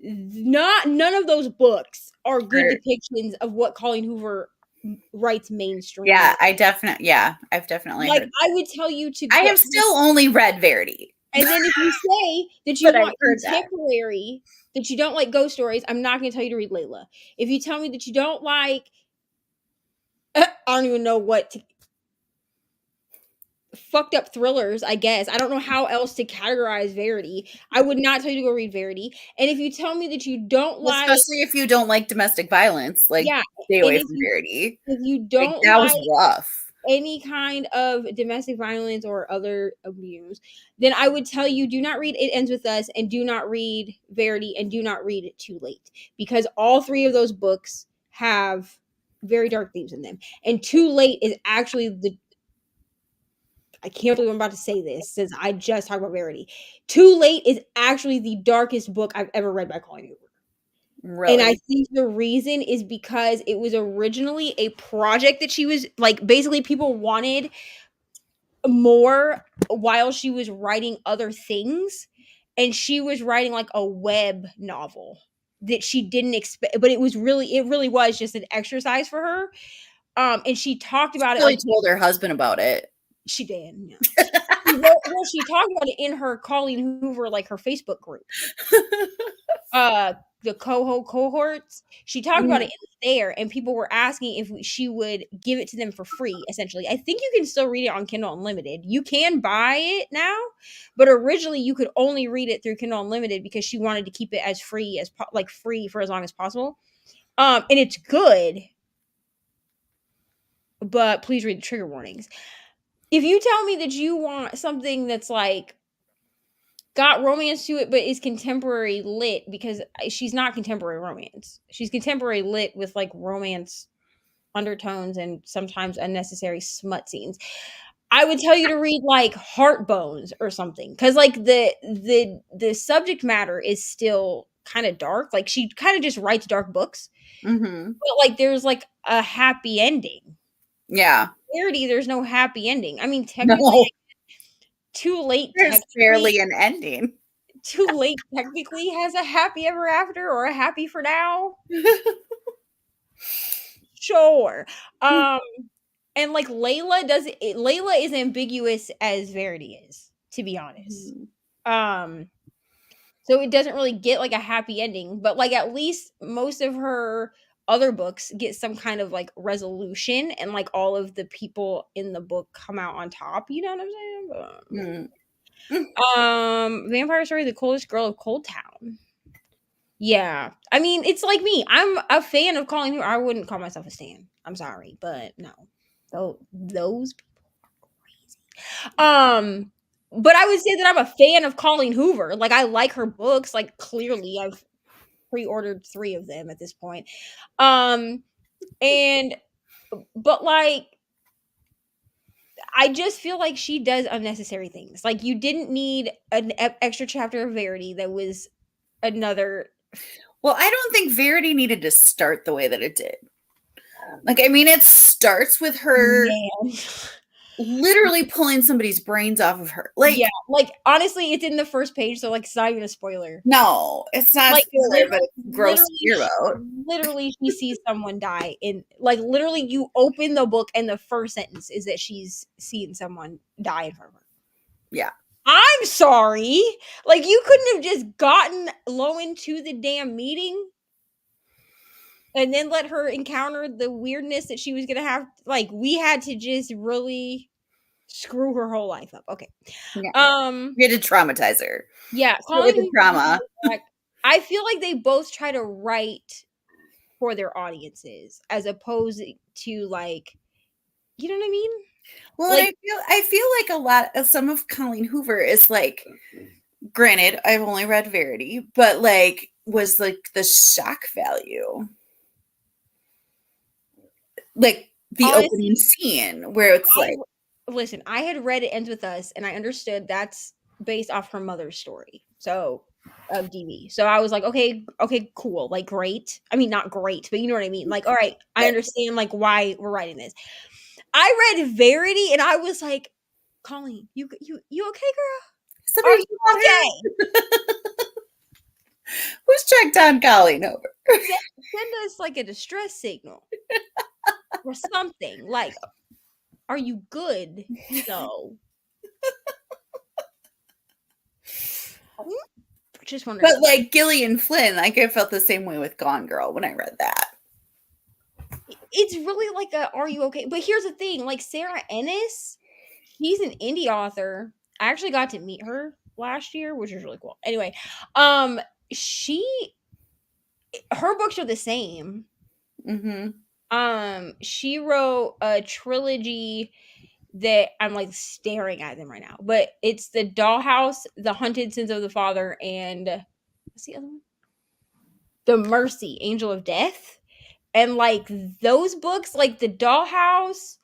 none of those books are good depictions of what Colleen Hoover writes mainstream. Yeah, I've definitely like heard. I would tell you to. I have still only read Verity. And then if you say that you want contemporary, that you don't like ghost stories, I'm not going to tell you to read Layla. If you tell me that you don't like, I don't even know what to, fucked up thrillers, I guess. I don't know how else to categorize Verity. I would not tell you to go read Verity. And if you tell me that you don't like, especially if you don't like domestic violence, like stay away from Verity. If you don't that was rough. Any kind of domestic violence or other abuse, then I would tell you, do not read It Ends With Us, and do not read Verity, and do not read Too Late, because all three of those books have very dark themes in them. And Too Late is actually I can't believe I'm about to say this since I just talked about Verity. Too Late is actually the darkest book I've ever read by Colleen Hoover. Really? And I think the reason is because it was originally a project that she was like, basically people wanted more while she was writing other things, and she was writing like a web novel that she didn't expect, but it really was just an exercise for her. And she talked about it. She told her husband about it. She did. Yeah. Well, she talked about it in her Colleen Hoover, like her Facebook group. The cohorts. She talked about it in there, and people were asking if she would give it to them for free. Essentially, I think you can still read it on Kindle Unlimited. You can buy it now, but originally you could only read it through Kindle Unlimited because she wanted to keep it as free as free for as long as possible. And it's good, but please read the trigger warnings. if you tell me that you want something that's like got romance to it, but is contemporary lit, because she's not contemporary romance. She's contemporary lit with like romance undertones and sometimes unnecessary smut scenes. I would tell you to read like Heartbones or something, because like the subject matter is still kind of dark. Like she kind of just writes dark books, Mm-hmm. but like there's like a happy ending. Yeah. Verity, there's no happy ending. I mean, technically, No, Too Late there's barely an ending. Too Late technically has a happy ever after or a happy for now. Sure. And like Layla is ambiguous as Verity is, to be honest. So it doesn't really get like a happy ending, but like at least most of her other books get some kind of like resolution, and like all of the people in the book come out on top, you know what I'm saying? Vampire Story, The Coldest Girl of Cold Town. Yeah. I mean, it's like me. I'm a fan of Colleen Hoover. I wouldn't call myself a stan. I'm sorry, but no. Those people are crazy. But I would say that I'm a fan of Colleen Hoover. Like I like her books. Like clearly I've pre-ordered 3 of them at this point. And but like I just feel like she does unnecessary things. Like you didn't need an extra chapter of Verity that was another. Well, I don't think Verity needed to start the way that it did. Like, I mean, it starts with her literally pulling somebody's brains off of her. Like, yeah, like honestly, it's in the first page, so like it's not even a spoiler. No, it's not like, a spoiler, but it's gross to hear about. Literally, she sees someone die in like literally. You open the book, and the first sentence is that she's seen someone die in front of her. Yeah. I'm sorry. Like you couldn't have just gotten Lowen to the damn meeting and then let her encounter the weirdness that she was gonna have. Like we had to just really screw her whole life up. Okay. Yeah. We had to traumatize her. Yeah. With the trauma. I feel like they both try to write for their audiences as opposed to like, you know what I mean? Well, like, I feel like a lot of some of Colleen Hoover is like, granted, I've only read Verity, but like was like the shock value. Like the opening scene where it's like, listen, I had read It Ends With Us and I understood that's based off her mother's story. So of DB. So I was like, okay, cool. Like great. I mean, not great, but you know what I mean? Like, all right, I understand like why we're writing this. I read Verity and I was like, Colleen, you okay, girl? Are you okay? Who's checked on Colleen over? Send us like a distress signal or something. Like, are you good? No. Just wondering. But like Gillian Flynn, like I felt the same way with Gone Girl when I read that. It's really like a are you okay? But here's the thing, like Sarah Ennis, she's an indie author. I actually got to meet her last year, which is really cool. Anyway, her books are the same. She wrote a trilogy that I'm like staring at them right now, but it's The Dollhouse, The Hunted Sins of the Father, and what's the other one? The Mercy, Angel of Death. And like those books, like The Dollhouse,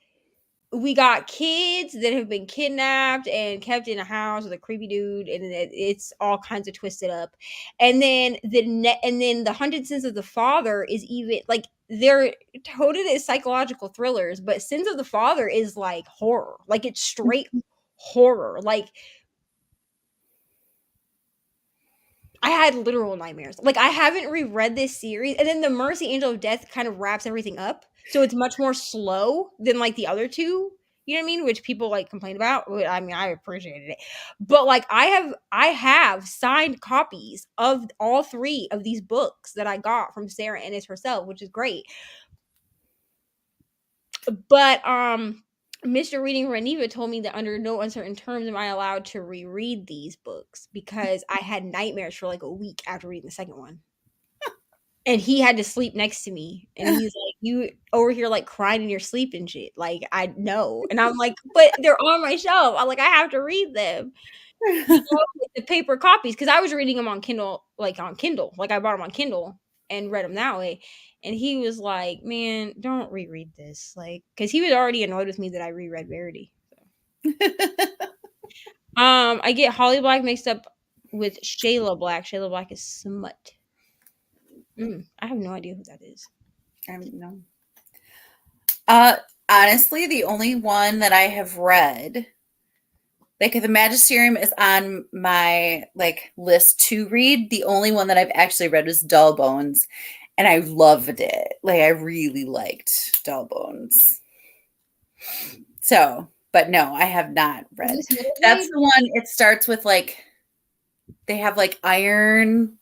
we got kids that have been kidnapped and kept in a house with a creepy dude, and it's all kinds of twisted up. And then the Hunted Sins of the Father is even like they're touted as psychological thrillers, but Sins of the Father is like horror, like it's straight horror. Like I had literal nightmares. Like I haven't reread this series, and then The Mercy, Angel of Death kind of wraps everything up, so it's much more slow than like the other two. You know what I mean? Which people like complain about. I mean, I appreciated it, but like I have signed copies of all 3 of these books that I got from Sarah Ennis herself, which is great. But Mr. Reading Reniva told me that under no uncertain terms am I allowed to reread these books because I had nightmares for like a week after reading the second one. And he had to sleep next to me. And he's like, you over here like crying in your sleep and shit. Like, I know. And I'm like, but they're on my shelf. I'm like, I have to read them. Like the paper copies, because I was reading them on Kindle. Like I bought them on Kindle and read them that way. And he was like, man, don't reread this. Like, because he was already annoyed with me that I reread Verity. So. I get Holly Black mixed up with Shayla Black. Shayla Black is smut. I have no idea who that is. I don't know. Honestly, the only one that I have read, like the Magisterium is on my like list to read. The only one that I've actually read was Dull Bones, and I loved it. Like I really liked Dull Bones. So, but no, I have not read. That's the one. It starts with like they have like iron,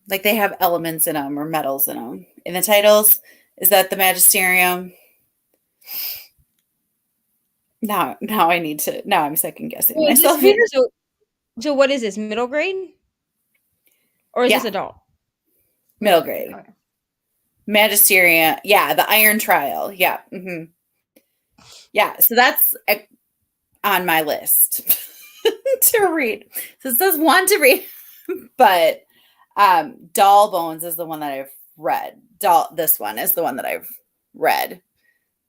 like they have elements in them or metals in them. In the titles, is that the Magisterium? Now I need to. Now I'm second guessing myself here. So what is this? Middle grade, or is this adult? Middle grade. Okay. Magisterium. Yeah, the Iron Trial. Yeah. Mm-hmm. Yeah. So that's on my list to read. So it says one to read, but Dull Bones is the one that I've read. This one is the one that I've read.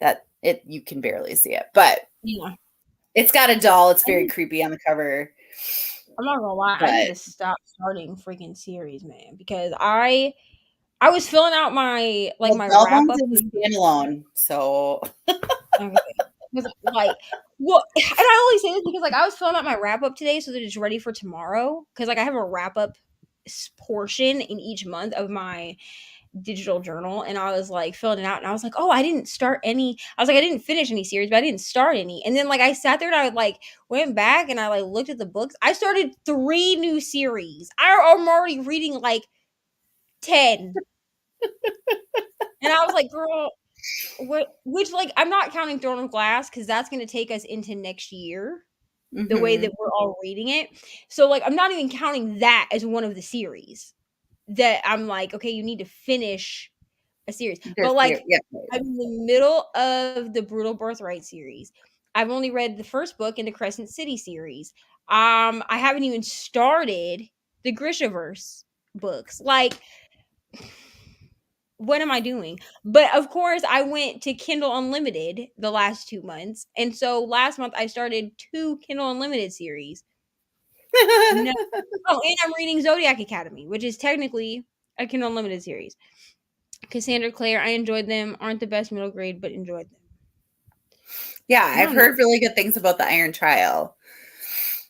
That you can barely see it, but yeah, it's got a doll. It's very creepy on the cover. I'm not gonna lie, I need to stop starting freaking series, man, because I was filling out my my wrap up standalone. So okay. Like, well, and I only say this because like I was filling out my wrap up today so that it's ready for tomorrow. Because like I have a wrap up portion in each month of my digital journal, and I was like filling it out, and I was like, oh, I didn't start any. I was like, I didn't finish any series, but I didn't start any. And then like I sat there and I like went back and I like looked at the books. I started 3 new series. I'm already reading like 10, and I was like, girl. Which like I'm not counting Throne of Glass because that's going to take us into next year, the way that we're all reading it. So like I'm not even counting that as one of the series that I'm like, okay, you need to finish a series. But like I'm in the middle of the Brutal Birthright series. I've only read the first book in the Crescent City series. I haven't even started the Grishaverse books. Like, what am I doing? But of course, I went to Kindle Unlimited the last 2 months. And so last month I started 2 Kindle Unlimited series. No. Oh, and I'm reading Zodiac Academy, which is technically a Kindle Unlimited series. Cassandra Clare, I enjoyed them. Aren't the best middle grade, but enjoyed them. Yeah, I've heard really good things about the Iron Trial,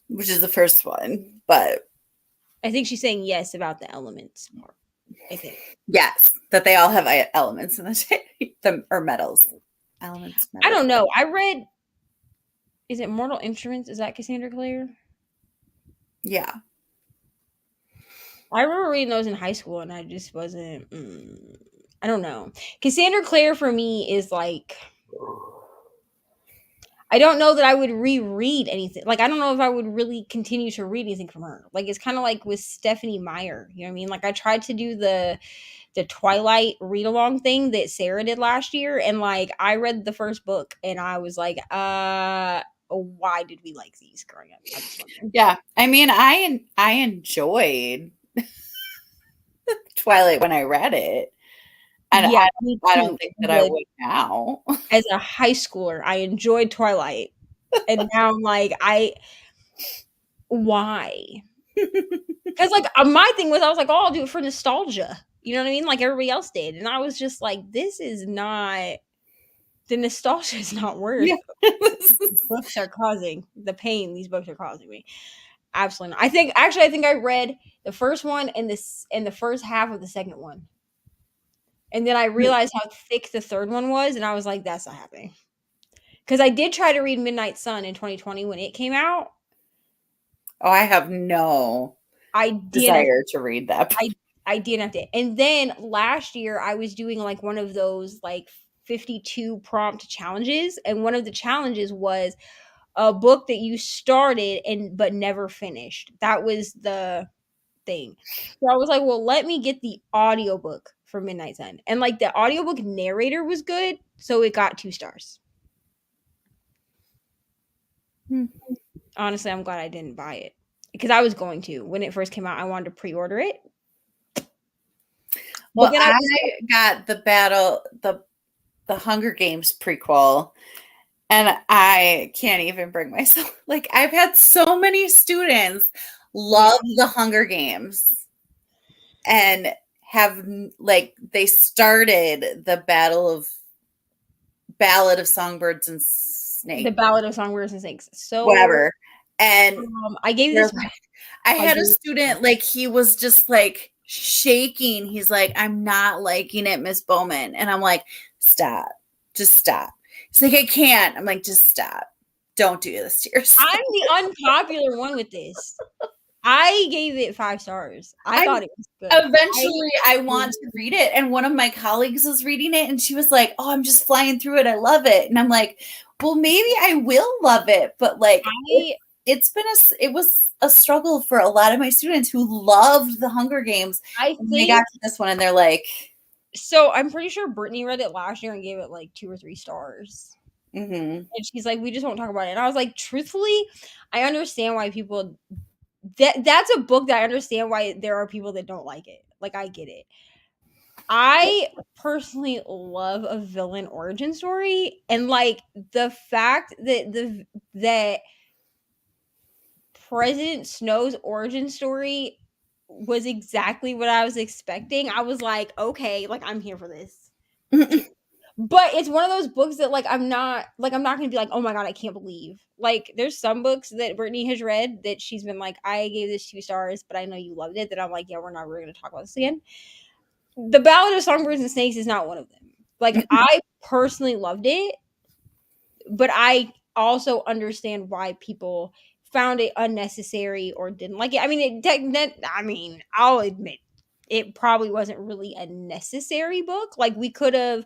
which is the first one. But I think she's saying yes about the elements part. I think. Yes, that they all have elements in the or metals. Elements. I don't know. I read. Is it Mortal Instruments? Is that Cassandra Clare? Yeah. I remember reading those in high school, and I just wasn't. I don't know. Cassandra Clare for me is like. I don't know that I would reread anything. Like, I don't know if I would really continue to read anything from her. Like, it's kind of like with Stephanie Meyer. You know what I mean? Like, I tried to do the Twilight read-along thing that Sarah did last year. And, like, I read the first book, and I was like, why did we like these growing up? Yeah. I mean, I enjoyed Twilight when I read it. And yeah, I don't think that I would now. As a high schooler, I enjoyed Twilight. And now I'm like, why? Because like my thing was, I was like, oh, I'll do it for nostalgia. You know what I mean? Like everybody else did. And I was just like, this is not, the nostalgia is not worth books are causing the pain these books are causing me. Absolutely not. I think I read the first one and the first half of the second one. And then I realized how thick the third one was, and I was like, that's not happening. Because I did try to read Midnight Sun in 2020 when it came out. Oh, I have no desire to read that. I didn't have to. And then last year, I was doing like one of those like 52 prompt challenges. And one of the challenges was a book that you started but never finished. That was the thing. So I was like, well, let me get the audiobook for Midnight Sun. And like the audiobook narrator was good, so it got 2 stars. Honestly, I'm glad I didn't buy it because I was going to. When it first came out, I wanted to pre-order it. Well, I got the Hunger Games prequel, and I can't even bring myself. Like, I've had so many students love the Hunger Games and have, like, they started the Ballad of Songbirds and Snakes. The Ballad of Songbirds and Snakes. So whatever. And I gave this. I had a student, like, he was just like shaking. He's like, I'm not liking it, Miss Bowman. And I'm like, stop. Just stop. He's like, I can't. I'm like, just stop. Don't do this to yourself. I'm the unpopular one with this. I gave it 5 stars. I thought it was good. Eventually, I want to read it. And one of my colleagues was reading it, and she was like, oh, I'm just flying through it. I love it. And I'm like, well, maybe I will love it. But like, it was a struggle for a lot of my students who loved the Hunger Games. They got to this one, and they're like. So I'm pretty sure Brittany read it last year and gave it like 2 or 3 stars. Mm-hmm. And she's like, we just won't talk about it. And I was like, truthfully, I understand why people that's a book that I understand why there are people that don't like it. Like, I get it. I personally love a villain origin story, and like the fact that that President Snow's origin story was exactly what I was expecting. I was like, okay, like I'm here for this. But it's one of those books that like I'm not gonna be like, oh my god, I can't believe. Like, there's some books that Brittany has read that she's been like, I gave this 2 stars, but I know you loved it. That I'm like, yeah, we're not really gonna talk about this again. The Ballad of Songbirds and Snakes is not one of them. Like, I personally loved it, but I also understand why people found it unnecessary or didn't like it. I mean, I'll admit it probably wasn't really a necessary book. Like, you could have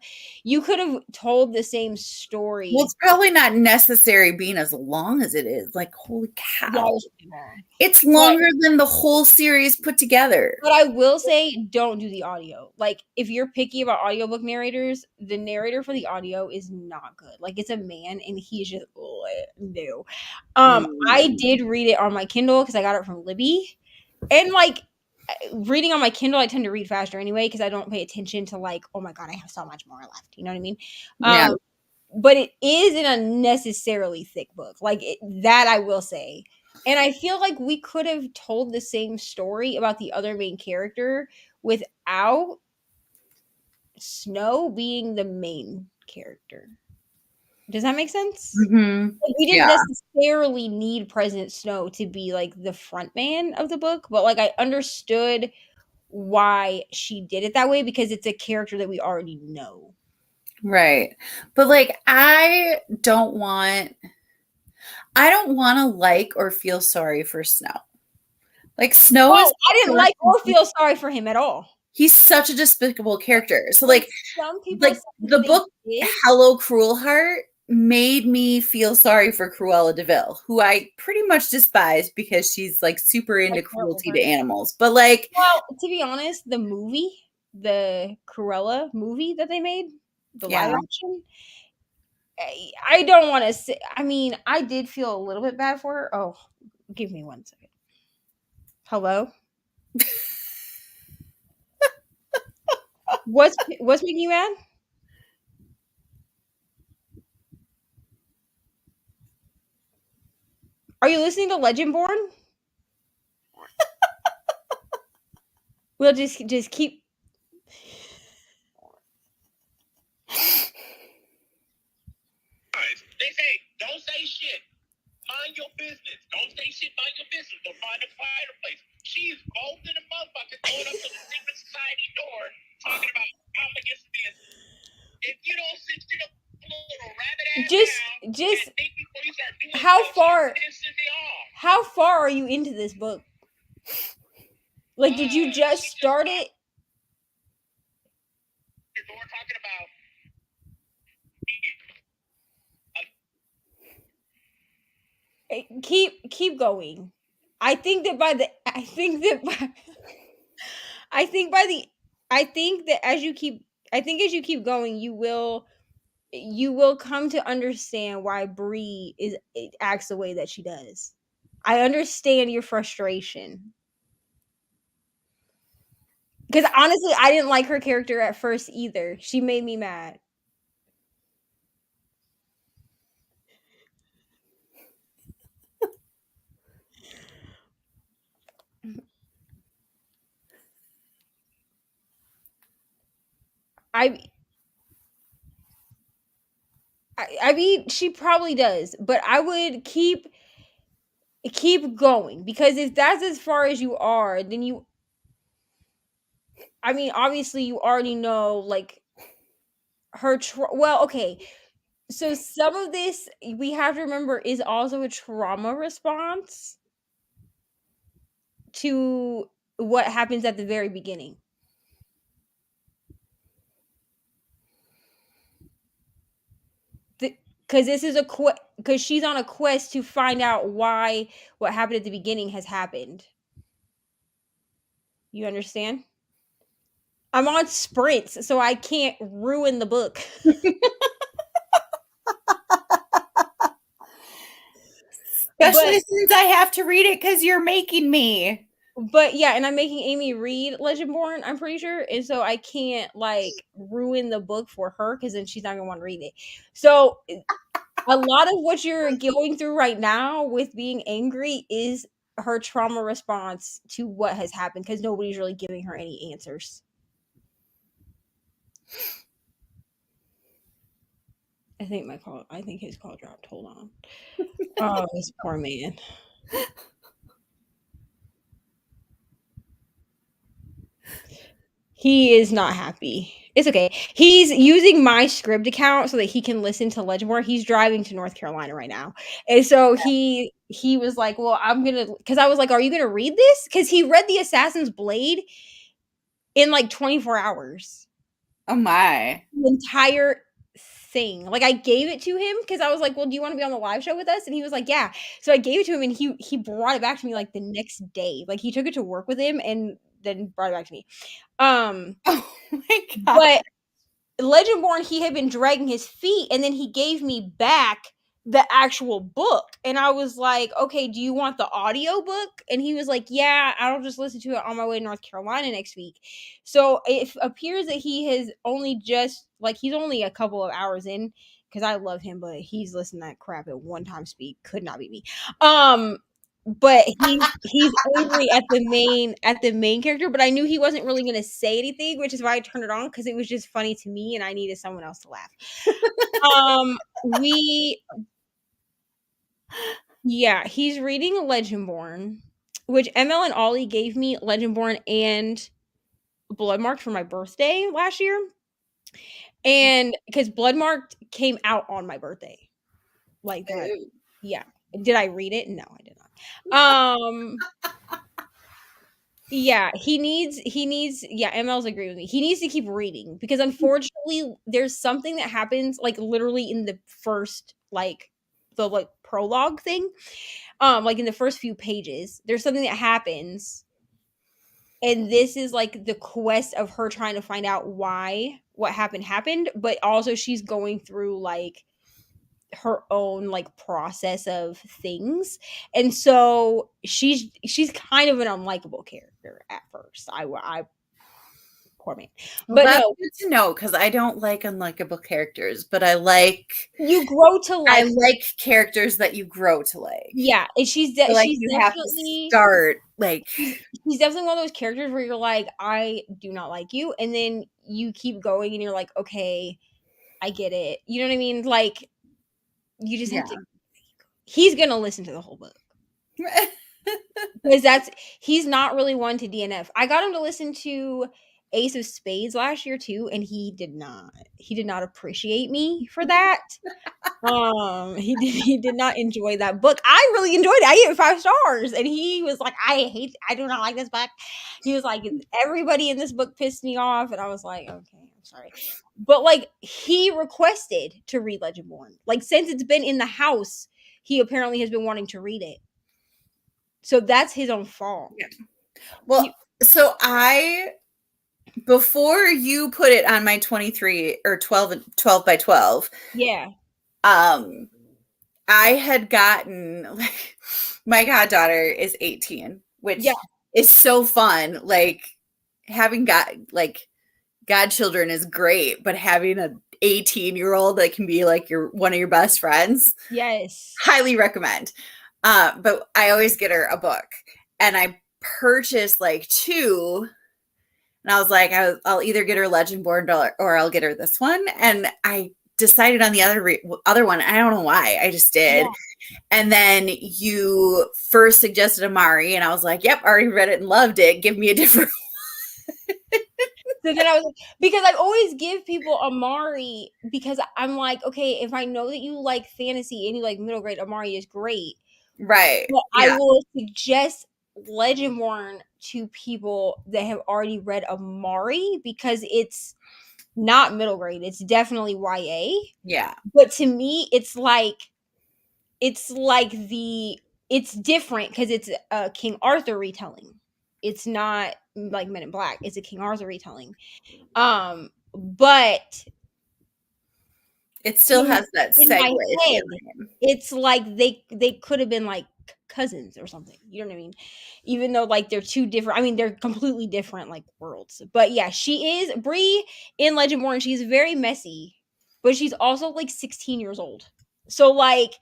told the same story. Well, it's probably not necessary being as long as it is. Like, holy cow. It's longer than the whole series put together. But I will say, don't do the audio. Like, if you're picky about audiobook narrators, the narrator for the audio is not good. Like, it's a man, and he's just no. I did read it on my Kindle because I got it from Libby, and like reading on my Kindle, I tend to read faster anyway because I don't pay attention to like, oh my god, I have so much more left. You know what I mean? Yeah. But it is an unnecessarily thick book. Like, that I will say. And I feel like we could have told the same story about the other main character without Snow being the main character. Does that make sense? Mm-hmm. Like, we didn't necessarily need President Snow to be like the front man of the book, but like I understood why she did it that way because it's a character that we already know. Right. But like, I don't want to like or feel sorry for Snow. Like, Snow is I didn't like or feel sorry for him at all. He's such a despicable character. So like, some people like the book Hello Cruel Heart made me feel sorry for Cruella de Vil, who I pretty much despise because she's like super into cruelty to animals. But like, well, to be honest, the movie, the Cruella movie that they made, the live action, I don't want to say. I mean, I did feel a little bit bad for her. Oh, give me 1 second. Hello. What's making you mad? Are you listening to Legendborn? We'll just keep. They say, don't say shit. Mind your business. Don't say shit. Mind your business. Go find a quieter place. She's bold in a motherfucker going up to the secret society door talking about I'm against this. If you don't sit still, little rabbit ass just think before you start doing how far are you into this book? Like, did you just start it? We're talking about Keep going. I think that as you keep going, you will come to understand why Bree acts the way that she does. I understand your frustration. Because honestly, I didn't like her character at first either. She made me mad. I I mean, she probably does, but I would keep going, because if that's as far as you are, then I mean, obviously you already know like well, okay. So some of this we have to remember is also a trauma response to what happens at the very beginning. Because this is because she's on a quest to find out why what happened at the beginning has happened. You understand? I'm on sprints, so I can't ruin the book. Especially since I have to read it because you're making me. But yeah, and I'm making Amy read Legendborn, I'm pretty sure. And so I can't like ruin the book for her, because then she's not gonna want to read it. So a lot of what you're going through right now with being angry is her trauma response to what has happened, because nobody's really giving her any answers. I think his call dropped. Hold on. Oh, this poor man. He is not happy. It's okay. He's using my Scribd account so that he can listen to Legendborn. He's driving to North Carolina right now. And so he was like, well, I'm going to, because I was like, are you going to read this? Because he read The Assassin's Blade in like 24 hours. Oh my. The entire thing. Like I gave it to him because I was like, well, do you want to be on the live show with us? And he was like, yeah. So I gave it to him, and he brought it back to me like the next day. Like he took it to work with him and then brought it back to me. Oh my god. But Legendborn, he had been dragging his feet, and then he gave me back the actual book. And I was like, okay, do you want the audio book? And he was like, yeah, I'll just listen to it on my way to North Carolina next week. So it appears that he has only he's only a couple of hours in, because I love him, but he's listening to that crap at one time speed. Could not be me. But he's angry at the main character, but I knew he wasn't really going to say anything, which is why I turned it on, because it was just funny to me and I needed someone else to laugh. He's reading Legendborn, which ML and Ollie gave me Legendborn and Bloodmarked for my birthday last year. And because Bloodmarked came out on my birthday. Like that. Yeah. Did I read it? No, I did not. Yeah, ML's agree with me. He needs to keep reading, because unfortunately there's something that happens like literally in the first the prologue thing. Like in the first few pages, there's something that happens, and this is like the quest of her trying to find out why what happened, but also she's going through like her own like process of things, and so she's kind of an unlikable character at first. I poor man. But that's no, good to know, because I don't like unlikable characters, but I like you grow to like. I like characters that you grow to like. Yeah, and she's like she's you definitely have to start like. He's definitely one of those characters where you're like, I do not like you, and then you keep going, and you're like, okay, I get it. You know what I mean? Like, you just have to. He's gonna listen to the whole book. Because he's not really one to DNF. I got him to listen to Ace of Spades last year too, and he did not appreciate me for that. He did not enjoy that book. I really enjoyed it. I gave it 5 stars, and he was like, I do not like this book. He was like, everybody in this book pissed me off, and I was like, okay, I'm sorry. But like, he requested to read Legendborn. Like, since it's been in the house, he apparently has been wanting to read it. So that's his own fault. Yeah. Well, so before you put it on my 23 or 12 by 12, Yeah. I had gotten, like, my goddaughter is 18, which is so fun. Like, having godchildren is great, but having an 18-year-old that can be like one of your best friends, yes, highly recommend. But I always get her a book, and I purchased like 2, and I was like, I'll either get her Legendborn or I'll get her this one, and I decided on the other one. I don't know why, I just did. Yeah. And then you first suggested Amari, and I was like, yep, already read it and loved it. Give me a different So then I was, because I always give people Amari, because I'm like, okay, if I know that you like fantasy and you like middle grade, Amari is great. Right. But Yeah. I will suggest Legendborn to people that have already read Amari, because it's not middle grade. It's definitely YA. Yeah. But to me, it's different because it's a King Arthur retelling. It's not like Men in Black. It's a King Arthur retelling. But it still has that in my segue head, feeling. it's like they could have been like cousins or something. You know what I mean? Even though like they're two different. I mean, they're completely different like worlds. But yeah, she is Bree in Legendborn. She's very messy, but she's also like 16 years old. So like,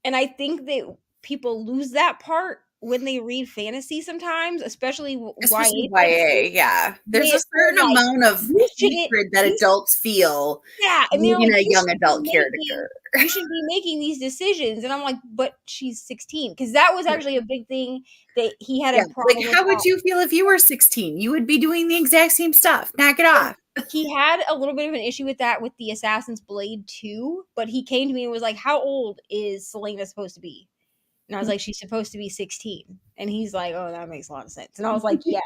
and I think that people lose that part when they read fantasy sometimes, especially YA. Yeah, there's a certain amount of hatred that adults feel. Yeah, and reading like, a young adult character. You shouldn't be making these decisions, and I'm like, but she's 16, because that was actually a big thing that he had a problem. Like, how would you feel if you were 16? You would be doing the exact same stuff. Knock it off. He had a little bit of an issue with that with the Assassin's Blade 2, but he came to me and was like, how old is Selena supposed to be? And I was like, she's supposed to be 16. And he's like, oh, that makes a lot of sense. And I was like, yeah.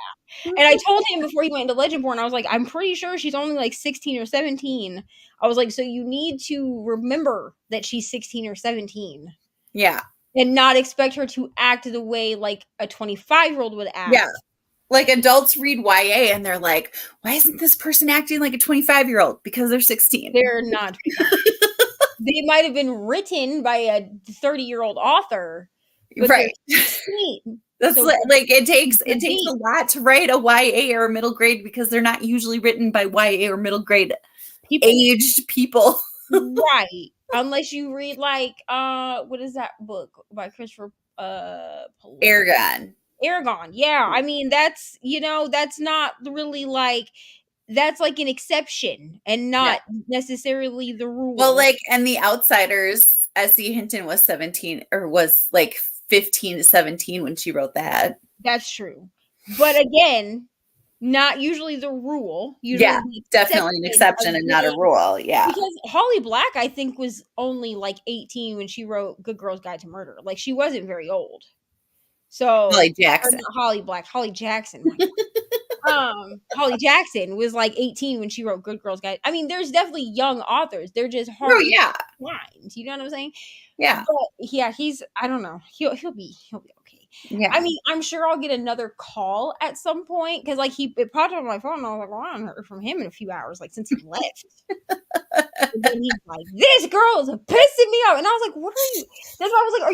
And I told him before he went into Legendborn, I was like, I'm pretty sure she's only like 16 or 17. I was like, so you need to remember that she's 16 or 17. Yeah. And not expect her to act the way like a 25-year-old would act. Yeah. Like, adults read YA and they're like, why isn't this person acting like a 25-year-old? Because they're 16. They're not. They might have been written by a 30-year-old author. Right. That's so, like it takes a lot to write a YA or a middle grade, because they're not usually written by YA or middle grade aged people. Right. Unless you read like what is that book by Christopher Aragon. Yeah. I mean, that's, that's not really like, that's like an exception and not necessarily the rule. Well, like, and The Outsiders, S.E. Hinton was 17 or was like 15 to 17 when she wrote that. That's true. But again, not usually the rule. Usually definitely an exception and not a rule. Yeah. Because Holly Black, I think, was only like 18 when she wrote Good Girl's Guide to Murder. Like, she wasn't very old. So Holly Jackson. Holly Jackson. Holly Jackson was like 18 when she wrote Good Girl's Guide. I mean, there's definitely young authors. They're just hard to find. You know what I'm saying? Yeah. But yeah, I don't know. He'll be okay. Yeah. I mean, I'm sure I'll get another call at some point, because like it popped up on my phone and I was like, well, I haven't heard from him in a few hours, like since he left. And then he's like, this girl is pissing me off. And I was like, what are you? That's why I was like, are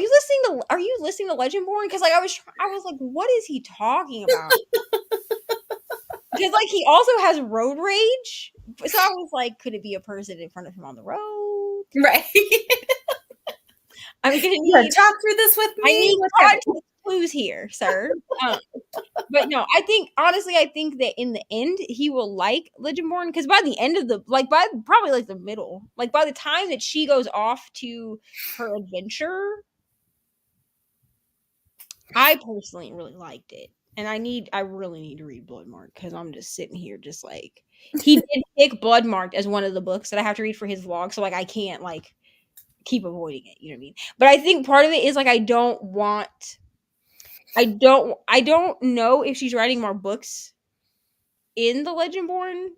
you listening to Legendborn? Because like I was like, what is he talking about? Because like he also has road rage. So I was like, could it be a person in front of him on the road? Right. I'm gonna talk through this with me. I need context clues here, sir. But no, I think that in the end he will like Legendborn, because by the end of by probably like the middle, like by the time that she goes off to her adventure, I personally really liked it. And I really need to read Bloodmarked, because I'm just sitting here just like, he did pick Bloodmarked as one of the books that I have to read for his vlog, so like I can't like keep avoiding it, you know what I mean? But I think part of it is like I don't know if she's writing more books in the Legendborn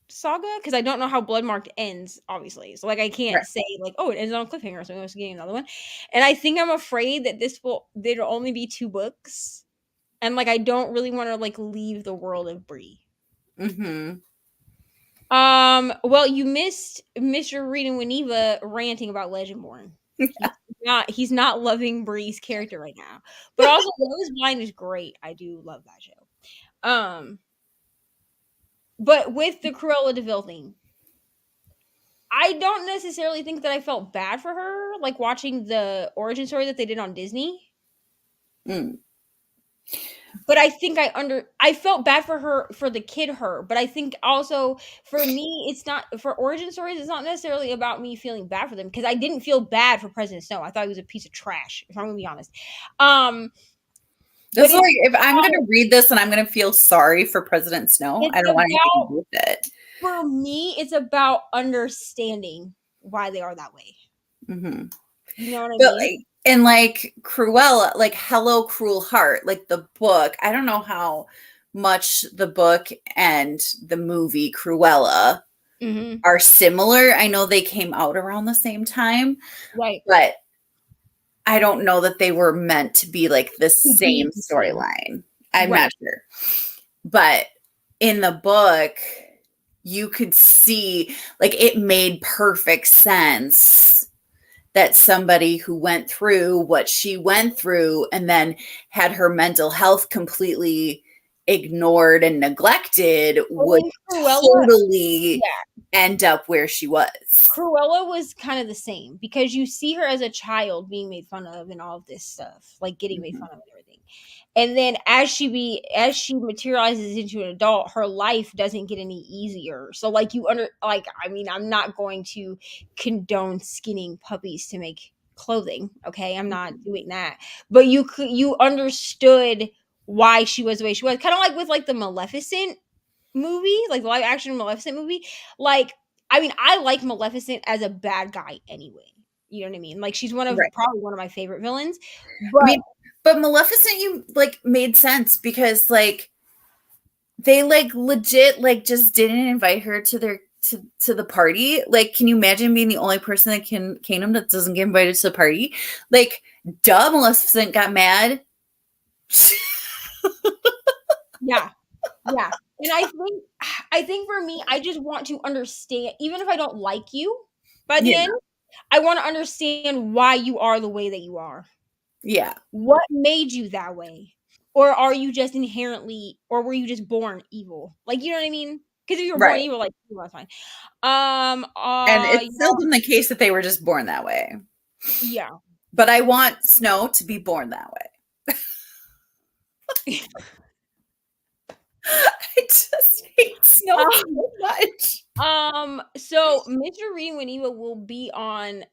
saga because I don't know how Bloodmarked ends, obviously. So like I can't Right. say like, oh, it ends on a cliffhanger, so we're getting another one. And I think I'm afraid that there'll only be 2 books. And like I don't really want to like leave the world of Bree. Mm-hmm. Well, you missed Mr. Reading Winiva ranting about Legendborn. He's not loving Bree's character right now. But also Rose Blind is great. I do love that show. But with the Cruella de Vil thing, I don't necessarily think that I felt bad for her, like watching the origin story that they did on Disney. Mm. But I think I felt bad for her, for the kid her, but I think also for me, it's not for origin stories, it's not necessarily about me feeling bad for them because I didn't feel bad for President Snow. I thought he was a piece of trash, if I'm gonna be honest. It's like if I'm gonna read this and I'm gonna feel sorry for President Snow, I don't want anything to do with it. For me, it's about understanding why they are that way. Mm-hmm. You know what I But mean? and like Cruella, like Hello Cruel Heart, like the book, I don't know how much the book and the movie Cruella are similar. I know they came out around the same time, Right? but I don't know that they were meant to be like the same storyline. I'm not sure. But in the book, you could see like it made perfect sense that somebody who went through what she went through and then had her mental health completely ignored and neglected would totally end up where she was. Cruella was kind of the same because you see her as a child being made fun of and all of this stuff, like getting made fun of and everything. And then as she materializes into an adult, her life doesn't get any easier. So like I'm not going to condone skinning puppies to make clothing. Okay. I'm not doing that. But you understood why she was the way she was. Kind of like with like the Maleficent movie, like the live action Maleficent movie. Like, I mean, I like Maleficent as a bad guy anyway. You know what I mean? Like she's probably one of my favorite villains. But Maleficent, you like made sense because like they like legit like just didn't invite her to their to the party. Like, can you imagine being the only person in the kingdom that doesn't get invited to the party? Like, duh, Maleficent got mad. Yeah. And I think for me, I just want to understand, even if I don't like you by the end, I want to understand why you are the way that you are. Yeah. What made you that way? Or are you just inherently, or were you just born evil? Like, you know what I mean? Because if you were born evil, like, that's fine. And it's seldom the case that they were just born that way. Yeah. But I want Snow to be born that way. I just hate Snow so much. So Mr. Reading Winiva will be on,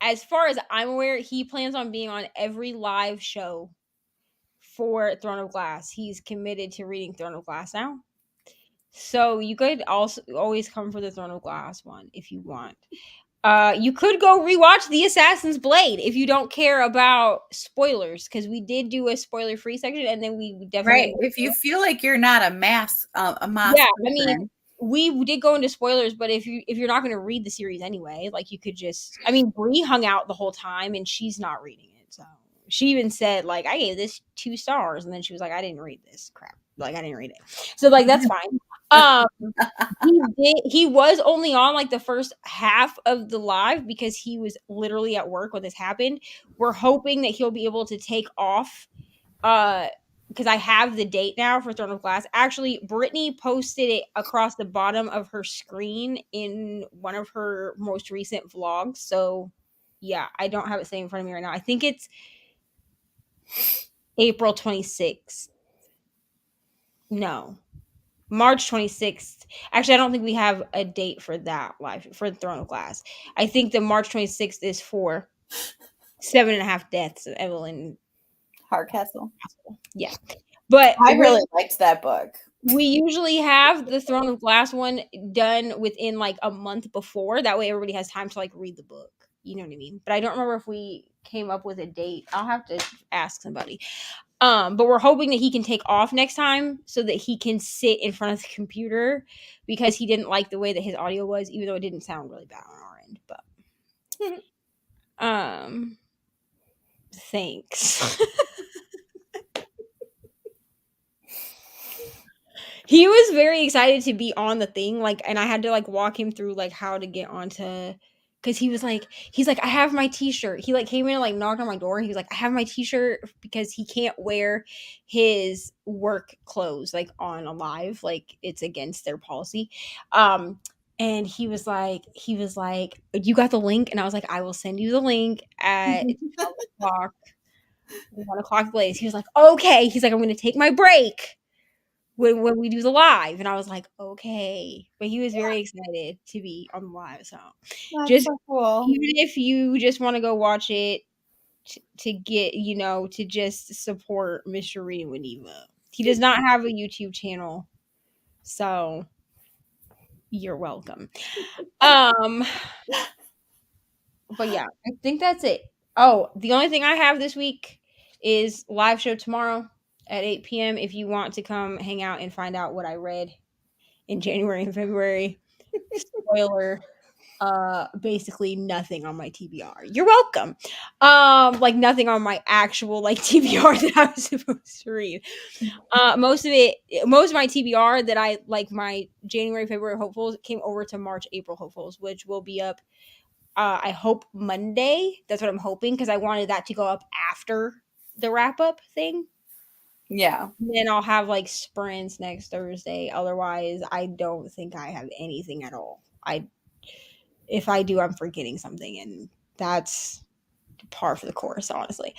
as far as I'm aware, he plans on being on every live show for Throne of Glass. He's committed to reading Throne of Glass now. So you could also always come for the Throne of Glass one if you want. You could go rewatch The Assassin's Blade if you don't care about spoilers, because we did do a spoiler-free section, and then we definitely if you feel like you're not a mass yeah, person. I mean, we did go into spoilers, but if you're not going to read the series anyway, like you could just, I mean, Bree hung out the whole time and she's not reading it, so she even said like, I gave this 2 stars, and then she was like, I didn't read this crap, like I didn't read it, so like that's fine. He was only on like the first half of the live because he was literally at work when this happened. We're hoping that he'll be able to take off because I have the date now for Throne of Glass. Actually, Brittany posted it across the bottom of her screen in one of her most recent vlogs. So yeah, I don't have it sitting in front of me right now. I think it's April 26th. No. March 26th. Actually, I don't think we have a date for that live for Throne of Glass. I think the March 26th is for 7.5 Deaths of Evelyn Hardcastle. Yeah. But I really liked that book. We usually have the Throne of Glass one done within like a month before. That way everybody has time to like read the book. You know what I mean? But I don't remember if we came up with a date. I'll have to ask somebody. But we're hoping that he can take off next time so that he can sit in front of the computer because he didn't like the way that his audio was, even though it didn't sound really bad on our end. But thanks. He was very excited to be on the thing, like, and I had to like walk him through like how to get onto, because he's like, I have my t-shirt. He like came in and like knocked on my door and he was like, I have my t-shirt because he can't wear his work clothes like on a live, like it's against their policy. And he was like, you got the link? And I was like, I will send you the link at 12 o'clock, 1 o'clock Blaze. He was like, okay. He's like, I'm gonna take my break when we do the live. And I was like, okay. But he was very excited to be on the live. So That's just so cool. even if you just want to go watch it to get, to just support Mr. Reading with Neva. He does not have a YouTube channel. So you're welcome. But yeah, I think that's it. Oh, the only thing I have this week is live show tomorrow at 8 p.m. if you want to come hang out and find out what I read in January and February. Spoiler, basically nothing on my TBR. You're welcome. Like nothing on my actual like TBR that I was supposed to read. Most of my TBR that I like, my January, February hopefuls came over to March, April hopefuls, which will be up I hope Monday. That's what I'm hoping, because I wanted that to go up after the wrap up thing. Yeah. Then I'll have like sprints next Thursday. Otherwise, I don't think I have anything at all. If I do, I'm forgetting something, and that's par for the course, honestly.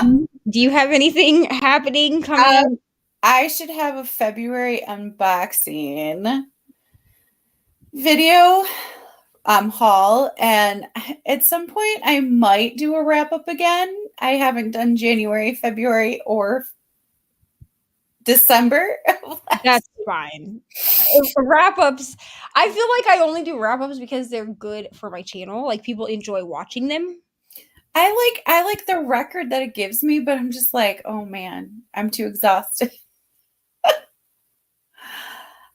Do you have anything happening coming up? I should have a February unboxing video haul, and at some point I might do a wrap up again. I haven't done January, February, or December. That's fine. Wrap ups, I feel like I only do wrap ups because they're good for my channel. Like people enjoy watching them. I like the record that it gives me, but I'm just like, oh man, I'm too exhausted.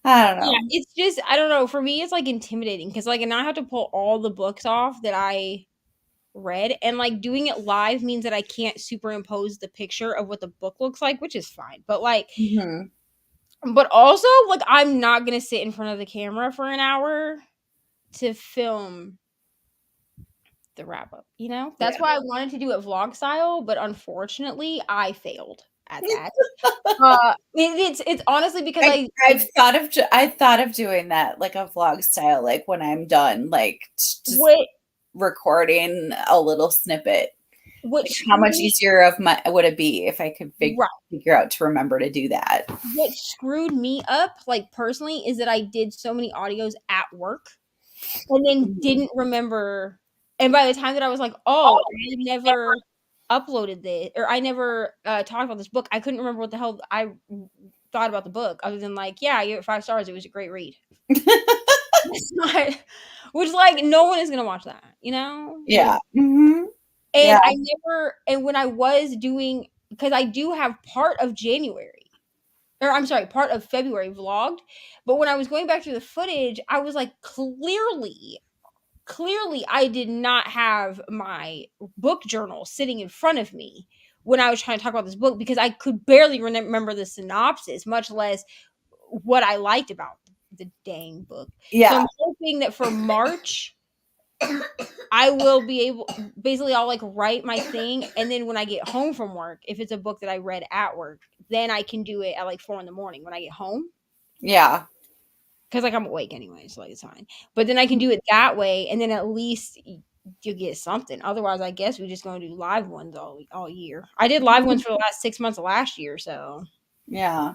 I don't know. Yeah, it's just, I don't know. For me, it's like intimidating because like, and now I have to pull all the books off that I read, and like doing it live means that I can't superimpose the picture of what the book looks like, which is fine. But like, but also like, I'm not gonna sit in front of the camera for an hour to film the wrap up. That's why I wanted to do it vlog style, but unfortunately, I failed at that. It's honestly because I thought of doing that, like a vlog style, like when I'm done, like just recording a little snippet. Like how much easier would it be if I could figure out to remember to do that? What screwed me up, like personally, is that I did so many audios at work and then didn't remember. And by the time that I was like, oh, I never uploaded this, or I never talked about this book, I couldn't remember what the hell I thought about the book, other than like, yeah, I gave it 5 stars. It was a great read. It's not, which like no one is gonna watch that, Yeah. And I never, and when I was doing, because I do have part of January, or I'm sorry, part of February vlogged, but when I was going back through the footage, I was like, clearly I did not have my book journal sitting in front of me when I was trying to talk about this book, because I could barely remember the synopsis, much less what I liked about the dang book. Yeah. So I'm hoping that for March, I will be able, basically I'll like write my thing, and then when I get home from work, if it's a book that I read at work, then I can do it at like 4 a.m. when I get home. Yeah. Because like I'm awake anyway, so like it's fine. But then I can do it that way, and then at least you get something. Otherwise, I guess we're just going to do live ones all year. I did live ones for the last 6 months of last year, so. Yeah.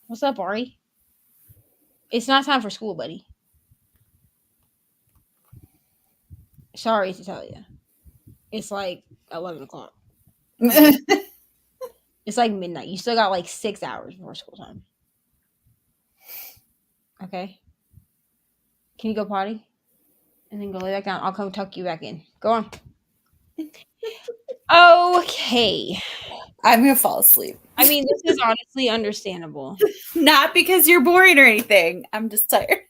What's up, Ari? It's not time for school, buddy. Sorry to tell you. It's like 11 o'clock. It's like midnight. You still got like 6 hours before school time. Okay. Can you go potty? And then go lay back down. I'll come tuck you back in. Go on. Okay. I'm gonna fall asleep. I mean, this is honestly understandable. Not because you're boring or anything. I'm just tired.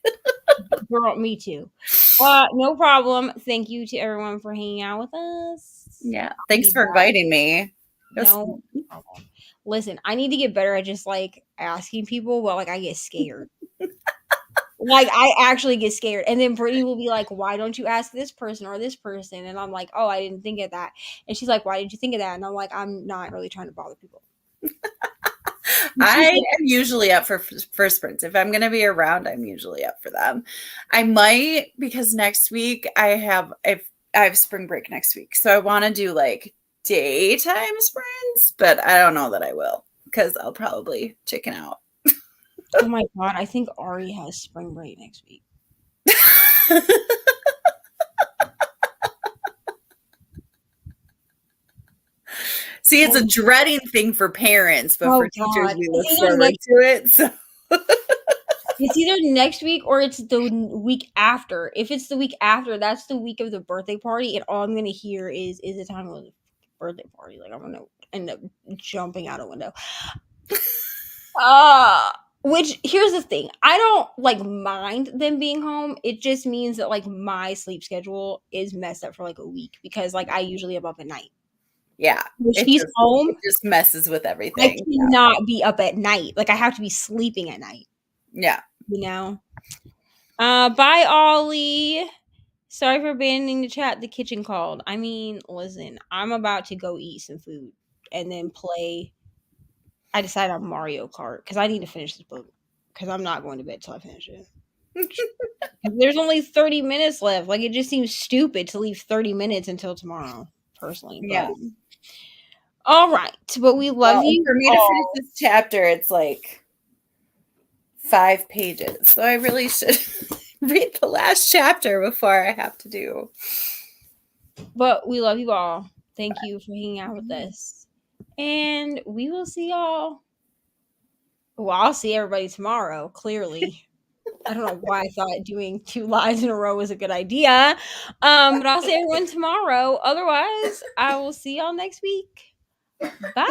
Girl, me too. No problem. Thank you to everyone for hanging out with us. Yeah. Thanks for inviting me. No problem. Listen, I need to get better at just like asking people, but like I get scared. Like I actually get scared. And then Brittany will be like, why don't you ask this person or this person? And I'm like, oh, I didn't think of that. And she's like, why did you think of that? And I'm like, I'm not really trying to bother people. I am usually up for sprints. If I'm going to be around, I'm usually up for them. I might, because next week I have spring break next week. So I want to do like daytime sprints, but I don't know that I will because I'll probably chicken out. Oh my God. I think Ari has spring break next week. See, it's a dreading thing for parents, but for teachers, we look forward to it. So. It's either next week or it's the week after. If it's the week after, that's the week of the birthday party, and all I'm gonna hear is the time of the birthday party. Like I'm gonna end up jumping out a window. Which here's the thing. I don't like mind them being home. It just means that like my sleep schedule is messed up for like a week because like I usually am up at night. Yeah. If she's home, it just messes with everything. I cannot be up at night. Like I have to be sleeping at night. Yeah. You know? Bye, Ollie. Sorry for abandoning the chat. The kitchen called. I mean, listen, I'm about to go eat some food and then play. I decided on Mario Kart because I need to finish this book because I'm not going to bed till I finish it. There's only 30 minutes left. Like, it just seems stupid to leave 30 minutes until tomorrow, personally. But. Yeah. All right. But we love you. For me to finish this chapter, it's like 5 pages. So I really should read the last chapter before I have to do. But we love you all. Thank you for hanging out with us. And we will see y'all. Well, I'll see everybody tomorrow, clearly. I don't know why I thought doing 2 lives in a row was a good idea. But I'll see everyone tomorrow. Otherwise, I will see y'all next week. Bye. Bye.